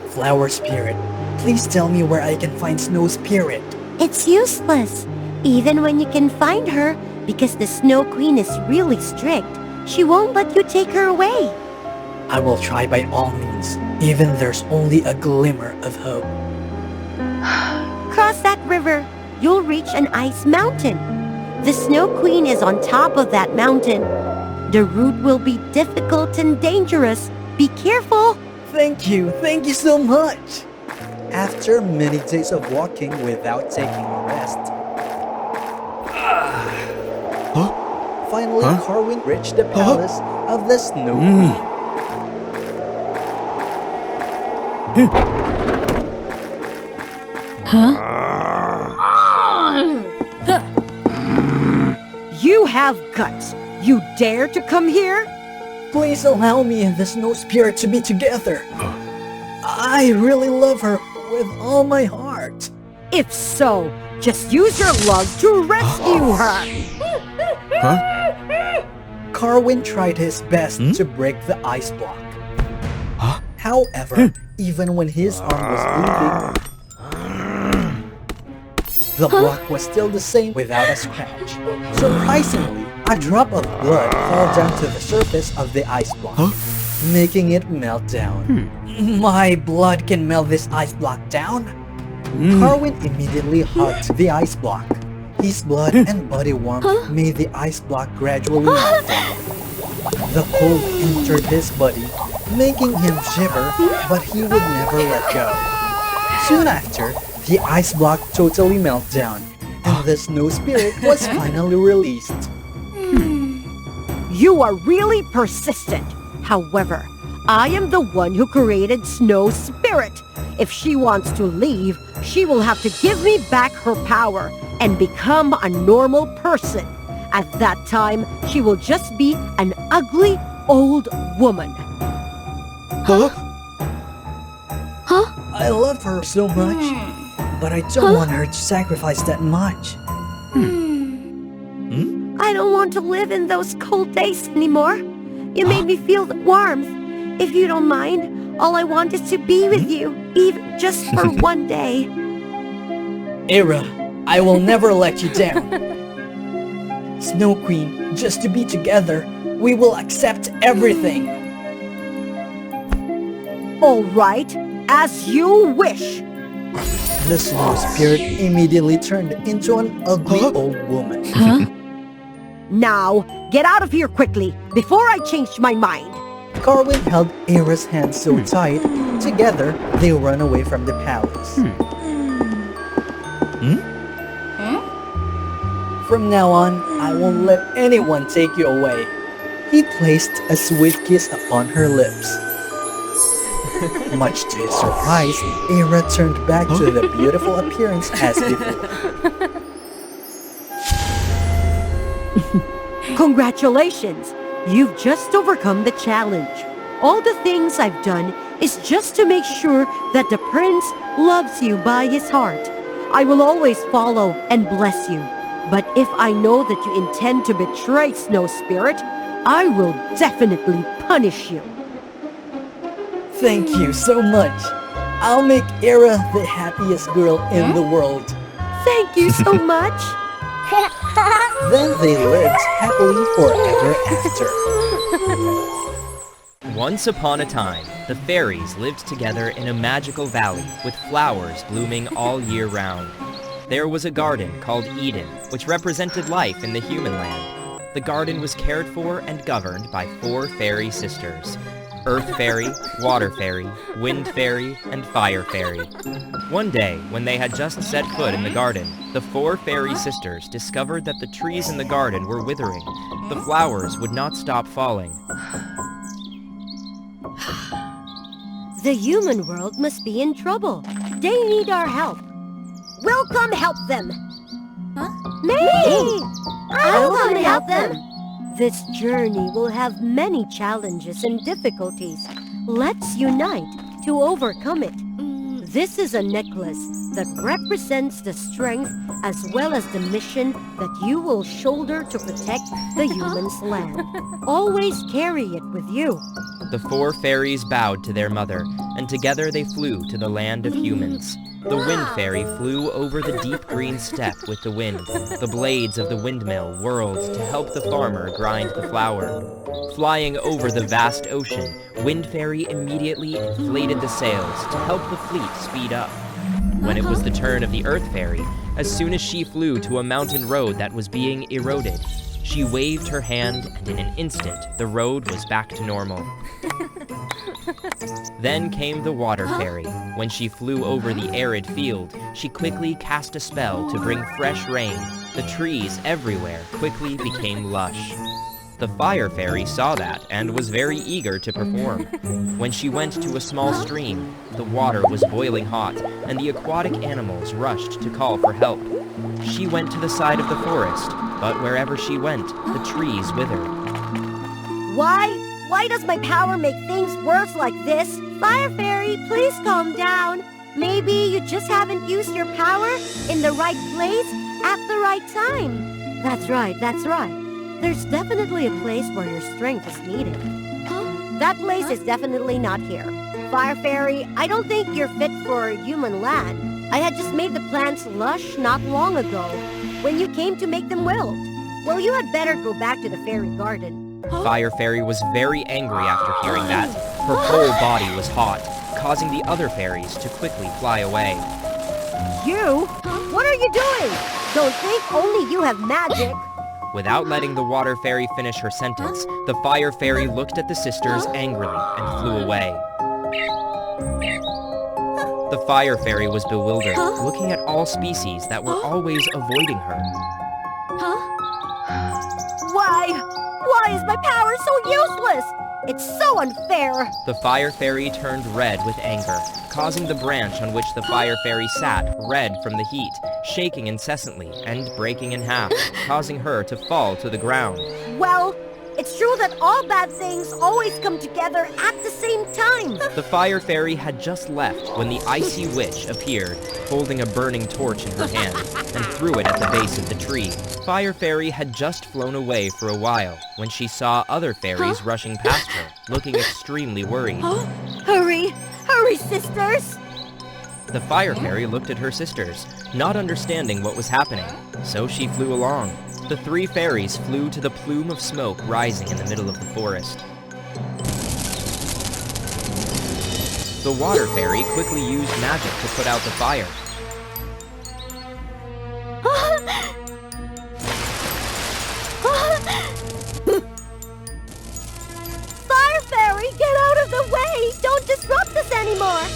A: Flower Spirit, please tell me where I can find Snow Spirit.
C: It's useless, even when you can find her, because the Snow Queen is really strict. She won't let you take her away.
A: I will try by all means, even there's only a glimmer of hope.
C: Cross that river. You'll reach an ice mountain. The Snow Queen is on top of that mountain. The route will be difficult and dangerous. Be careful.
A: Thank you so much. After many days of walking without taking a rest, finally Carwin reached the palace of the Snow Queen.
N: You have guts. You dare to come here?
A: Please allow me and the snow spirit to be together. I really love her with all my heart.
N: If so, just use your love to rescue her.
A: Carwin tried his best to break the ice block. However, even when his arm was bleeding, the block was still the same without a scratch. Surprisingly, a drop of blood fell down to the surface of the ice block, making it melt down. My blood can melt this ice block down? Carwin immediately hugged the ice block. His blood and body warmth made the ice block gradually melt down. The cold entered his body, making him shiver, but he would never let go. Soon after, the ice block totally melted down, and the snow spirit was finally released.
N: You are really persistent. However, I am the one who created Snow Spirit. If she wants to leave, she will have to give me back her power and become a normal person. At that time, she will just be an ugly old woman.
A: I love her so much, but I don't want her to sacrifice that much.
N: I don't want to live in those cold days anymore. You made me feel the warmth. If you don't mind, all I want is to be with you, even just for one day.
A: Era, I will never let you down. Snow Queen, just to be together, we will accept everything.
N: All right, as you wish.
A: The snow spirit immediately turned into an ugly old woman.
N: Now, get out of here quickly, before I change my mind.
A: Carwin held Era's hand so tight, together they ran away from the palace. From now on, I won't let anyone take you away. He placed a sweet kiss upon her lips. Much to his surprise, Era turned back to the beautiful appearance as before.
N: Congratulations! You've just overcome the challenge. All the things I've done is just to make sure that the prince loves you by his heart. I will always follow and bless you. But if I know that you intend to betray Snow Spirit, I will definitely punish you.
A: Thank you so much. I'll make Era the happiest girl in the world.
N: Thank you so much.
A: Then they lived happily forever after.
F: Once upon a time, the fairies lived together in a magical valley with flowers blooming all year round. There was a garden called Eden, which represented life in the human land. The garden was cared for and governed by 4 fairy sisters: Earth Fairy, Water Fairy, Wind Fairy, and Fire Fairy. One day, when they had just set foot in the garden, the 4 fairy sisters discovered that the trees in the garden were withering. The flowers would not stop falling.
N: The human world must be in trouble. They need our help. We'll come help them. Me!
C: I'll come and help them.
N: This journey will have many challenges and difficulties. Let's unite to overcome it. This is a necklace that represents the strength as well as the mission that you will shoulder to protect the humans' land. Always carry it with you.
F: The 4 fairies bowed to their mother, and together they flew to the land of humans. The Wind Fairy flew over the deep green steppe with the wind. The blades of the windmill whirled to help the farmer grind the flour. Flying over the vast ocean, Wind Fairy immediately inflated the sails to help the fleet speed up. When it was the turn of the Earth Fairy, as soon as she flew to a mountain road that was being eroded, she waved her hand, and in an instant, the road was back to normal. Then came the Water Fairy. When she flew over the arid field, she quickly cast a spell to bring fresh rain. The trees everywhere quickly became lush. The Fire Fairy saw that and was very eager to perform. When she went to a small stream, the water was boiling hot, and the aquatic animals rushed to call for help. She went to the side of the forest, but wherever she went, the trees withered.
N: Why does my power make things worse like this? Fire Fairy, please calm down. Maybe you just haven't used your power in the right place at the right time.
B: That's right. There's definitely a place where your strength is needed.
N: That place is definitely not here. Fire Fairy, I don't think you're fit for human land. I had just made the plants lush not long ago, when you came to make them wilt. Well, you had better go back to the fairy garden.
F: Fire Fairy was very angry after hearing that. Her whole body was hot, causing the other fairies to quickly fly away.
N: You? What are you doing? Don't think only you have magic.
F: Without letting the Water Fairy finish her sentence, the Fire Fairy looked at the sisters angrily and flew away. The Fire Fairy was bewildered, looking at all species that were always avoiding her.
N: Why is my power so useless? It's so unfair!
F: The Fire Fairy turned red with anger, causing the branch on which the Fire Fairy sat red from the heat, shaking incessantly and breaking in half, causing her to fall to the ground.
N: Well, it's true that all bad things always come together at the same time.
F: The Fire Fairy had just left when the Icy Witch appeared, holding a burning torch in her hand, and threw it at the base of the tree. Fire Fairy had just flown away for a while when she saw other fairies rushing past her, looking extremely worried.
N: Hurry, sisters!
F: The Fire Fairy looked at her sisters, not understanding what was happening, so she flew along. The three fairies flew to the plume of smoke rising in the middle of the forest. The Water Fairy quickly used magic to put out the fire.
N: Fire Fairy, get out of the way! Don't disrupt us anymore!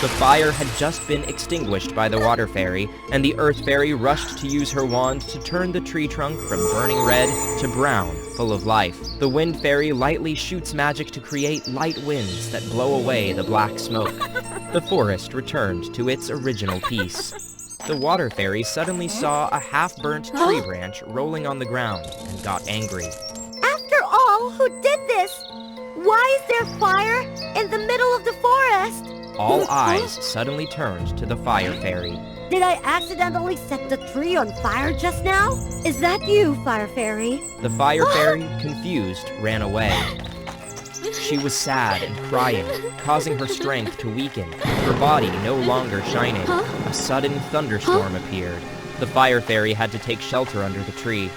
F: The fire had just been extinguished by the Water Fairy, and the Earth Fairy rushed to use her wand to turn the tree trunk from burning red to brown, full of life. The Wind Fairy lightly shoots magic to create light winds that blow away the black smoke. The forest returned to its original peace. The Water Fairy suddenly saw a half-burnt tree branch rolling on the ground and got angry.
N: After all, who did this? Why is there fire in the middle of the forest?
F: All eyes suddenly turned to the Fire Fairy.
N: Did I accidentally set the tree on fire just now?
B: Is that you, Fire Fairy?
F: The Fire Fairy, confused, ran away. She was sad and crying, causing her strength to weaken, her body no longer shining. A sudden thunderstorm appeared. The Fire Fairy had to take shelter under the tree.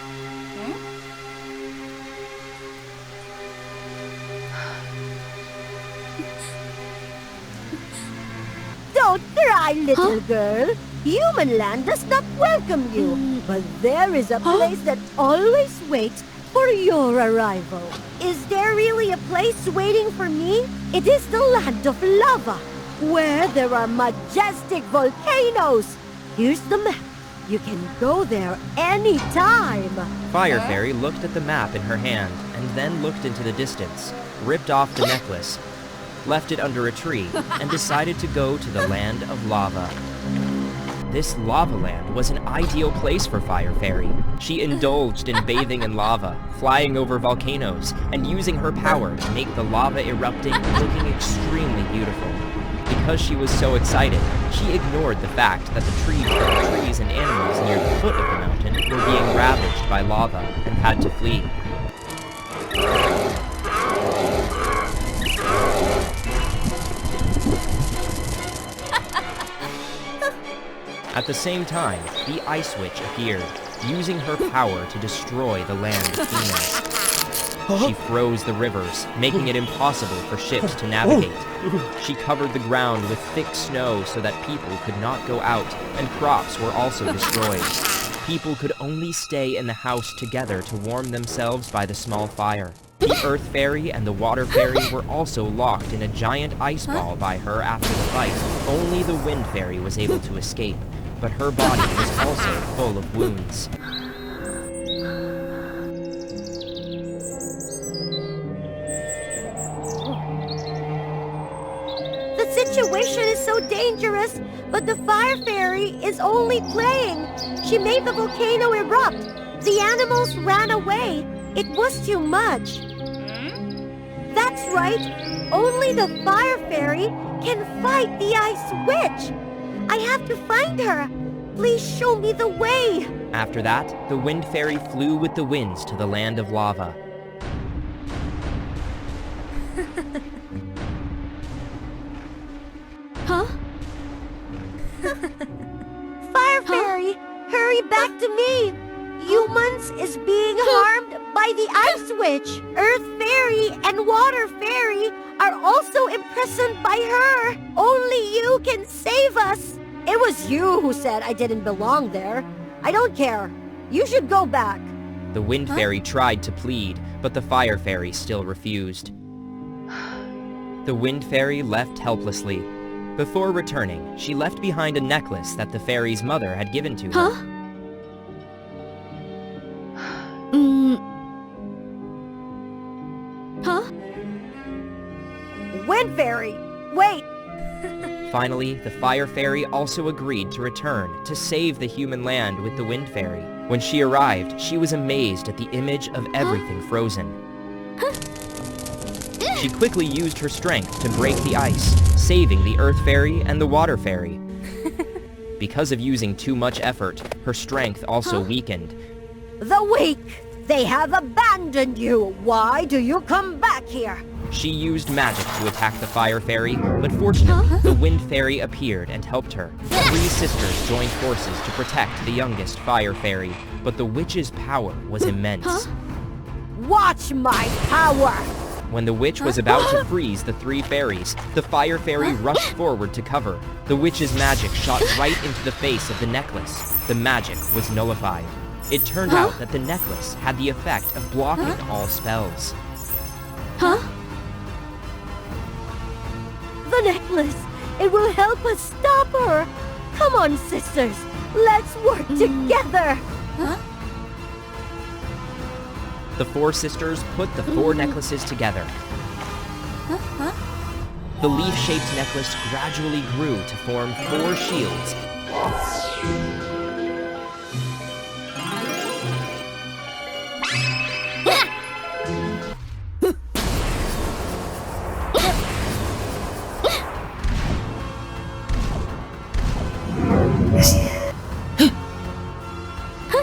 N: Don't cry, little girl. Human land does not welcome you. But there is a place that always waits for your arrival. Is there really a place waiting for me? It is the land of lava, where there are majestic volcanoes. Here's the map. You can go there anytime.
F: Fire Fairy looked at the map in her hand, and then looked into the distance, ripped off the necklace, left it under a tree, and decided to go to the land of lava. This lava land was an ideal place for Fire Fairy. She indulged in bathing in lava, flying over volcanoes, and using her power to make the lava erupting looking extremely beautiful. Because she was so excited, she ignored the fact that the trees and animals near the foot of the mountain were being ravaged by lava and had to flee. At the same time, the Ice Witch appeared, using her power to destroy the land of Phoenix. She froze the rivers, making it impossible for ships to navigate. She covered the ground with thick snow so that people could not go out, and crops were also destroyed. People could only stay in the house together to warm themselves by the small fire. The Earth Fairy and the Water Fairy were also locked in a giant ice ball by her after the fight. Only the Wind Fairy was able to escape. but her body was also full of wounds.
C: The situation is so dangerous, but the fire fairy is only playing. She made the volcano erupt. The animals ran away. It was too much. That's right. Only the fire fairy can fight the ice witch. I have to find her. Please show me the way.
F: After that, the wind fairy flew with the winds to the land of lava.
C: Huh? Fire fairy, hurry back to me. Humans is being harmed by the ice witch. Earth fairy and water fairy are also imprisoned by her. Only you can save us.
N: It was you who said I didn't belong there. I don't care. You should go back.
F: The wind fairy tried to plead, but the fire fairy still refused. The wind fairy left helplessly. Before returning, she left behind a necklace that the fairy's mother had given to her.
N: Wind fairy, wait!
F: Finally, the fire fairy also agreed to return to save the human land with the wind fairy. When she arrived, she was amazed at the image of everything frozen. She quickly used her strength to break the ice, saving the earth fairy and the water fairy. Because of using too much effort, her strength also weakened.
N: The weak! They have abandoned you! Why do you come back here?
F: She used magic to attack the fire fairy, but fortunately, the wind fairy appeared and helped her. 3 sisters joined forces to protect the youngest fire fairy, but the witch's power was immense.
N: Watch my power!
F: When the witch was about to freeze the 3 fairies, the fire fairy rushed forward to cover. The witch's magic shot right into the face of the necklace. The magic was nullified. It turned out that the necklace had the effect of blocking all spells.
N: The necklace! It will help us stop her! Come on, sisters! Let's work together!
F: The 4 sisters put the 4 necklaces together. The leaf-shaped necklace gradually grew to form 4 shields.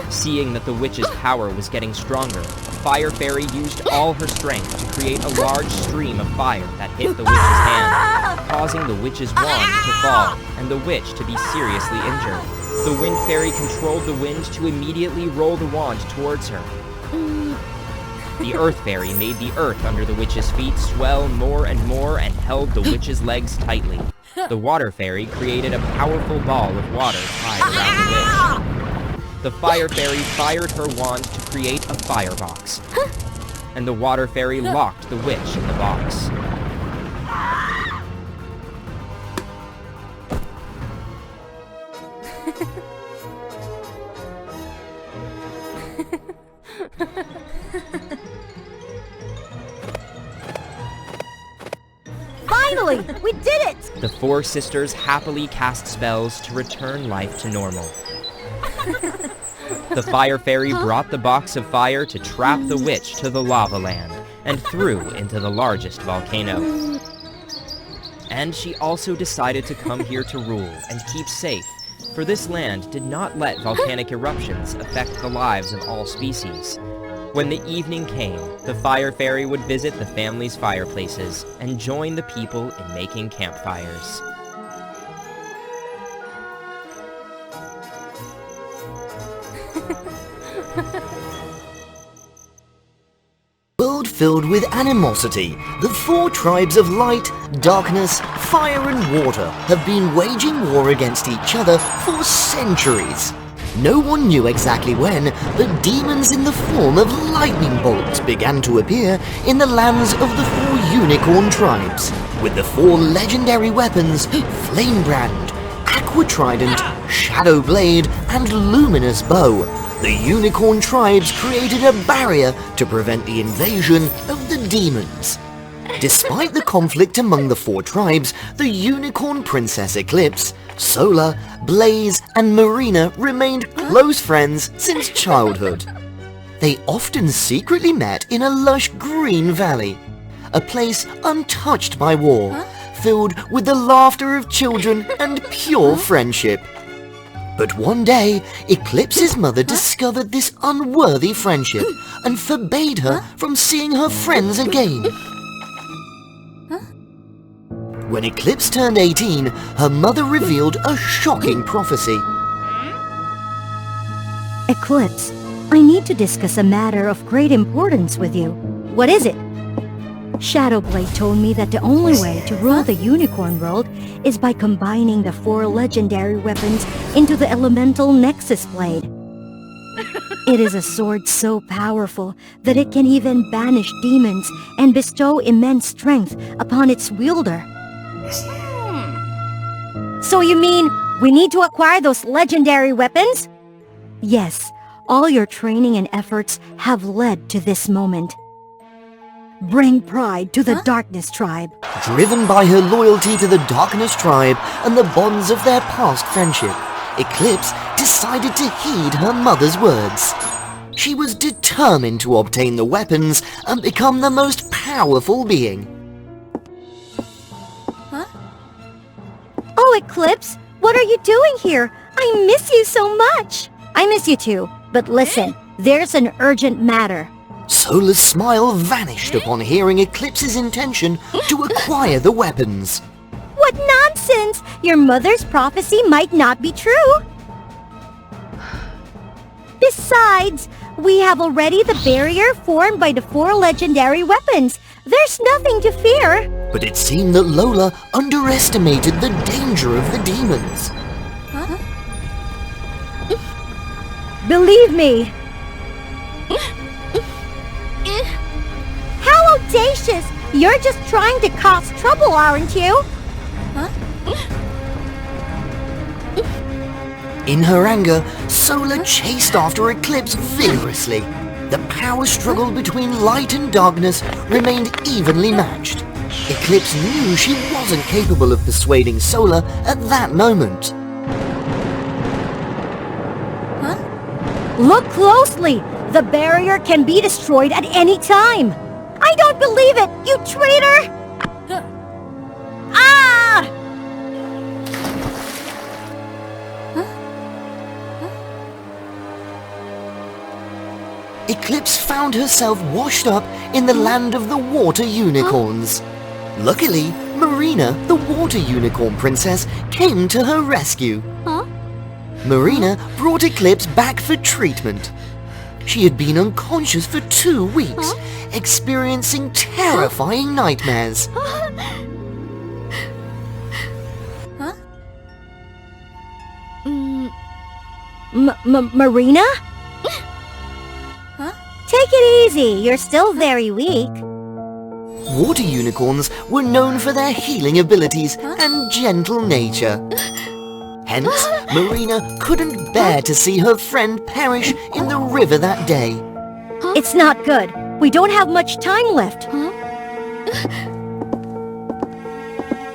F: Seeing that the witch's power was getting stronger, Fire Fairy used all her strength to create a large stream of fire that hit the witch's hand, causing the witch's wand to fall and the witch to be seriously injured. The Wind Fairy controlled the wind to immediately roll the wand towards her. The Earth Fairy made the earth under the witch's feet swell more and held the witch's legs tightly. The Water Fairy created a powerful ball of water tied around the witch. The Fire Fairy fired her wand to create a firebox, and the Water Fairy locked the witch in the box.
N: Finally! We did it!
F: The 4 sisters happily cast spells to return life to normal. The Fire Fairy brought the box of fire to trap the witch to the lava land and threw into the largest volcano. And she also decided to come here to rule and keep safe, for this land did not let volcanic eruptions affect the lives of all species. When the evening came, the Fire Fairy would visit the family's fireplaces and join the people in making campfires.
O: World filled with animosity, the 4 tribes of light, darkness, fire and water have been waging war against each other for centuries. No one knew exactly when, but demons in the form of lightning bolts began to appear in the lands of the 4 unicorn tribes, with the 4 legendary weapons Flame Brand, Aqua Trident, shadow blade, and luminous bow, the unicorn tribes created a barrier to prevent the invasion of the demons. Despite the conflict among the four tribes, the unicorn princess Eclipse, Solar, Blaze, and Marina remained close friends since childhood. They often secretly met in a lush green valley, a place untouched by war, filled with the laughter of children and pure friendship. But one day, Eclipse's mother discovered this unworthy friendship and forbade her from seeing her friends again. When Eclipse turned 18, her mother revealed a shocking prophecy.
B: Eclipse, I need to discuss a matter of great importance with you. What is it? Shadowblade told me that the only way to rule the unicorn world is by combining the 4 legendary weapons into the elemental Nexus Blade. It is a sword so powerful that it can even banish demons and bestow immense strength upon its wielder. So you mean we need to acquire those legendary weapons? Yes, all your training and efforts have led to this moment. Bring pride to the Darkness Tribe.
O: Driven by her loyalty to the Darkness Tribe and the bonds of their past friendship, Eclipse decided to heed her mother's words. She was determined to obtain the weapons and become the most powerful being.
B: Oh, Eclipse, what are you doing here? I miss you so much. I miss you too, but listen, there's an urgent matter.
O: Solar's smile vanished upon hearing Eclipse's intention to acquire the weapons.
B: What nonsense! Your mother's prophecy might not be true. Besides, we have already the barrier formed by the 4 legendary weapons. There's nothing to fear.
O: But it seemed that Lola underestimated the danger of the demons.
B: Believe me. How audacious! You're just trying to cause trouble, aren't you?
O: In her anger, Solar chased after Eclipse vigorously. The power struggle between light and darkness remained evenly matched. Eclipse knew she wasn't capable of persuading Solar at that moment.
B: Look closely! The barrier can be destroyed at any time! I don't believe it, you traitor! Ah!
O: Eclipse found herself washed up in the land of the water unicorns. Luckily, Marina, the water unicorn princess, came to her rescue. Marina brought Eclipse back for treatment. She had been unconscious for 2 weeks, experiencing terrifying nightmares.
B: Marina? Take it easy, you're still very weak.
O: Water unicorns were known for their healing abilities and gentle nature. Hence, Marina couldn't bear to see her friend perish in the river that day.
B: It's not good. We don't have much time left.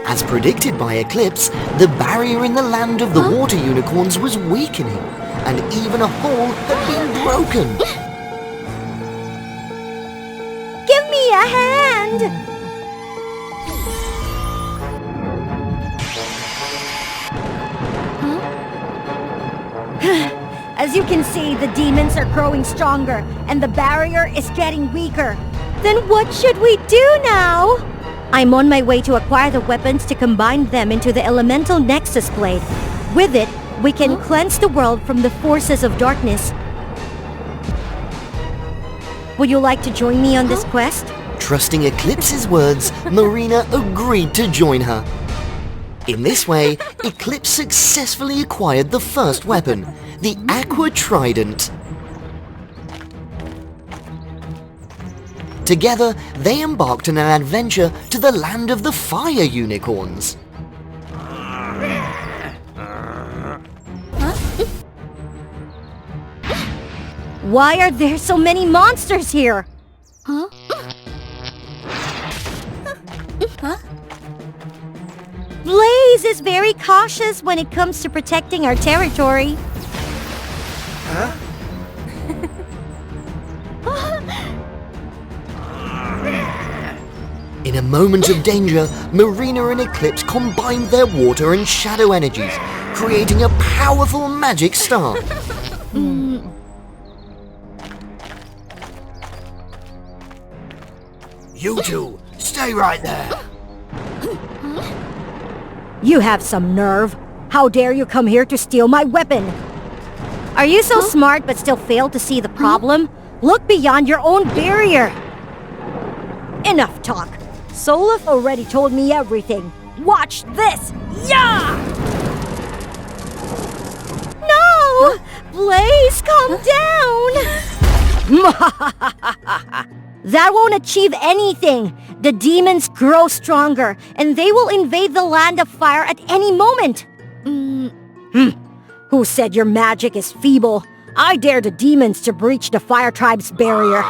O: As predicted by Eclipse, the barrier in the land of the water unicorns was weakening, and even a hole had been broken.
B: Give me a hand! As you can see, the demons are growing stronger, and the barrier is getting weaker. Then what should we do now? I'm on my way to acquire the weapons to combine them into the elemental Nexus Blade. With it, we can cleanse the world from the forces of darkness. Would you like to join me on this quest?
O: Trusting Eclipse's words, Marina agreed to join her. In this way, Eclipse successfully acquired the first weapon, the Aqua Trident. Together, they embarked on an adventure to the land of the fire unicorns.
B: Why are there so many monsters here?
C: Huh? Huh?
B: Blaze is very cautious when it comes to protecting our territory.
A: Huh?
O: In a moment of danger, Marina and Eclipse combined their water and shadow energies, creating a powerful magic star.
P: You two, stay right there.
B: You have some nerve. How dare you come here to steal my weapon? Are you so smart but still fail to see the problem? Look beyond your own barrier. Enough talk. Solif already told me everything. Watch this! Yeah! No! Blaze, calm down! That won't achieve anything. The demons grow stronger, and they will invade the land of fire at any moment. Who said your magic is feeble? I dare the demons to breach the fire tribe's barrier.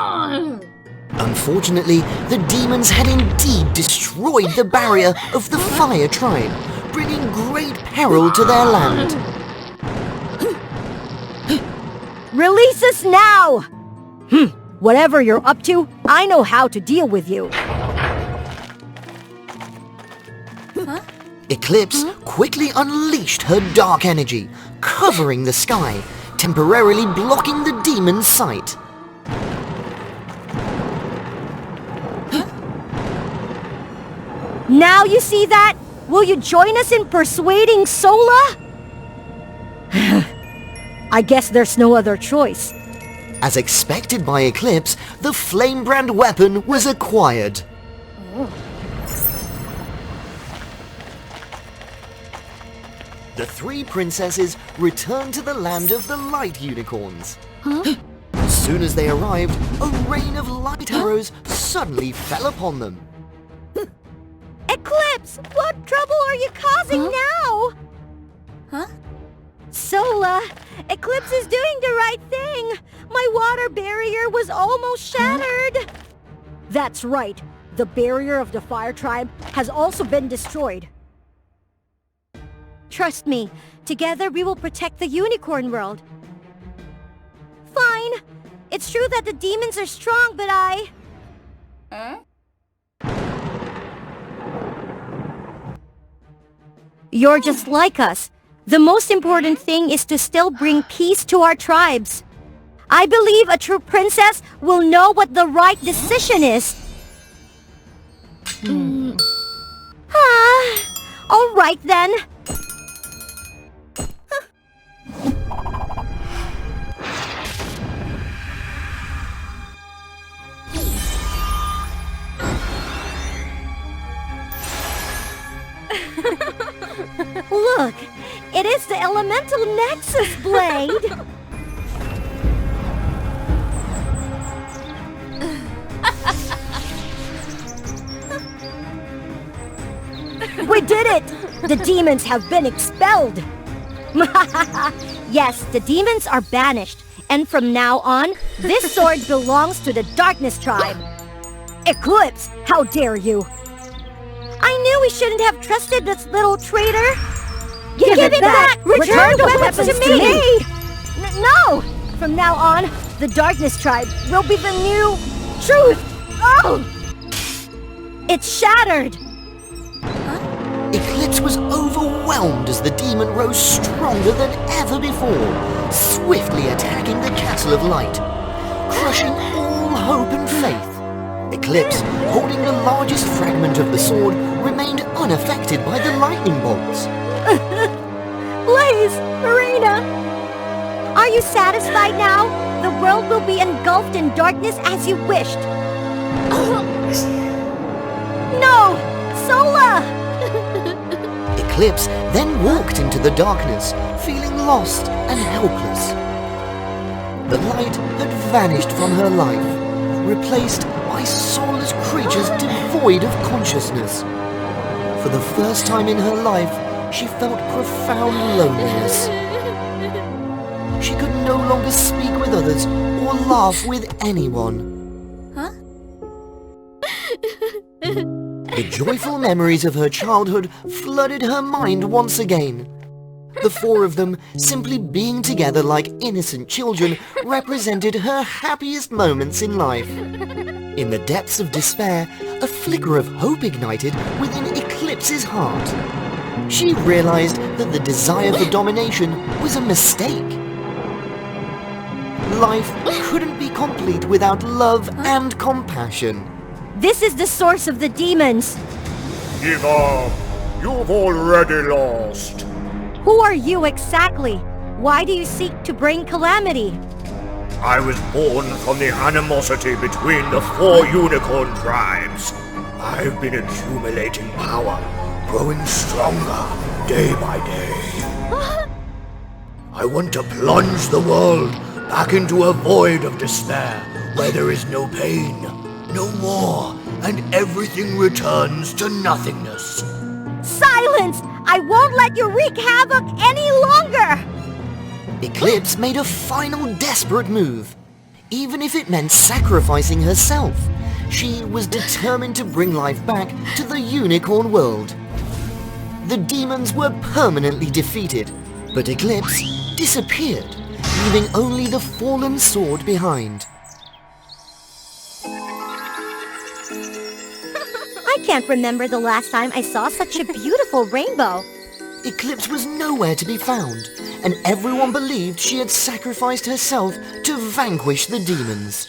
O: Unfortunately, the demons had indeed destroyed the barrier of the fire tribe, bringing great peril to their land.
B: Release us now! Whatever you're up to, I know how to deal with you.
O: Eclipse quickly unleashed her dark energy, covering the sky, temporarily blocking the demon's sight.
B: Now you see that? Will you join us in persuading Sola? I guess there's no other choice.
O: As expected by Eclipse, the flame-brand weapon was acquired. The three princesses returned to the land of the light unicorns. As soon as they arrived, a rain of light arrows suddenly fell upon them.
B: Eclipse, what trouble are you causing now? Sola, Eclipse is doing the right thing. My water barrier was almost shattered. That's right. The barrier of the fire tribe has also been destroyed. Trust me, together we will protect the unicorn world. Fine. It's true that the demons are strong, but You're just like us. The most important thing is to still bring peace to our tribes. I believe a true princess will know what the right decision is. All right then. Look, it is the elemental nexus blade. We did it! The demons have been expelled! Yes, the demons are banished, and from now on, this sword belongs to the Darkness Tribe. Eclipse, how dare you! I knew we shouldn't have trusted this little traitor! Give it back! Return the weapons to me! No! From now on, the Darkness Tribe will be the new truth! Oh! It's shattered!
O: Eclipse was overwhelmed as the demon rose stronger than ever before, swiftly attacking the Castle of Light, crushing all hope and faith. Eclipse, holding the largest fragment of the sword, remained unaffected by the lightning bolts.
B: Blaze! Marina! Are you satisfied now? The world will be engulfed in darkness as you wished. No! Sola!
O: Eclipse then walked into the darkness, feeling lost and helpless. The light had vanished from her life, replaced by soulless creatures devoid of consciousness. For the first time in her life, she felt profound loneliness. She could no longer speak with others or or laugh with anyone. The joyful memories of her childhood flooded her mind once again. The four of them, simply being together like innocent children, represented her happiest moments in life. In the depths of despair, a flicker of hope ignited within Eclipse's heart. She realized that the desire for domination was a mistake. Life couldn't be complete without love and compassion.
B: This is the source of the demons.
Q: Give up! You've already lost!
B: Who are you exactly? Why do you seek to bring calamity?
Q: I was born from the animosity between the four unicorn tribes. I've been accumulating power, growing stronger day by day. I want to plunge the world back into a void of despair, where there is no pain, no war, and everything returns to nothingness.
B: Silence! I won't let you wreak havoc any longer!
O: Eclipse made a final desperate move. Even if it meant sacrificing herself, she was determined to bring life back to the unicorn world. The demons were permanently defeated, but Eclipse disappeared, leaving only the fallen sword behind.
B: I can't remember the last time I saw such a beautiful rainbow.
O: Eclipse was nowhere to be found, and everyone believed she had sacrificed herself to vanquish the demons.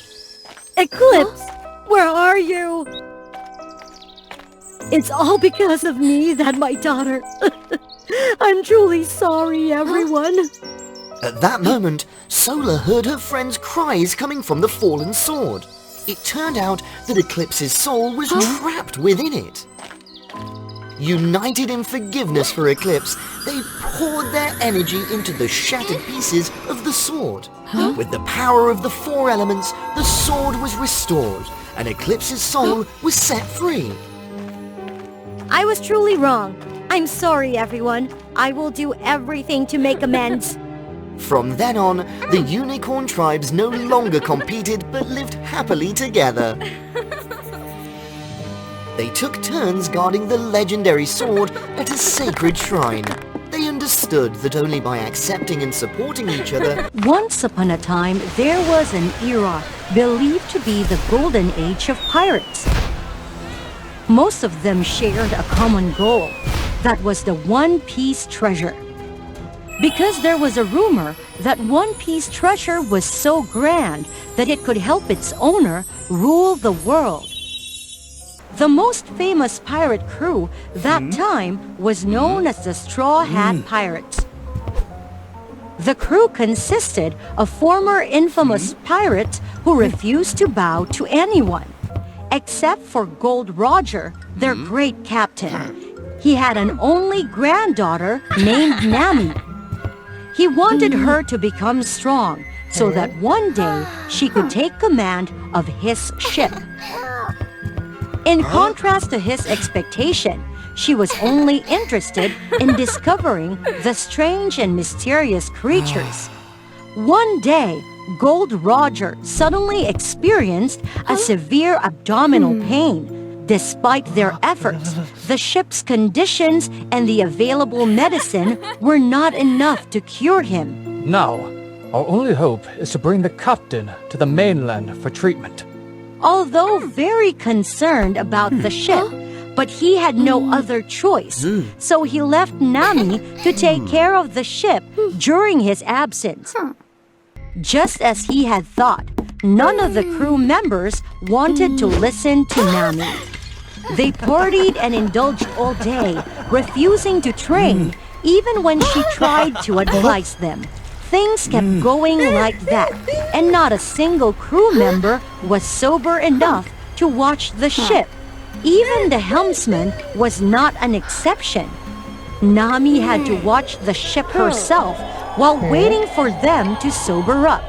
B: Eclipse, where are you? It's all because of me that my daughter... I'm truly sorry, everyone.
O: At that moment, Sola heard her friend's cries coming from the fallen sword. It turned out that Eclipse's soul was trapped within it. United in forgiveness for Eclipse, they poured their energy into the shattered pieces of the sword. With the power of the four elements, the sword was restored, and Eclipse's soul was set free.
B: I was truly wrong. I'm sorry, everyone. I will do everything to make amends.
O: From then on, the unicorn tribes no longer competed but lived happily together. They took turns guarding the legendary sword at a sacred shrine. They understood that only by accepting and supporting each other...
B: Once upon a time, there was an era believed to be the golden age of pirates. Most of them shared a common goal. That was the One Piece treasure. Because there was a rumor that One Piece treasure was so grand that it could help its owner rule the world. The most famous pirate crew that time was known as the Straw Hat Pirates. The crew consisted of former infamous pirates who refused to bow to anyone, except for Gold Roger, their great captain. He had an only granddaughter named Nami. He wanted her to become strong so that one day she could take command of his ship. In contrast to his expectation, she was only interested in discovering the strange and mysterious creatures. One day, Gold Roger suddenly experienced a severe abdominal pain. Despite their efforts, the ship's conditions and the available medicine were not enough to cure him.
K: Now, our only hope is to bring the captain to the mainland for treatment.
B: Although very concerned about the ship, but he had no other choice, so he left Nami to take care of the ship during his absence. Just as he had thought, none of the crew members wanted to listen to Nami. They partied and indulged all day, refusing to train, even when she tried to advise them. Things kept going like that, and not a single crew member was sober enough to watch the ship. Even the helmsman was not an exception. Nami had to watch the ship herself while waiting for them to sober up.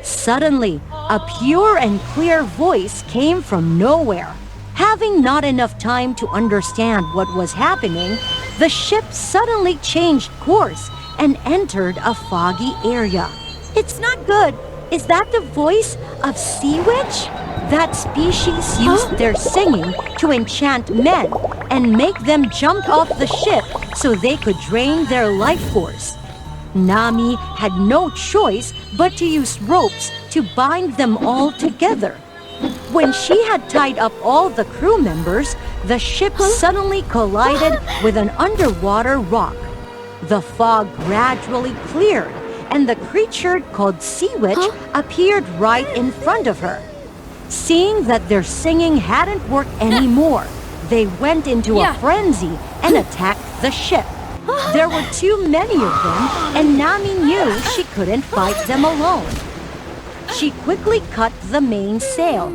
B: Suddenly, a pure and clear voice came from nowhere. Having not enough time to understand what was happening, the ship suddenly changed course and entered a foggy area. It's not good. Is that the voice of Sea Witch? That species used their singing to enchant men and make them jump off the ship so they could drain their life force. Nami had no choice but to use ropes to bind them all together. When she had tied up all the crew members, the ship suddenly collided with an underwater rock. The fog gradually cleared, and the creature called Sea Witch appeared right in front of her. Seeing that their singing hadn't worked anymore, they went into a frenzy and attacked the ship. There were too many of them, and Nami knew she couldn't fight them alone. She quickly cut the mainsail,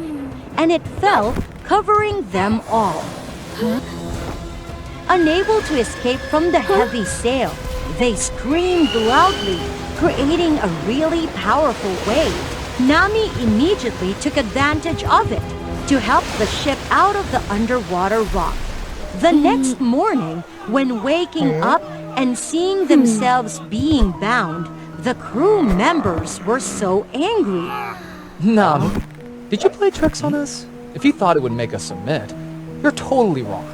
B: and it fell, covering them all. Unable to escape from the heavy sail, they screamed loudly, creating a really powerful wave. Nami immediately took advantage of it to help the ship out of the underwater rock. The next morning, when waking up and seeing themselves being bound, the crew members were so angry.
K: Nami, did you play tricks on us? If you thought it would make us submit, you're totally wrong.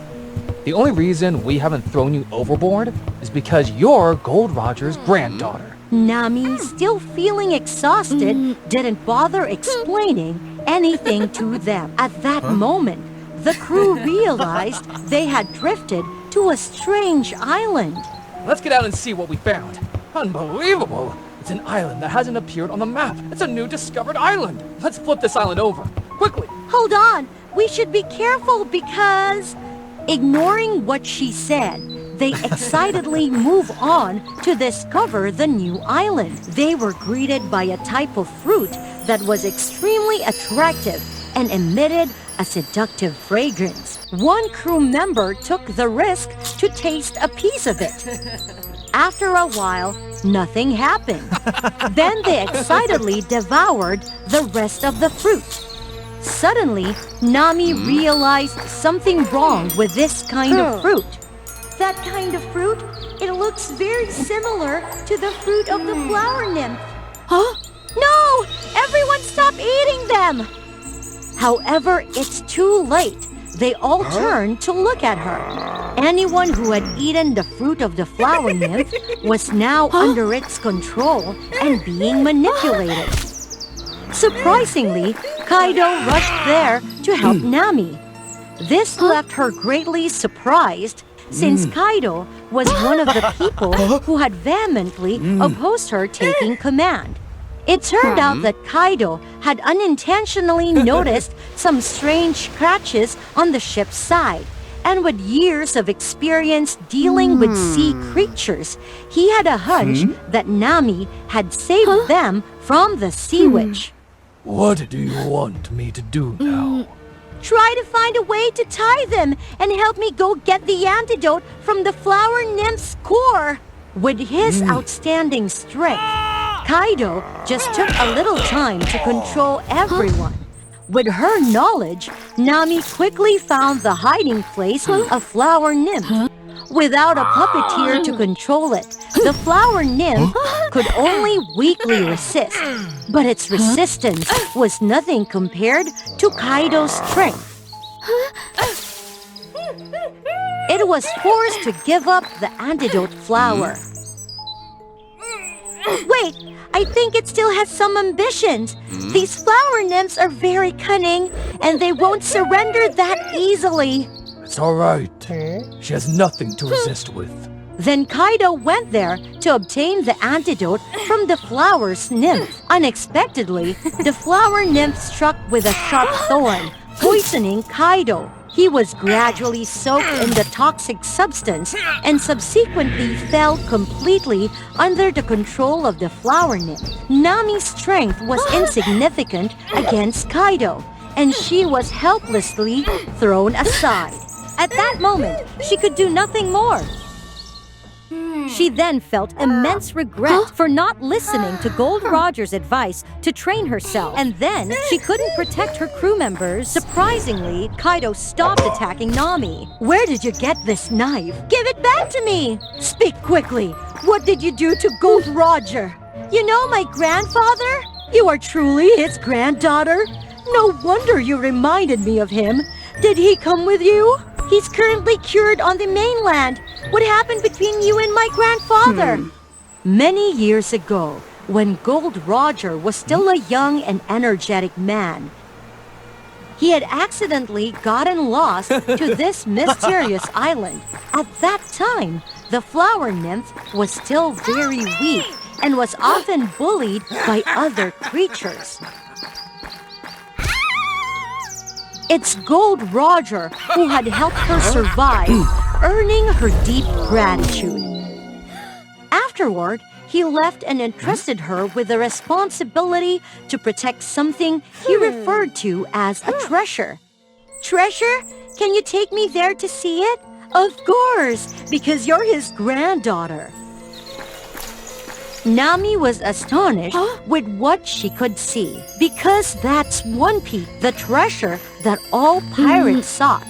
K: The only reason we haven't thrown you overboard is because you're Gold Roger's granddaughter.
B: Nami, still feeling exhausted, didn't bother explaining anything to them. At that moment, the crew realized they had drifted to a strange island.
K: Let's get out and see what we found. Unbelievable! It's an island that hasn't appeared on the map. It's a new discovered island. Let's flip this island over. Quickly!
B: Hold on! We should be careful because... Ignoring what she said, they excitedly move on to discover the new island. They were greeted by a type of fruit that was extremely attractive and emitted a seductive fragrance. One crew member took the risk to taste a piece of it. After a while, nothing happened. Then they excitedly devoured the rest of the fruit. Suddenly, Nami realized something wrong with this kind of fruit. That kind of fruit? It looks very similar to the fruit of the flower nymph. Huh? No! Everyone stop eating them! However, it's too late. They all turned to look at her. Anyone who had eaten the fruit of the flower nymph was now under its control and being manipulated. Surprisingly, Kaido rushed there to help Nami. This left her greatly surprised, since Kaido was one of the people who had vehemently opposed her taking command. It turned out that Kaido had unintentionally noticed some strange scratches on the ship's side, and with years of experience dealing with sea creatures, he had a hunch that Nami had saved them from the Sea Witch.
K: What do you want me to do now?
B: Try to find a way to tie them and help me go get the antidote from the flower nymph's core. With his outstanding strength, Kaido just took a little time to control everyone. With her knowledge, Nami quickly found the hiding place of Flower Nymph. Without a puppeteer to control it, the Flower Nymph could only weakly resist. But its resistance was nothing compared to Kaido's strength. It was forced to give up the antidote flower. Wait, I think it still has some ambitions. These flower nymphs are very cunning, and they won't surrender that easily.
K: It's all right. She has nothing to resist with.
B: Then Kaido went there to obtain the antidote from the flower's nymph. Unexpectedly, the flower nymph struck with a sharp thorn, poisoning Kaido. He was gradually soaked in the toxic substance and subsequently fell completely under the control of the flower nymph. Nami's strength was insignificant against Kaido, and she was helplessly thrown aside. At that moment, she could do nothing more. She then felt immense regret for not listening to Gold Roger's advice to train herself, and then she couldn't protect her crew members. Surprisingly, Kaido stopped attacking Nami. Where did you get this knife? Give it back to me! Speak quickly! What did you do to Gold Roger? You know my grandfather?
N: You are truly his granddaughter? No wonder you reminded me of him. Did he come with you? He's currently cured on the mainland. What happened between you and my grandfather?
B: Many years ago, when Gold Roger was still a young and energetic man, he had accidentally gotten lost to this mysterious island. At that time, the flower nymph was still very weak and was often bullied by other creatures. It's Gold Roger who had helped her survive, earning her deep gratitude. Afterward, he left and entrusted her with the responsibility to protect something he referred to as a treasure.
N: Treasure? Can you take me there to see it? Of course, because you're his granddaughter.
B: Nami was astonished with what she could see, because that's One Piece, the treasure that all pirates sought.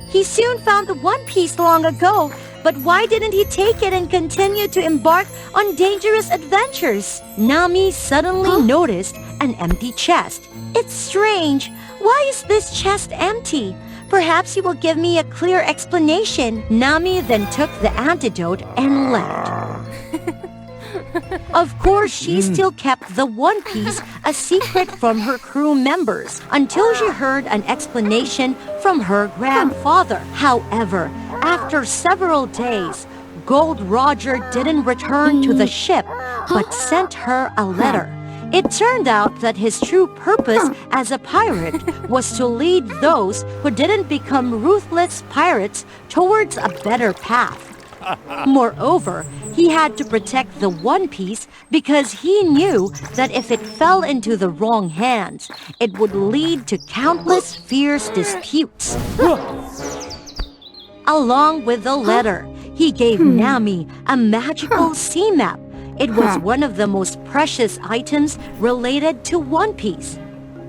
N: He soon found the One Piece long ago, but why didn't he take it and continue to embark on dangerous adventures?
B: Nami suddenly noticed an empty chest.
N: It's strange. Why is this chest empty? Perhaps you will give me a clear explanation.
B: Nami then took the antidote and left. Of course, she still kept the One Piece a secret from her crew members until she heard an explanation from her grandfather. However, after several days, Gold Roger didn't return to the ship, but sent her a letter. It turned out that his true purpose as a pirate was to lead those who didn't become ruthless pirates towards a better path. Moreover, he had to protect the One Piece because he knew that if it fell into the wrong hands, it would lead to countless fierce disputes. Along with the letter, he gave Nami a magical sea map. It was one of the most precious items related to One Piece.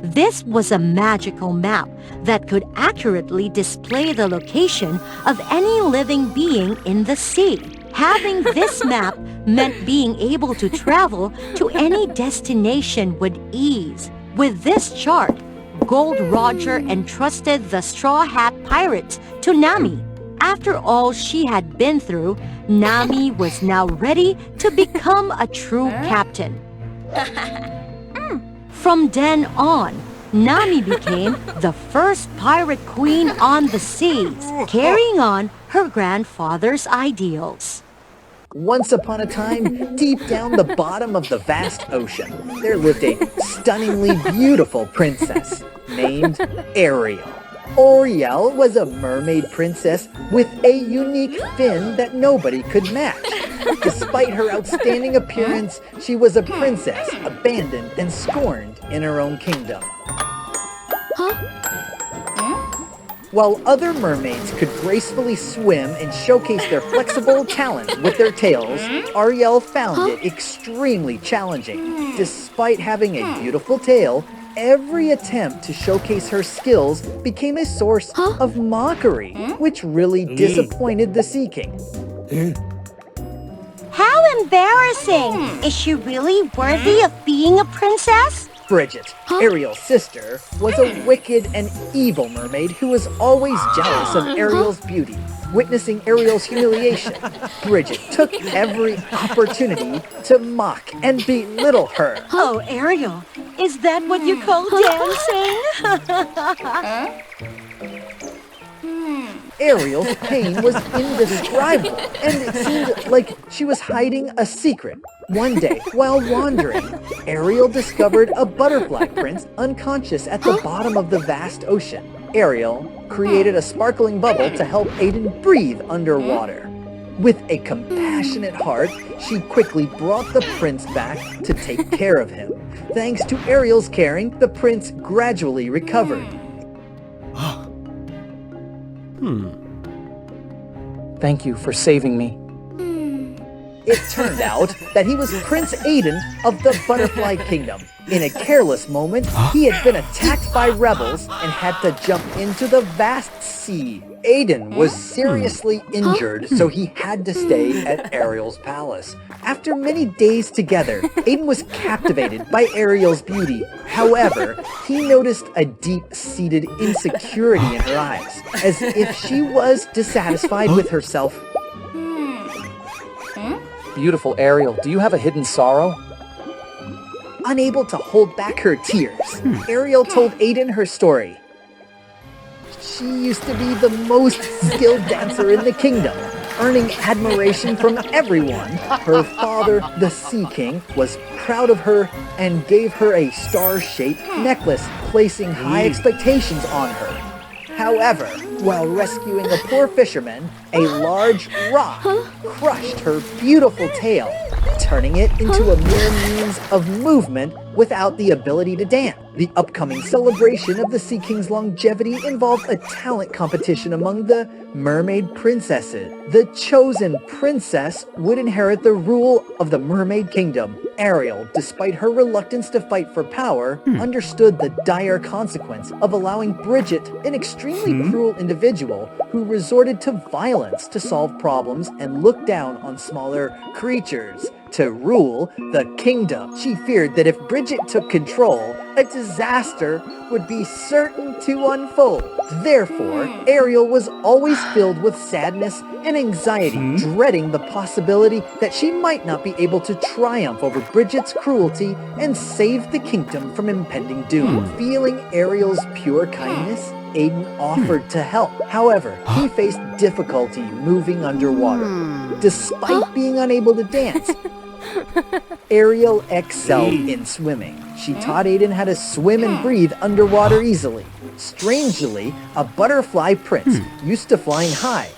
B: This was a magical map that could accurately display the location of any living being in the sea. Having this map meant being able to travel to any destination with ease. With this chart, Gold Roger entrusted the Straw Hat Pirates to Nami. After all she had been through, Nami was now ready to become a true captain. From then on, Nami became the first pirate queen on the seas, carrying on her grandfather's ideals.
A: Once upon a time, deep down the bottom of the vast ocean, there lived a stunningly beautiful princess named Ariel. Ariel was a mermaid princess with a unique fin that nobody could match. Despite her outstanding appearance, she was a princess abandoned and scorned in her own kingdom. While other mermaids could gracefully swim and showcase their flexible talents with their tails, Ariel found it extremely challenging. Despite having a beautiful tail, every attempt to showcase her skills became a source of mockery, which really disappointed the Sea King.
N: How embarrassing! Is she really worthy of being a princess?
A: Bridget, Ariel's sister, was a wicked and evil mermaid who was always jealous of Ariel's beauty. Witnessing Ariel's humiliation, Bridget took every opportunity to mock and belittle her.
N: Oh, Ariel, is that what you call dancing?
A: Ariel's pain was indescribable, and it seemed like she was hiding a secret. One day, while wandering, Ariel discovered a butterfly prince unconscious at the bottom of the vast ocean. Ariel created a sparkling bubble to help Aiden breathe underwater. With a compassionate heart, she quickly brought the prince back to take care of him. Thanks to Ariel's caring, the prince gradually recovered.
K: Thank you for saving me.
A: It turned out that he was Prince Aiden of the Butterfly Kingdom. In a careless moment, he had been attacked by rebels and had to jump into the vast sea. Aiden was seriously injured, so he had to stay at Ariel's palace. After many days together, Aiden was captivated by Ariel's beauty. However, he noticed a deep-seated insecurity in her eyes, as if she was dissatisfied with herself.
K: Beautiful Ariel, do you have a hidden sorrow?
A: Unable to hold back her tears, Ariel told Aiden her story. She used to be the most skilled dancer in the kingdom, earning admiration from everyone. Her father, the Sea King, was proud of her and gave her a star-shaped necklace, placing high expectations on her. However, while rescuing a poor fisherman, a large rock crushed her beautiful tail, turning it into a mere means of movement without the ability to dance. The upcoming celebration of the Sea King's longevity involved a talent competition among the mermaid princesses. The chosen princess would inherit the rule of the Mermaid Kingdom. Ariel, despite her reluctance to fight for power, understood the dire consequence of allowing Bridget, an extremely cruel individual who resorted to violence to solve problems and looked down on smaller creatures, to rule the kingdom. She feared that if Bridget took control, a disaster would be certain to unfold. Therefore, Ariel was always filled with sadness and anxiety, dreading the possibility that she might not be able to triumph over Bridget's cruelty and save the kingdom from impending doom. Feeling Ariel's pure kindness, Aiden offered to help. However, he faced difficulty moving underwater. Despite being unable to dance, Ariel excelled in swimming. She taught Aiden how to swim and breathe underwater easily. Strangely, a butterfly prince, used to flying high,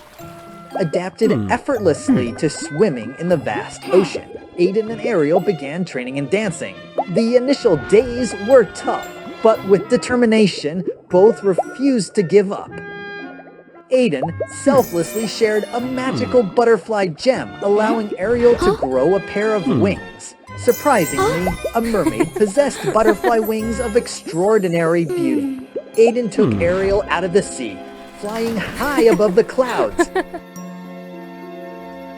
A: adapted effortlessly to swimming in the vast ocean. Aiden and Ariel began training and dancing. The initial days were tough, but with determination, both refused to give up. Aiden selflessly shared a magical butterfly gem, allowing Ariel to grow a pair of wings. Surprisingly, a mermaid possessed butterfly wings of extraordinary beauty. Aiden took Ariel out of the sea, flying high above the clouds.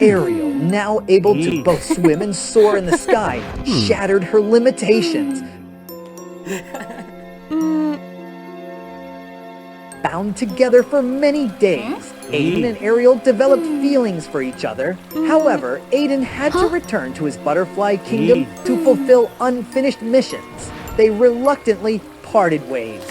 A: Ariel, now able to both swim and soar in the sky, shattered her limitations. Bound together for many days, Aiden and Ariel developed feelings for each other. However, Aiden had to return to his butterfly kingdom to fulfill unfinished missions. They reluctantly parted ways.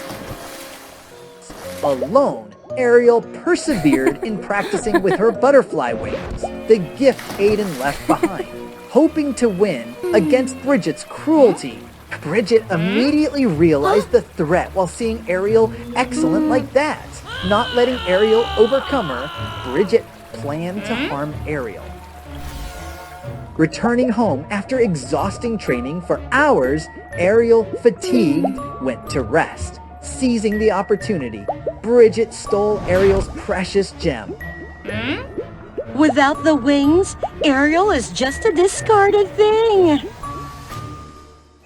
A: Alone, Ariel persevered in practicing with her butterfly wings, the gift Aiden left behind, hoping to win against Bridget's cruelty. Bridget immediately realized the threat while seeing Ariel excellent like that. Not letting Ariel overcome her, Bridget planned to harm Ariel. Returning home after exhausting training for hours, Ariel, fatigued, went to rest. Seizing the opportunity, Bridget stole Ariel's precious gem.
N: Without the wings, Ariel is just a discarded thing.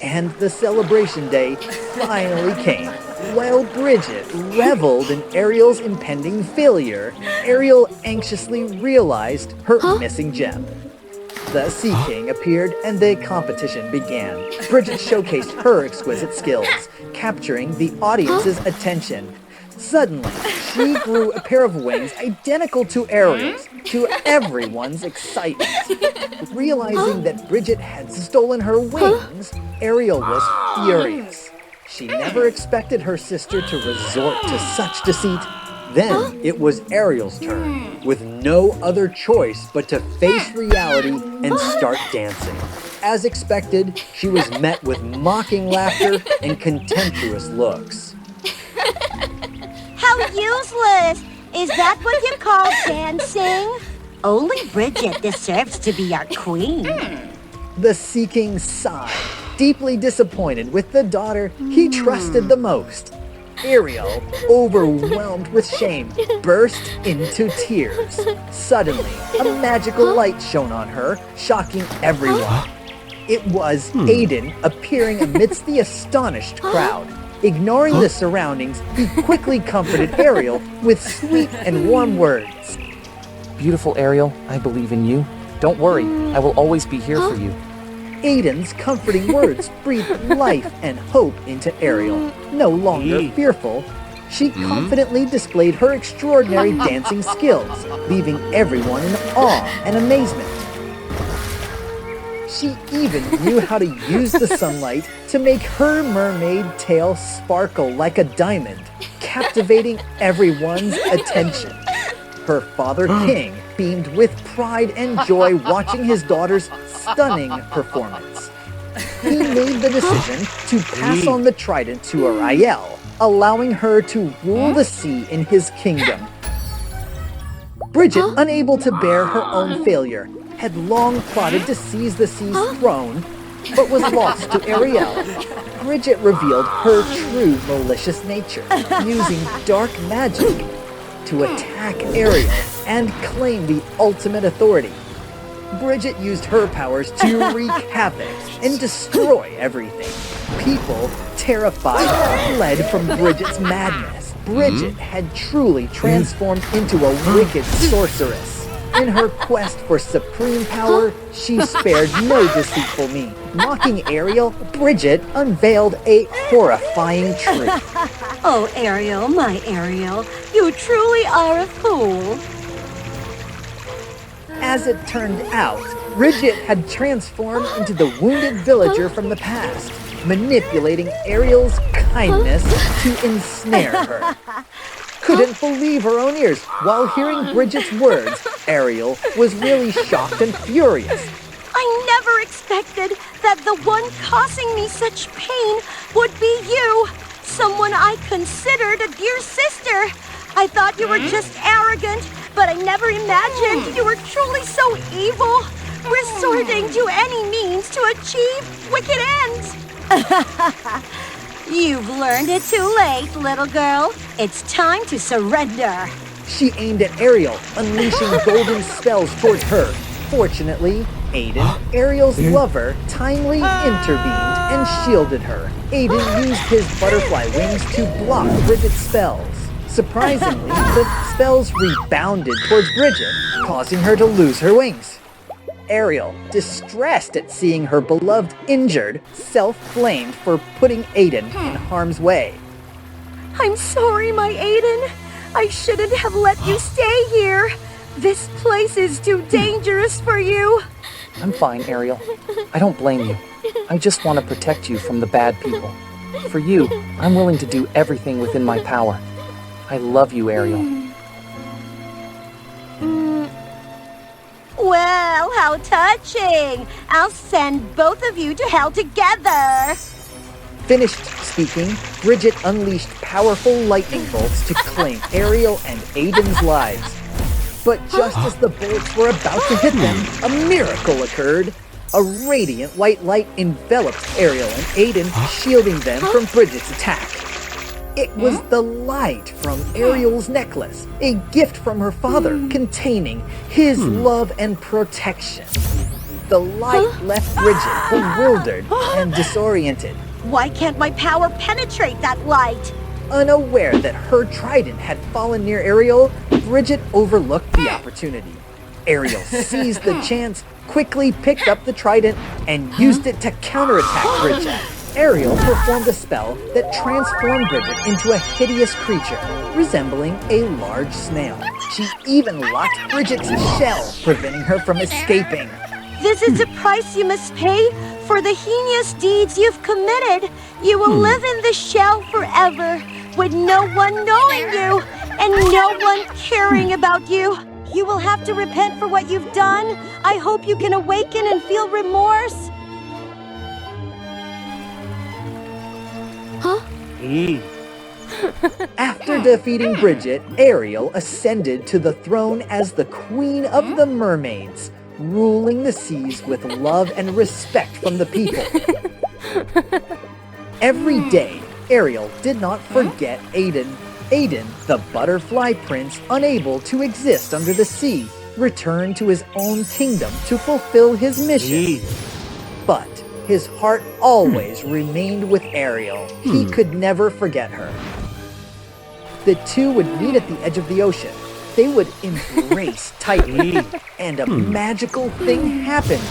A: And the celebration day finally came. While Bridget reveled in Ariel's impending failure, Ariel anxiously realized her missing gem. The Sea King appeared and the competition began. Bridget showcased her exquisite skills, capturing the audience's attention. Suddenly, she grew a pair of wings identical to Ariel's, to everyone's excitement. Realizing that Bridget had stolen her wings, Ariel was furious. She never expected her sister to resort to such deceit. Then it was Ariel's turn, with no other choice but to face reality and start dancing. As expected, she was met with mocking laughter and contemptuous looks.
N: How useless! Is that what you call dancing? Only Bridget deserves to be our queen.
A: The Sea King sighed, deeply disappointed with the daughter he trusted the most. Ariel, overwhelmed with shame, burst into tears. Suddenly, a magical light shone on her, shocking everyone. It was Aiden appearing amidst the astonished crowd. Ignoring the surroundings, he quickly comforted Ariel with sweet and warm words.
K: Beautiful Ariel, I believe in you. Don't worry, I will always be here for you.
A: Aiden's comforting words breathed life and hope into Ariel. No longer fearful, she confidently displayed her extraordinary dancing skills, leaving everyone in awe and amazement. She even knew how to use the sunlight to make her mermaid tail sparkle like a diamond, captivating everyone's attention. Her father, King, beamed with pride and joy watching his daughter's stunning performance. He made the decision to pass on the trident to Ariel, allowing her to rule the sea in his kingdom. Bridget, unable to bear her own failure, had long plotted to seize the sea's throne, but was lost to Ariel. Bridget revealed her true malicious nature, using dark magic to attack Ariel and claim the ultimate authority. Bridget used her powers to wreak havoc and destroy everything. People, terrified, fled from Bridget's madness. Bridget had truly transformed into a wicked sorceress. In her quest for supreme power, she spared no deceitful means. Mocking Ariel, Bridget unveiled a horrifying truth.
N: Oh, Ariel, my Ariel, you truly are a fool.
A: As it turned out, Bridget had transformed into the wounded villager from the past, manipulating Ariel's kindness to ensnare her. Couldn't believe her own ears. While hearing Bridget's words, Ariel was really shocked and furious.
N: I never expected that the one causing me such pain would be you, someone I considered a dear sister. I thought you were just arrogant, but I never imagined you were truly so evil, resorting to any means to achieve wicked ends. You've learned it too late, little girl. It's time to surrender.
A: She aimed at Ariel, unleashing golden spells towards her. Fortunately, Aiden, Ariel's lover, timely intervened and shielded her. Aiden used his butterfly wings to block Bridget's spells. Surprisingly, the spells rebounded towards Bridget, causing her to lose her wings. Ariel, distressed at seeing her beloved injured, self-blamed for putting Aiden in harm's way.
N: I'm sorry, my Aiden. I shouldn't have let you stay here. This place is too dangerous for you.
K: I'm fine, Ariel. I don't blame you. I just want to protect you from the bad people. For you, I'm willing to do everything within my power. I love you, Ariel.
N: Well, how touching. I'll send both of you to hell together.
A: Finished speaking, Bridget unleashed powerful lightning bolts to claim Ariel and Aiden's lives. But just as the bolts were about to hit them, a miracle occurred. A radiant white light enveloped Ariel and Aiden, shielding them from Bridget's attack. It was the light from Ariel's necklace, a gift from her father containing his love and protection. The light left Bridget bewildered and disoriented.
N: Why can't my power penetrate that light?
A: Unaware that her trident had fallen near Ariel, Bridget overlooked the opportunity. Ariel seized the chance, quickly picked up the trident, and used it to counterattack Bridget. Ariel performed a spell that transformed Bridget into a hideous creature, resembling a large snail. She even locked Bridget's shell, preventing her from escaping.
N: This is the price you must pay for the heinous deeds you've committed. You will live in the shell forever, with no one knowing you, and no one caring about you. You will have to repent for what you've done. I hope you can awaken and feel remorse.
A: After defeating Bridget, Ariel ascended to the throne as the Queen of the Mermaids, ruling the seas with love and respect from the people. Every day, Ariel did not forget Aiden. Aiden, the butterfly prince unable to exist under the sea, returned to his own kingdom to fulfill his mission. But his heart always remained with Ariel. He could never forget her. The two would meet at the edge of the ocean. They would embrace tightly, and a magical thing happened.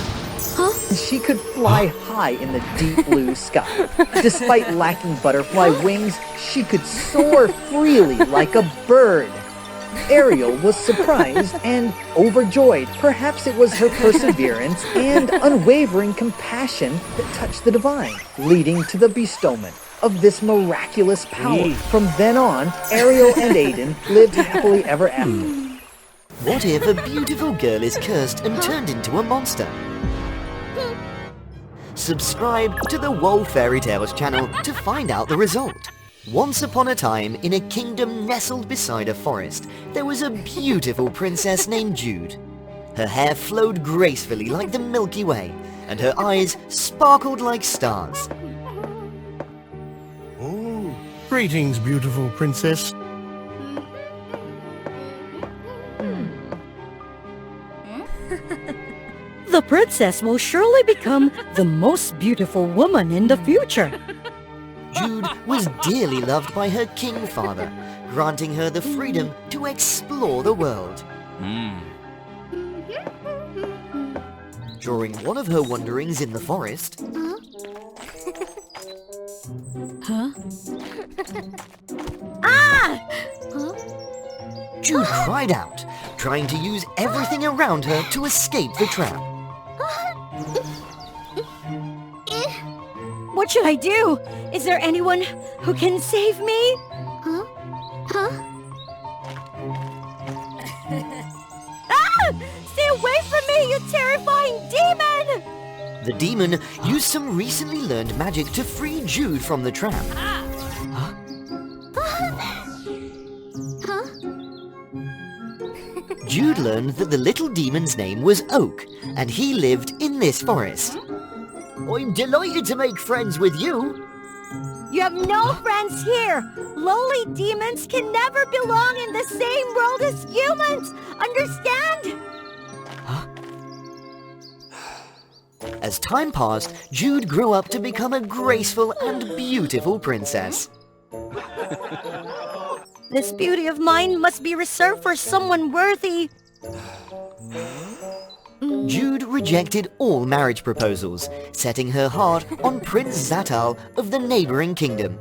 A: She could fly high in the deep blue sky. Despite lacking butterfly wings, she could soar freely like a bird. Ariel was surprised and overjoyed. Perhaps it was her perseverance and unwavering compassion that touched the divine, leading to the bestowment of this miraculous power. From then on, Ariel and Aiden lived happily ever after.
O: What if a beautiful girl is cursed and turned into a monster? Subscribe to the WOA Fairy Tales channel to find out the result. Once upon a time, in a kingdom nestled beside a forest, there was a beautiful princess named Jude. Her hair flowed gracefully like the Milky Way, and her eyes sparkled like stars.
R: Oh, greetings, beautiful princess.
B: The princess will surely become the most beautiful woman in the future.
O: Jude was dearly loved by her king father, granting her the freedom to explore the world. During one of her wanderings in the forest, Jude cried out, trying to use everything around her to escape the trap.
B: What should I do? Is there anyone who can save me? Stay away from me, you terrifying demon!
O: The demon used some recently learned magic to free Jude from the trap. Jude learned that the little demon's name was Oak, and he lived in this forest. I'm delighted to make friends with you.
B: You have no friends here. Lowly demons can never belong in the same world as humans. Understand?
O: As time passed, Jude grew up to become a graceful and beautiful princess.
B: This beauty of mine must be reserved for someone worthy.
O: Jude rejected all marriage proposals, setting her heart on Prince Zatal of the neighboring kingdom.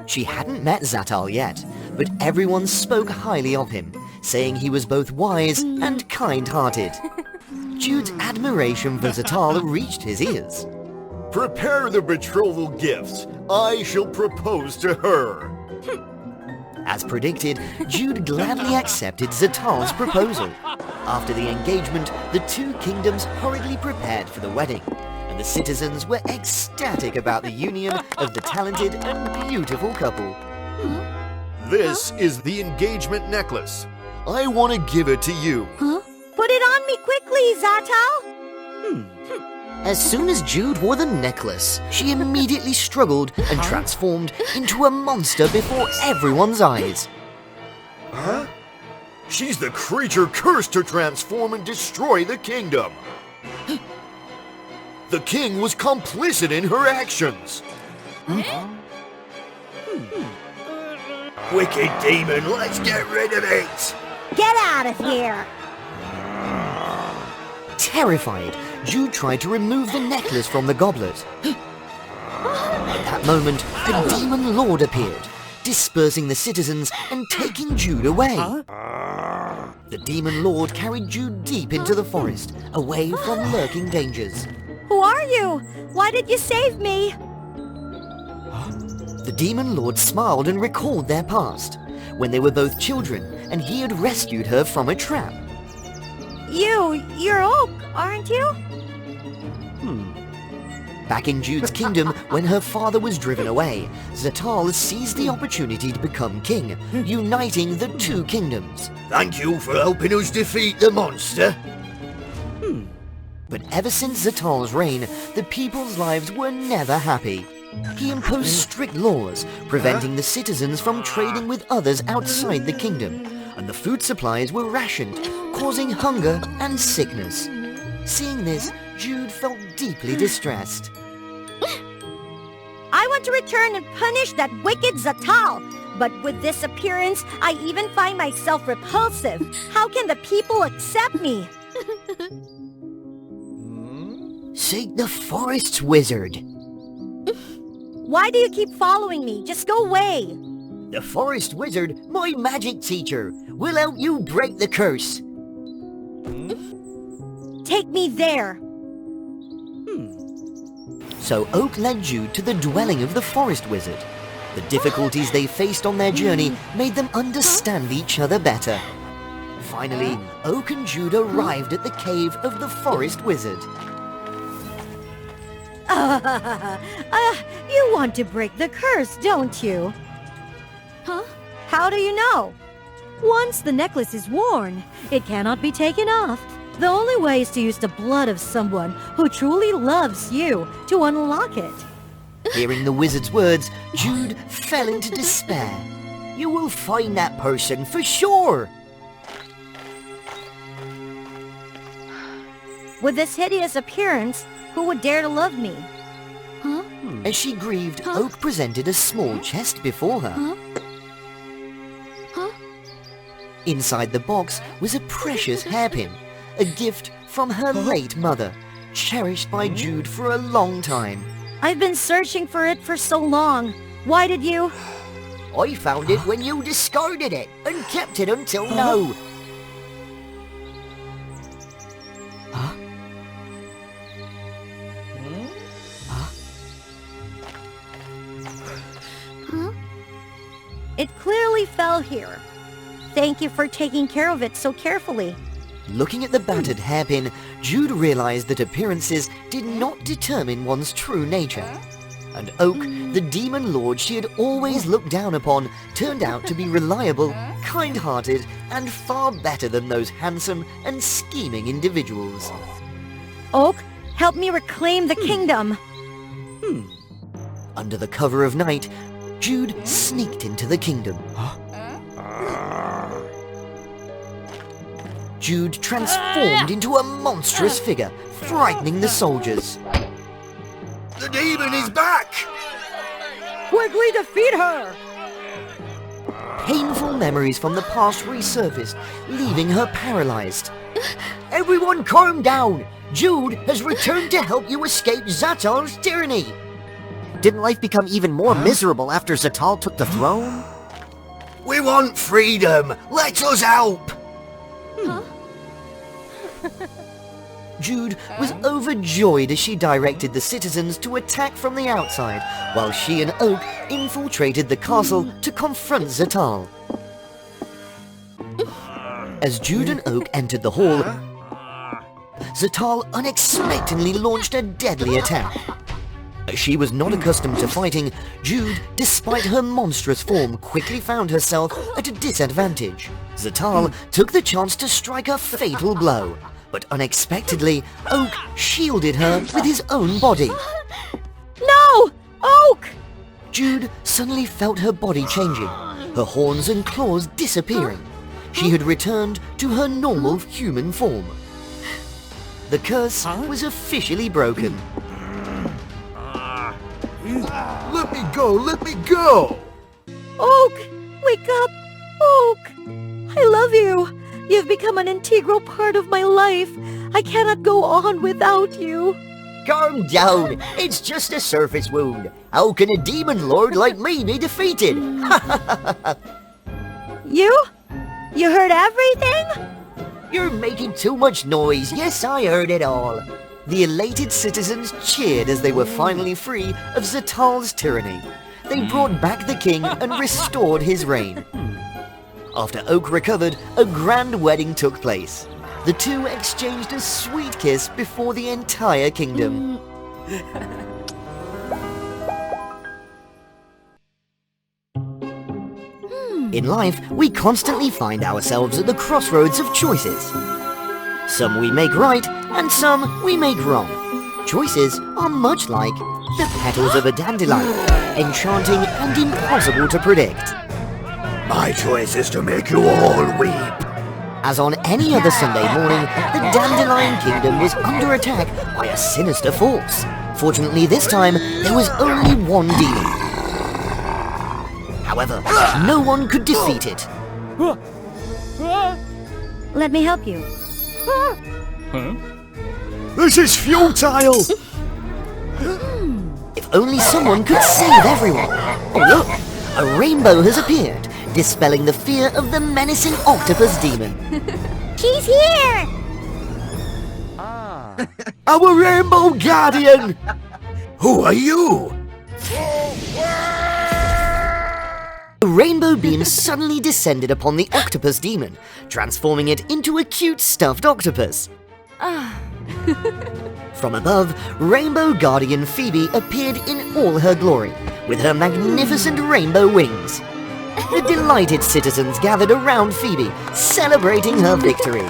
O: She hadn't met Zatal yet, but everyone spoke highly of him, saying he was both wise and kind-hearted. Jude's admiration for Zatal reached his ears.
Q: Prepare the betrothal gifts. I shall propose to her.
O: As predicted, Jude gladly accepted Zatal's proposal. After the engagement, the two kingdoms hurriedly prepared for the wedding, and the citizens were ecstatic about the union of the talented and beautiful couple.
Q: This is the engagement necklace. I want to give it to you.
B: Put it on me quickly, Zatal!
O: As soon as Jude wore the necklace, she immediately struggled and transformed into a monster before everyone's eyes.
Q: Huh? She's the creature cursed to transform and destroy the kingdom. The king was complicit in her actions. Wicked demon, let's get rid of it!
B: Get out of here!
O: Terrified, Jude tried to remove the necklace from the goblet. At that moment, a demon lord appeared, dispersing the citizens and taking Jude away. The demon lord carried Jude deep into the forest, away from lurking dangers.
B: Who are you? Why did you save me?
O: The demon lord smiled and recalled their past, when they were both children and he had rescued her from a trap.
B: You're Oak, aren't you?
O: Back in Jude's kingdom, when her father was driven away, Zatal seized the opportunity to become king, uniting the two kingdoms.
Q: Thank you for helping us defeat the monster.
O: But ever since Zatal's reign, the people's lives were never happy. He imposed strict laws, preventing the citizens from trading with others outside the kingdom, and the food supplies were rationed, causing hunger and sickness. Seeing this, Jude felt deeply distressed.
N: I want to return and punish that wicked Zatal. But with this appearance, I even find myself repulsive. How can the people accept me?
O: Seek the forest's wizard.
N: Why do you keep following me? Just go away.
O: The forest wizard, my magic teacher, will help you break the curse.
N: Take me there.
O: So Oak led Jude to the dwelling of the forest wizard. The difficulties they faced on their journey made them understand each other better. Finally, Oak and Jude arrived at the cave of the forest wizard.
N: You want to break the curse, don't you? Huh? How do you know?
B: Once the necklace is worn, it cannot be taken off. The only way is to use the blood of someone who truly loves you to unlock it.
O: Hearing the wizard's words, Jude fell into despair. You will find that person for sure.
N: With this hideous appearance, who would dare to love me? Huh?
O: As she grieved, Oak presented a small chest before her. Inside the box was a precious hairpin, a gift from her late mother, cherished by Jude for a long time.
N: I've been searching for it for so long. Why did you?
O: I found it when you discarded it and kept it until now.
N: It clearly fell here. Thank you for taking care of it so carefully.
O: Looking at the battered hairpin, Jude realized that appearances did not determine one's true nature. And Oak, the demon lord she had always looked down upon, turned out to be reliable, kind-hearted, and far better than those handsome and scheming individuals.
N: Oak, help me reclaim the kingdom.
O: Under the cover of night, Jude sneaked into the kingdom. Jude transformed into a monstrous figure, frightening the soldiers.
Q: The demon is back!
N: Quickly defeat her!
O: Painful memories from the past resurfaced, leaving her paralyzed. Everyone calm down! Jude has returned to help you escape Zatal's tyranny! Didn't life become even more miserable after Zatal took the throne?
Q: We want freedom! Let us help!
O: Jude was overjoyed as she directed the citizens to attack from the outside, while she and Oak infiltrated the castle to confront Zatal. As Jude and Oak entered the hall, Zatal unexpectedly launched a deadly attack. She was not accustomed to fighting. Jude, despite her monstrous form, quickly found herself at a disadvantage. Zatal took the chance to strike a fatal blow, but unexpectedly, Oak shielded her with his own body.
N: No! Oak!
O: Jude suddenly felt her body changing, her horns and claws disappearing. She had returned to her normal human form. The curse was officially broken.
Q: Let me go! Let me go!
N: Oak! Wake up! Oak! I love you! You've become an integral part of my life. I cannot go on without you.
O: Calm down. It's just a surface wound. How can a demon lord like me be defeated?
N: You? You heard everything?
O: You're making too much noise. Yes, I heard it all. The elated citizens cheered as they were finally free of Zatal's tyranny. They brought back the king and restored his reign. After Oak recovered, a grand wedding took place. The two exchanged a sweet kiss before the entire kingdom. In life, we constantly find ourselves at the crossroads of choices. Some we make right, and some we make wrong. Choices are much like the petals of a dandelion, enchanting and impossible to predict.
Q: My choice is to make you all weep.
O: As on any other Sunday morning, the Dandelion Kingdom was under attack by a sinister force. Fortunately, this time, there was only one demon. However, no one could defeat it.
B: Let me help you.
Q: This is futile!
O: If only someone could save everyone. Oh look, a rainbow has appeared, dispelling the fear of the menacing octopus demon.
C: She's here!
Q: Our Rainbow Guardian! Who are you?
O: The rainbow beam suddenly descended upon the octopus demon, transforming it into a cute stuffed octopus. From above, Rainbow Guardian Phoebe appeared in all her glory, with her magnificent rainbow wings. The delighted citizens gathered around Phoebe, celebrating her victory.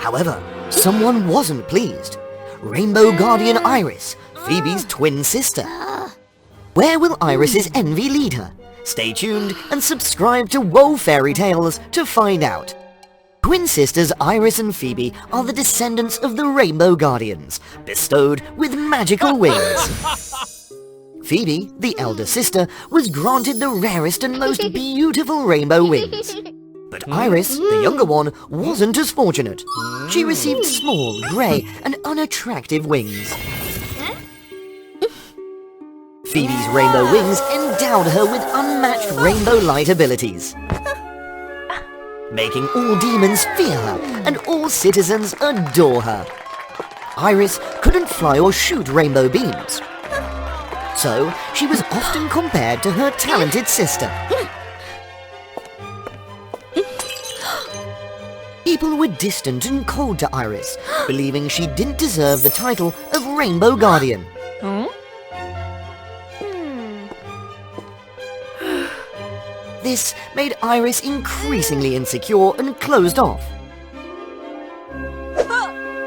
O: However, someone wasn't pleased. Rainbow Guardian Iris, Phoebe's twin sister. Where will Iris's envy lead her? Stay tuned and subscribe to WOA Fairy Tales to find out. Twin sisters Iris and Phoebe are the descendants of the Rainbow Guardians, bestowed with magical wings. Phoebe, the elder sister, was granted the rarest and most beautiful rainbow wings. But Iris, the younger one, wasn't as fortunate. She received small, grey, and unattractive wings. Phoebe's rainbow wings endowed her with unmatched rainbow light abilities, making all demons fear her and all citizens adore her. Iris couldn't fly or shoot rainbow beams, so she was often compared to her talented sister. People were distant and cold to Iris, believing she didn't deserve the title of Rainbow Guardian. This made Iris increasingly insecure and closed off.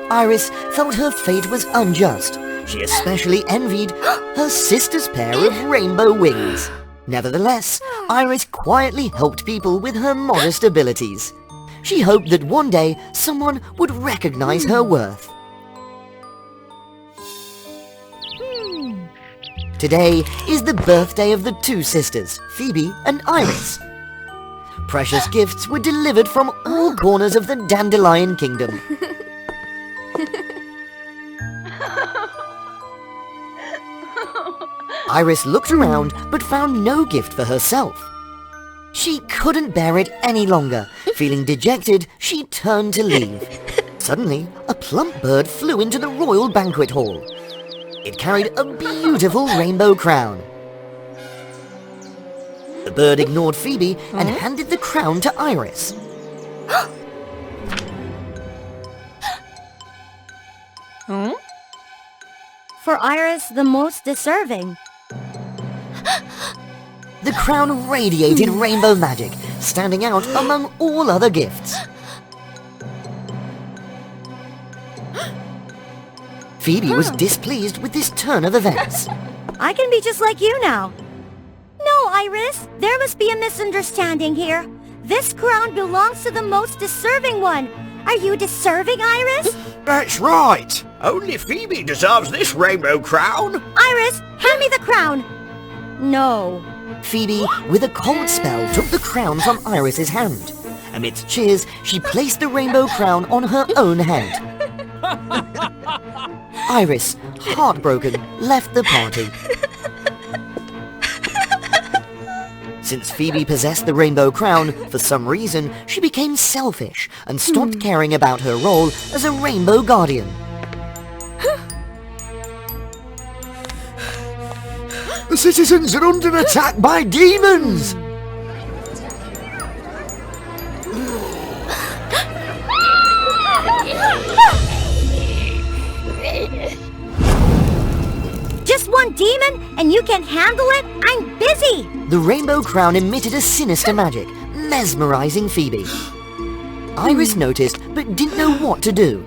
O: Iris felt her fate was unjust. She especially envied her sister's pair of rainbow wings. Nevertheless, Iris quietly helped people with her modest abilities. She hoped that one day someone would recognize her worth. Today is the birthday of the two sisters, Phoebe and Iris. Precious gifts were delivered from all corners of the Dandelion Kingdom. Iris looked around but found no gift for herself. She couldn't bear it any longer. Feeling dejected, she turned to leave. Suddenly, a plump bird flew into the royal banquet hall. It carried a beautiful rainbow crown. The bird ignored Phoebe and handed the crown to Iris.
B: For Iris, the most deserving.
O: The crown radiated rainbow magic, standing out among all other gifts. Phoebe was displeased with this turn of events.
B: I can be just like you now. No, Iris, there must be a misunderstanding here. This crown belongs to the most deserving one. Are you deserving, Iris?
Q: That's right! Only Phoebe deserves this rainbow crown!
B: Iris, hand me the crown! No.
O: Phoebe, with a cold spell, took the crown from Iris's hand. Amidst cheers, she placed the rainbow crown on her own head. Iris, heartbroken, left the party. Since Phoebe possessed the rainbow crown, for some reason, she became selfish and stopped caring about her role as a rainbow guardian.
Q: The citizens are under attack by demons!
C: Just one demon and you can handle it? I'm busy!
O: The rainbow crown emitted a sinister magic, mesmerizing Phoebe. Iris noticed but didn't know what to do.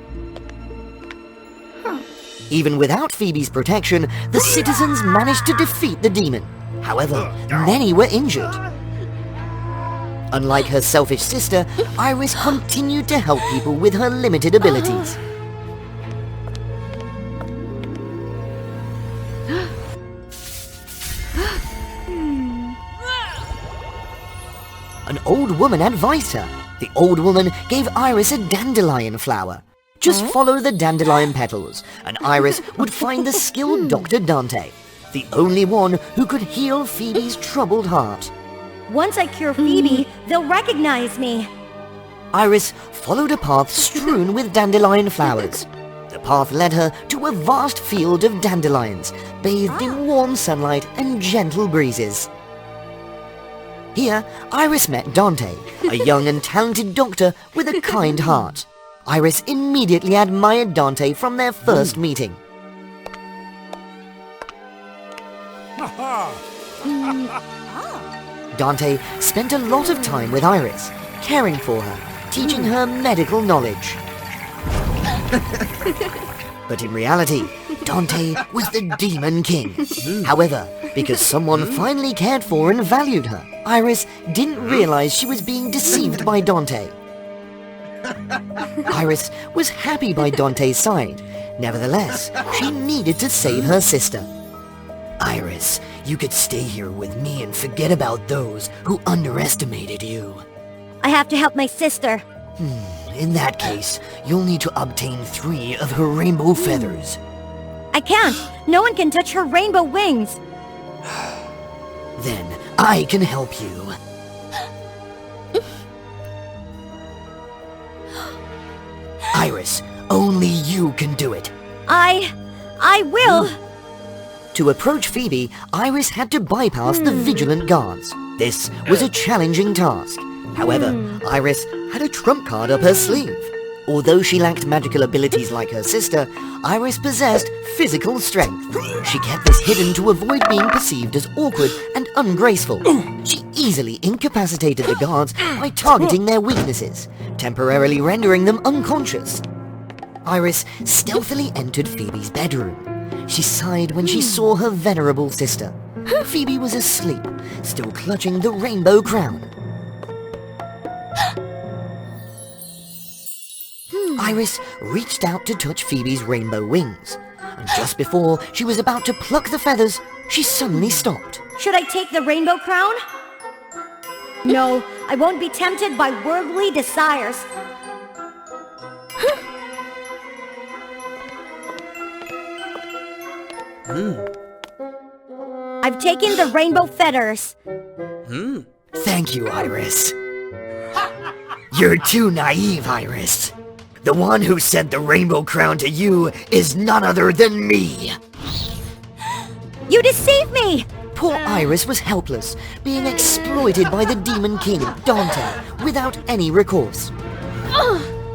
O: Even without Phoebe's protection, the citizens managed to defeat the demon. However, many were injured. Unlike her selfish sister, Iris continued to help people with her limited abilities. An old woman advised her. The old woman gave Iris a dandelion flower. Just follow the dandelion petals, and Iris would find the skilled Dr. Dante, the only one who could heal Phoebe's troubled heart.
C: Once I cure Phoebe, they'll recognize me.
O: Iris followed a path strewn with dandelion flowers. The path led her to a vast field of dandelions, bathed in warm sunlight and gentle breezes. Here, Iris met Dante, a young and talented doctor with a kind heart. Iris immediately admired Dante from their first meeting. Dante spent a lot of time with Iris, caring for her, teaching her medical knowledge. But in reality, Dante was the Demon King. However, because someone finally cared for and valued her, Iris didn't realize she was being deceived by Dante. Iris was happy by Dante's side. Nevertheless, she needed to save her sister.
P: Iris, you could stay here with me and forget about those who underestimated you.
C: I have to help my sister.
P: In that case, you'll need to obtain 3 of her rainbow feathers.
C: I can't. No one can touch her rainbow wings.
P: Then I can help you. Iris, only you can do it.
C: I will.
O: To approach Phoebe, Iris had to bypass the vigilant guards. This was a challenging task. However, Iris had a trump card up her sleeve. Although she lacked magical abilities like her sister, Iris possessed physical strength. She kept this hidden to avoid being perceived as awkward and ungraceful. She easily incapacitated the guards by targeting their weaknesses, temporarily rendering them unconscious. Iris stealthily entered Phoebe's bedroom. She sighed when she saw her venerable sister. Phoebe was asleep, still clutching the rainbow crown. Iris reached out to touch Phoebe's rainbow wings, and just before she was about to pluck the feathers, she suddenly stopped.
C: Should I take the rainbow crown? No, I won't be tempted by worldly desires. I've taken the rainbow feathers.
P: Thank you, Iris. You're too naive, Iris. The one who sent the rainbow crown to you is none other than me.
C: You deceived me!
O: Poor Iris was helpless, being exploited by the Demon King, Dante, without any recourse.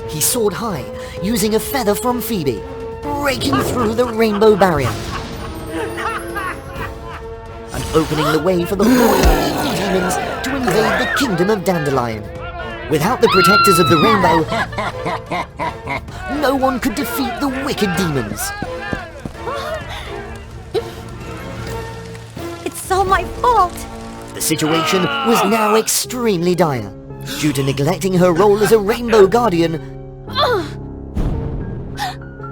O: He soared high, using a feather from Phoebe, breaking through the rainbow barrier, and opening the way for the royal evil demons to invade the kingdom of Dandelion. Without the protectors of the rainbow, no one could defeat the wicked demons.
C: It's all my fault!
O: The situation was now extremely dire. Due to neglecting her role as a rainbow guardian,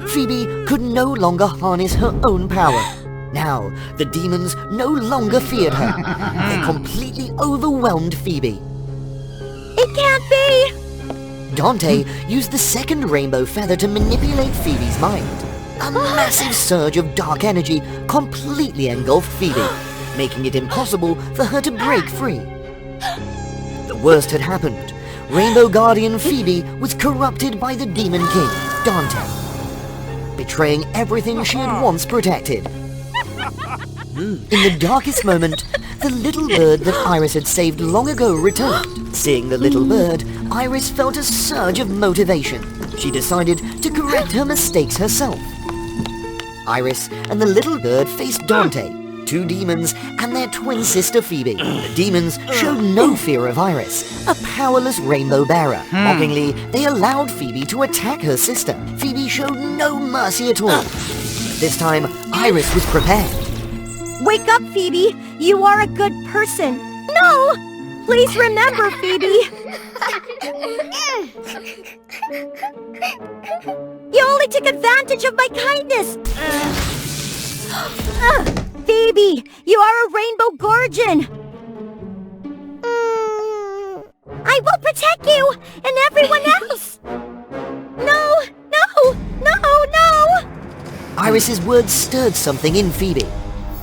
O: Phoebe could no longer harness her own power. Now, the demons no longer feared her. They completely overwhelmed Phoebe.
C: It can't be!
O: Dante used the second rainbow feather to manipulate Phoebe's mind. A massive surge of dark energy completely engulfed Phoebe, making it impossible for her to break free. The worst had happened. Rainbow Guardian Phoebe was corrupted by the Demon King, Dante, betraying everything she had once protected. In the darkest moment, the little bird that Iris had saved long ago returned. Seeing the little bird, Iris felt a surge of motivation. She decided to correct her mistakes herself. Iris and the little bird faced Dante, 2 demons, and their twin sister Phoebe. The demons showed no fear of Iris, a powerless rainbow bearer. Mockingly, they allowed Phoebe to attack her sister. Phoebe showed no mercy at all. This time, Iris was prepared.
C: Wake up, Phoebe! You are a good person! No! Please remember, Phoebe! You only took advantage of my kindness! Phoebe! You are a rainbow guardian! I will protect you! And everyone else! No! No! No! No!
O: Iris's words stirred something in Phoebe.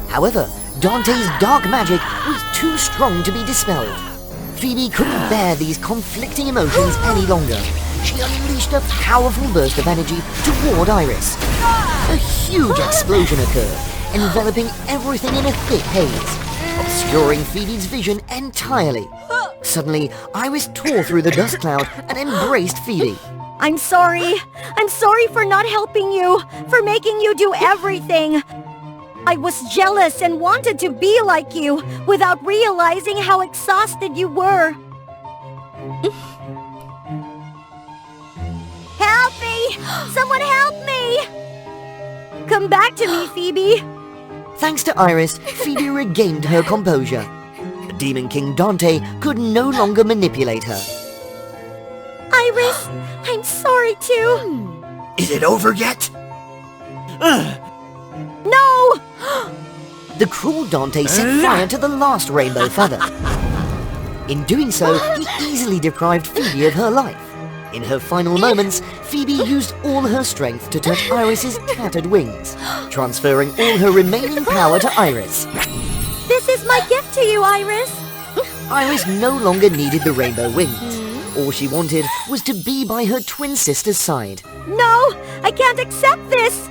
O: However, Dante's dark magic was too strong to be dispelled. Phoebe couldn't bear these conflicting emotions any longer. She unleashed a powerful burst of energy toward Iris. A huge explosion occurred, enveloping everything in a thick haze, obscuring Phoebe's vision entirely. Suddenly, Iris tore through the dust cloud and embraced Phoebe.
C: I'm sorry. I'm sorry for not helping you, for making you do everything. I was jealous and wanted to be like you, without realizing how exhausted you were. Help me! Someone help me! Come back to me, Phoebe.
O: Thanks to Iris, Phoebe regained her composure. The Demon King Dante could no longer manipulate her.
C: Iris, I'm sorry too.
P: Is it over yet?
C: No!
O: The cruel Dante set fire to the last rainbow feather. In doing so, he easily deprived Phoebe of her life. In her final moments, Phoebe used all her strength to touch Iris's tattered wings, transferring all her remaining power to Iris.
C: This is my gift to you, Iris.
O: Iris no longer needed the rainbow wings. All she wanted was to be by her twin sister's side.
C: No, I can't accept this.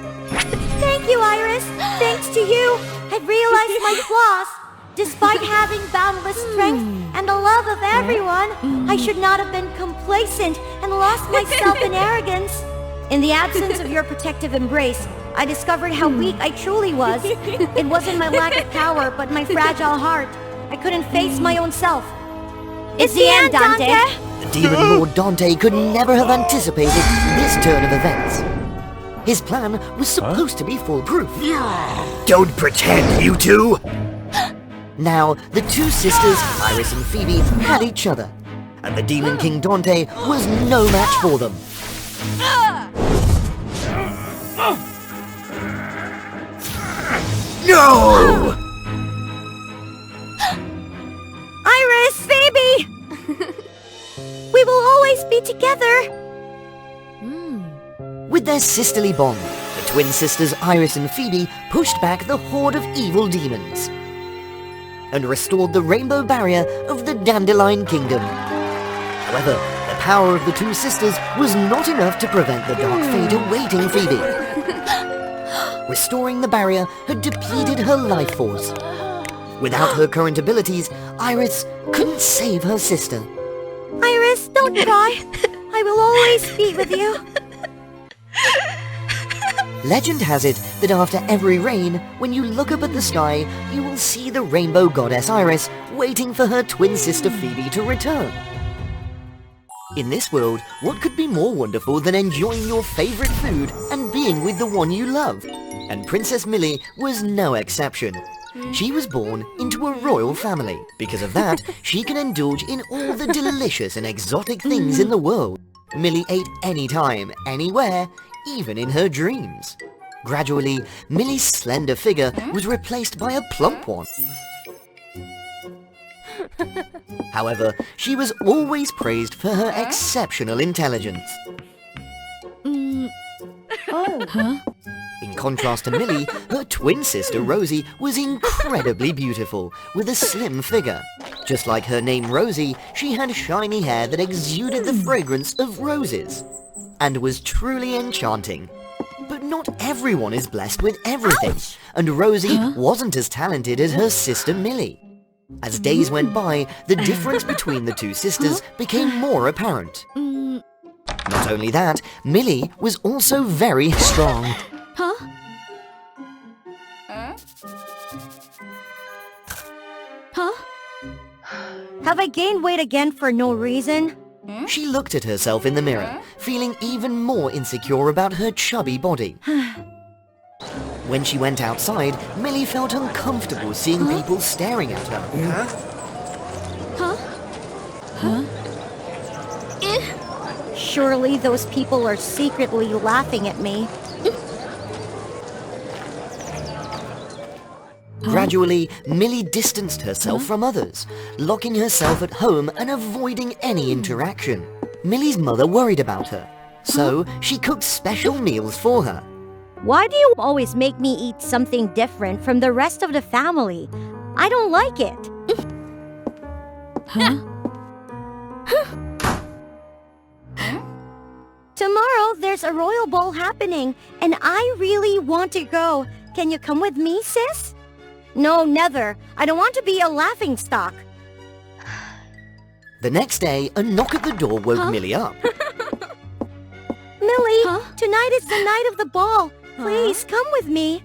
C: Thank you, Iris. Thanks to you, I've realized my flaws. Despite having boundless strength and the love of everyone, I should not have been complacent and lost myself in arrogance. In the absence of your protective embrace, I discovered how weak I truly was. It wasn't my lack of power, but my fragile heart. I couldn't face my own self. It's the end, Dante.
O: The Demon Lord Dante could never have anticipated this turn of events. His plan was supposed to be foolproof.
P: Don't pretend, you two!
O: Now, the two sisters, Iris and Phoebe, had each other, and the Demon King Dante was no match for them.
P: No!
C: Iris, Phoebe! We will always be together.
O: With their sisterly bond, the twin sisters Iris and Phoebe pushed back the horde of evil demons and restored the rainbow barrier of the Dandelion Kingdom. However, the power of the two sisters was not enough to prevent the dark fate awaiting Phoebe. Restoring the barrier had depleted her life force. Without her current abilities, Iris couldn't save her sister.
C: Iris, don't cry. I will always be with you.
O: Legend has it that after every rain, when you look up at the sky, you will see the rainbow goddess Iris waiting for her twin sister Phoebe to return. In this world, what could be more wonderful than enjoying your favorite food and being with the one you love? And Princess Millie was no exception. She was born into a royal family. Because of that, she can indulge in all the delicious and exotic things in the world. Millie ate anytime, anywhere, even in her dreams. Gradually, Millie's slender figure was replaced by a plump one. However, she was always praised for her exceptional intelligence. In contrast to Millie, her twin sister Rosie was incredibly beautiful, with a slim figure. Just like her name Rosie, she had shiny hair that exuded the fragrance of roses, and was truly enchanting. But not everyone is blessed with everything, and Rosie wasn't as talented as her sister Millie. As days went by, the difference between the two sisters became more apparent. Not only that, Millie was also very strong.
C: Have I gained weight again for no reason?
O: She looked at herself in the mirror, feeling even more insecure about her chubby body. When she went outside, Millie felt uncomfortable seeing people staring at her.
B: Surely those people are secretly laughing at me.
O: Gradually, Millie distanced herself from others, locking herself at home and avoiding any interaction. Millie's mother worried about her, so she cooked special meals for her.
B: Why do you always make me eat something different from the rest of the family? I don't like it. Tomorrow there's a royal ball happening, and I really want to go. Can you come with me, sis? No, never. I don't want to be a laughingstock.
O: The next day, a knock at the door woke Millie up.
B: Millie, tonight is the night of the ball. Please, come with me.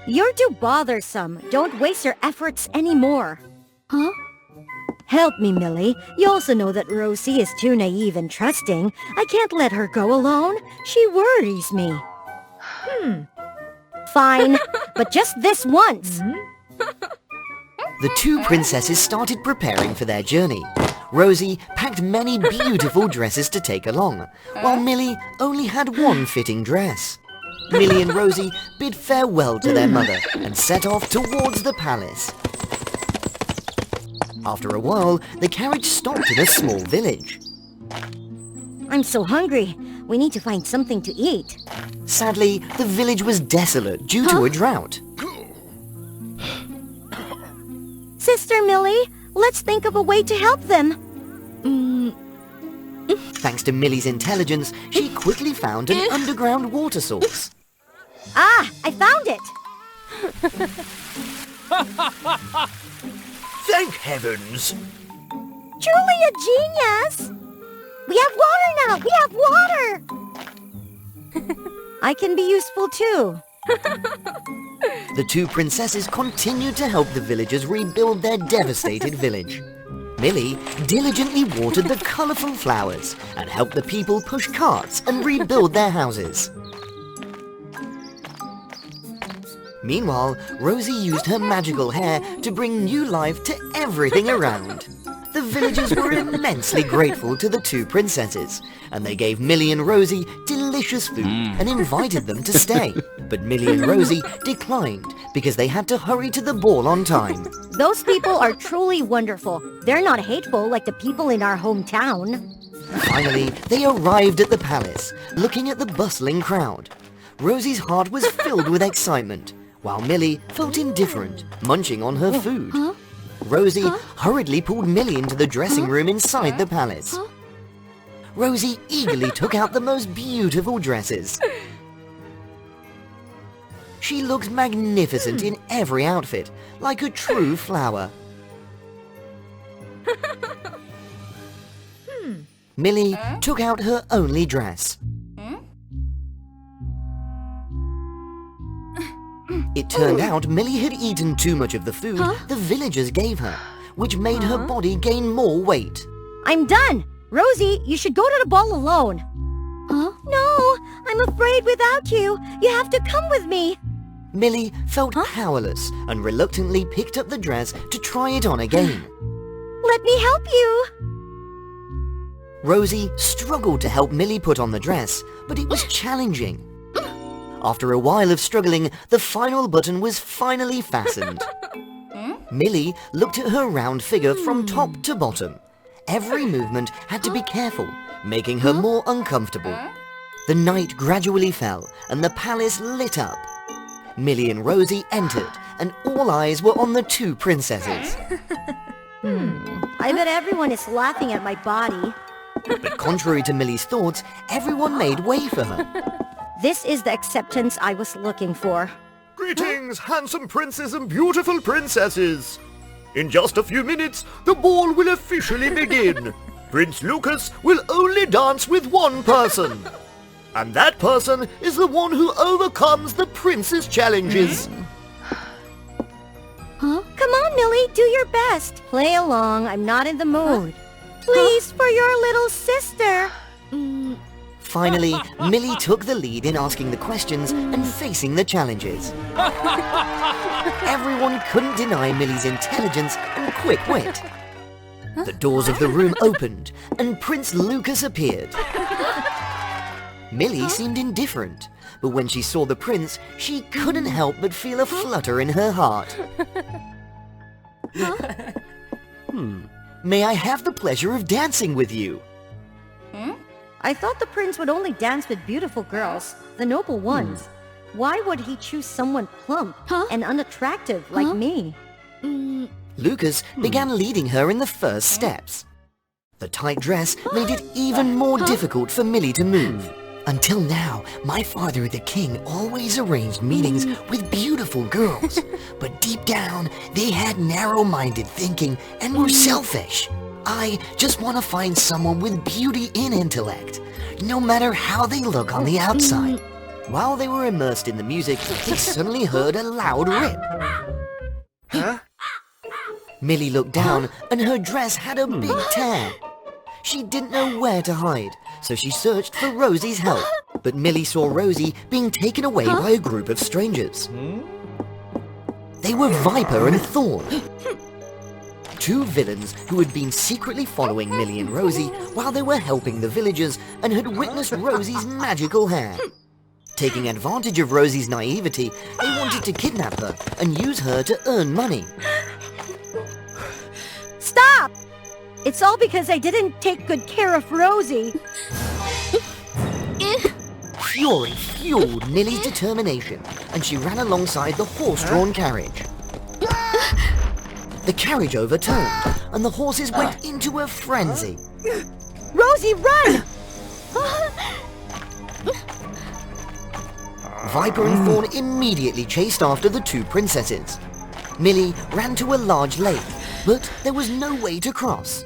B: You're too bothersome. Don't waste your efforts anymore. Help me, Millie. You also know that Rosie is too naive and trusting. I can't let her go alone. She worries me. Fine, but just this once.
O: The two princesses started preparing for their journey. Rosie packed many beautiful dresses to take along, while Millie only had one fitting dress. Millie and Rosie bid farewell to their mother and set off towards the palace. After a while, the carriage stopped in a small village.
B: I'm so hungry. We need to find something to eat.
O: Sadly, the village was desolate due to a drought.
B: Sister Millie, let's think of a way to help them.
O: Thanks to Millie's intelligence, she quickly found an underground water source.
B: Ah, I found it!
Q: Thank heavens!
B: Truly a genius! We have water now! We have water! I can be useful too.
O: The two princesses continued to help the villagers rebuild their devastated village. Millie diligently watered the colourful flowers and helped the people push carts and rebuild their houses. Meanwhile, Rosie used her magical hair to bring new life to everything around. The villagers were immensely grateful to the two princesses, and they gave Millie and Rosie delicious food and invited them to stay. But Millie and Rosie declined because they had to hurry to the ball on time.
B: Those people are truly wonderful. They're not hateful like the people in our hometown.
O: Finally, they arrived at the palace, looking at the bustling crowd. Rosie's heart was filled with excitement, while Millie felt indifferent, munching on her food. Rosie hurriedly pulled Millie into the dressing room inside the palace. Rosie eagerly took out the most beautiful dresses. She looked magnificent in every outfit, like a true flower. Millie took out her only dress. It turned out Millie had eaten too much of the food the villagers gave her, which made her body gain more weight.
B: I'm done! Rosie, you should go to the ball alone. No, I'm afraid without you. You have to come with me.
O: Millie felt powerless and reluctantly picked up the dress to try it on again.
B: Let me help you.
O: Rosie struggled to help Millie put on the dress, but it was challenging. After a while of struggling, the final button was finally fastened. Millie looked at her round figure from top to bottom. Every movement had to be careful, making her more uncomfortable. The night gradually fell, and the palace lit up. Millie and Rosie entered, and all eyes were on the two princesses.
B: I bet everyone is laughing at my body.
O: But contrary to Millie's thoughts, everyone made way for her.
B: This is the acceptance I was looking for.
Q: Greetings, handsome princes and beautiful princesses! In just a few minutes, the ball will officially begin. Prince Lucas will only dance with one person. And that person is the one who overcomes the prince's challenges.
B: Come on, Millie, do your best. Play along, I'm not in the mood. Please, for your little sister.
O: Finally, Millie took the lead in asking the questions and facing the challenges. Everyone couldn't deny Millie's intelligence and quick wit. The doors of the room opened, and Prince Lucas appeared. Millie seemed indifferent, but when she saw the prince, she couldn't help but feel a flutter in her heart. May I have the pleasure of dancing with you?
B: I thought the prince would only dance with beautiful girls, the noble ones. Why would he choose someone plump and unattractive like me?
O: Lucas began leading her in the first steps. The tight dress made it even more difficult for Millie to move. Until now, my father, the king, always arranged meetings with beautiful girls. But deep down, they had narrow-minded thinking and were selfish. I just want to find someone with beauty and intellect, no matter how they look on the outside. While they were immersed in the music, they suddenly heard a loud rip. Millie looked down, and her dress had a big tear. She didn't know where to hide, so she searched for Rosie's help. But Millie saw Rosie being taken away by a group of strangers. They were Viper and Thorn, two villains who had been secretly following Millie and Rosie while they were helping the villagers and had witnessed Rosie's magical hair. Taking advantage of Rosie's naivety, they wanted to kidnap her and use her to earn money.
B: Stop! It's all because I didn't take good care of Rosie.
O: Fury fueled Millie's determination, and she ran alongside the horse-drawn carriage. The carriage overturned, and the horses went into a frenzy.
B: Rosie, run!
O: Viper and Thorn immediately chased after the two princesses. Millie ran to a large lake, but there was no way to cross.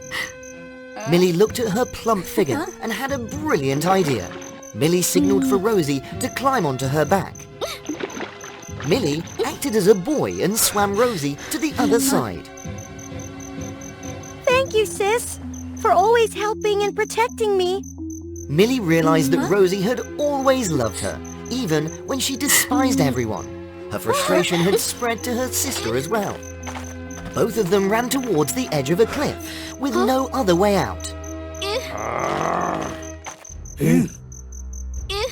O: Millie looked at her plump figure and had a brilliant idea. Millie signaled for Rosie to climb onto her back. Millie acted as a buoy and swam Rosie to the other side.
B: Thank you, sis, for always helping and protecting me.
O: Millie realized that Rosie had always loved her, even when she despised everyone. Her frustration had spread to her sister as well. Both of them ran towards the edge of a cliff, with no other way out.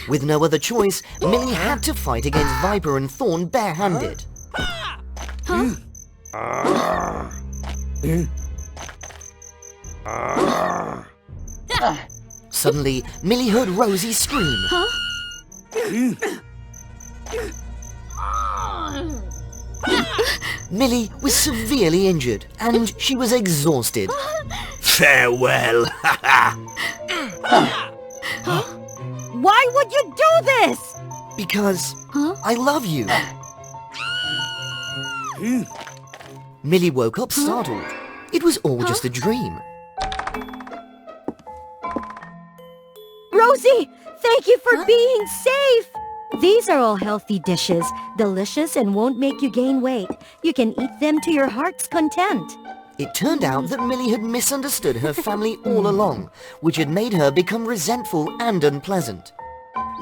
O: With no other choice, Millie had to fight against Viper and Thorn barehanded. Suddenly, Millie heard Rosie scream. Millie was severely injured, and she was exhausted.
Q: Farewell!
B: Why would you do this?
O: Because I love you. Millie woke up startled. It was all just a dream.
B: Rosie, thank you for being safe. These are all healthy dishes, delicious and won't make you gain weight. You can eat them to your heart's content.
O: It turned out that Millie had misunderstood her family all along, which had made her become resentful and unpleasant.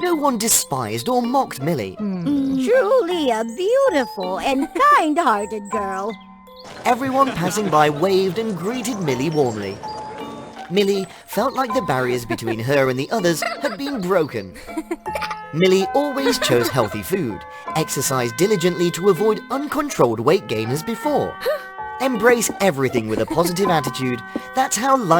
O: No one despised or mocked Millie.
B: Truly a beautiful and kind-hearted girl.
O: Everyone passing by waved and greeted Millie warmly. Millie felt like the barriers between her and the others had been broken. Millie always chose healthy food, exercised diligently to avoid uncontrolled weight gain as before. Embrace everything with a positive attitude. That's how life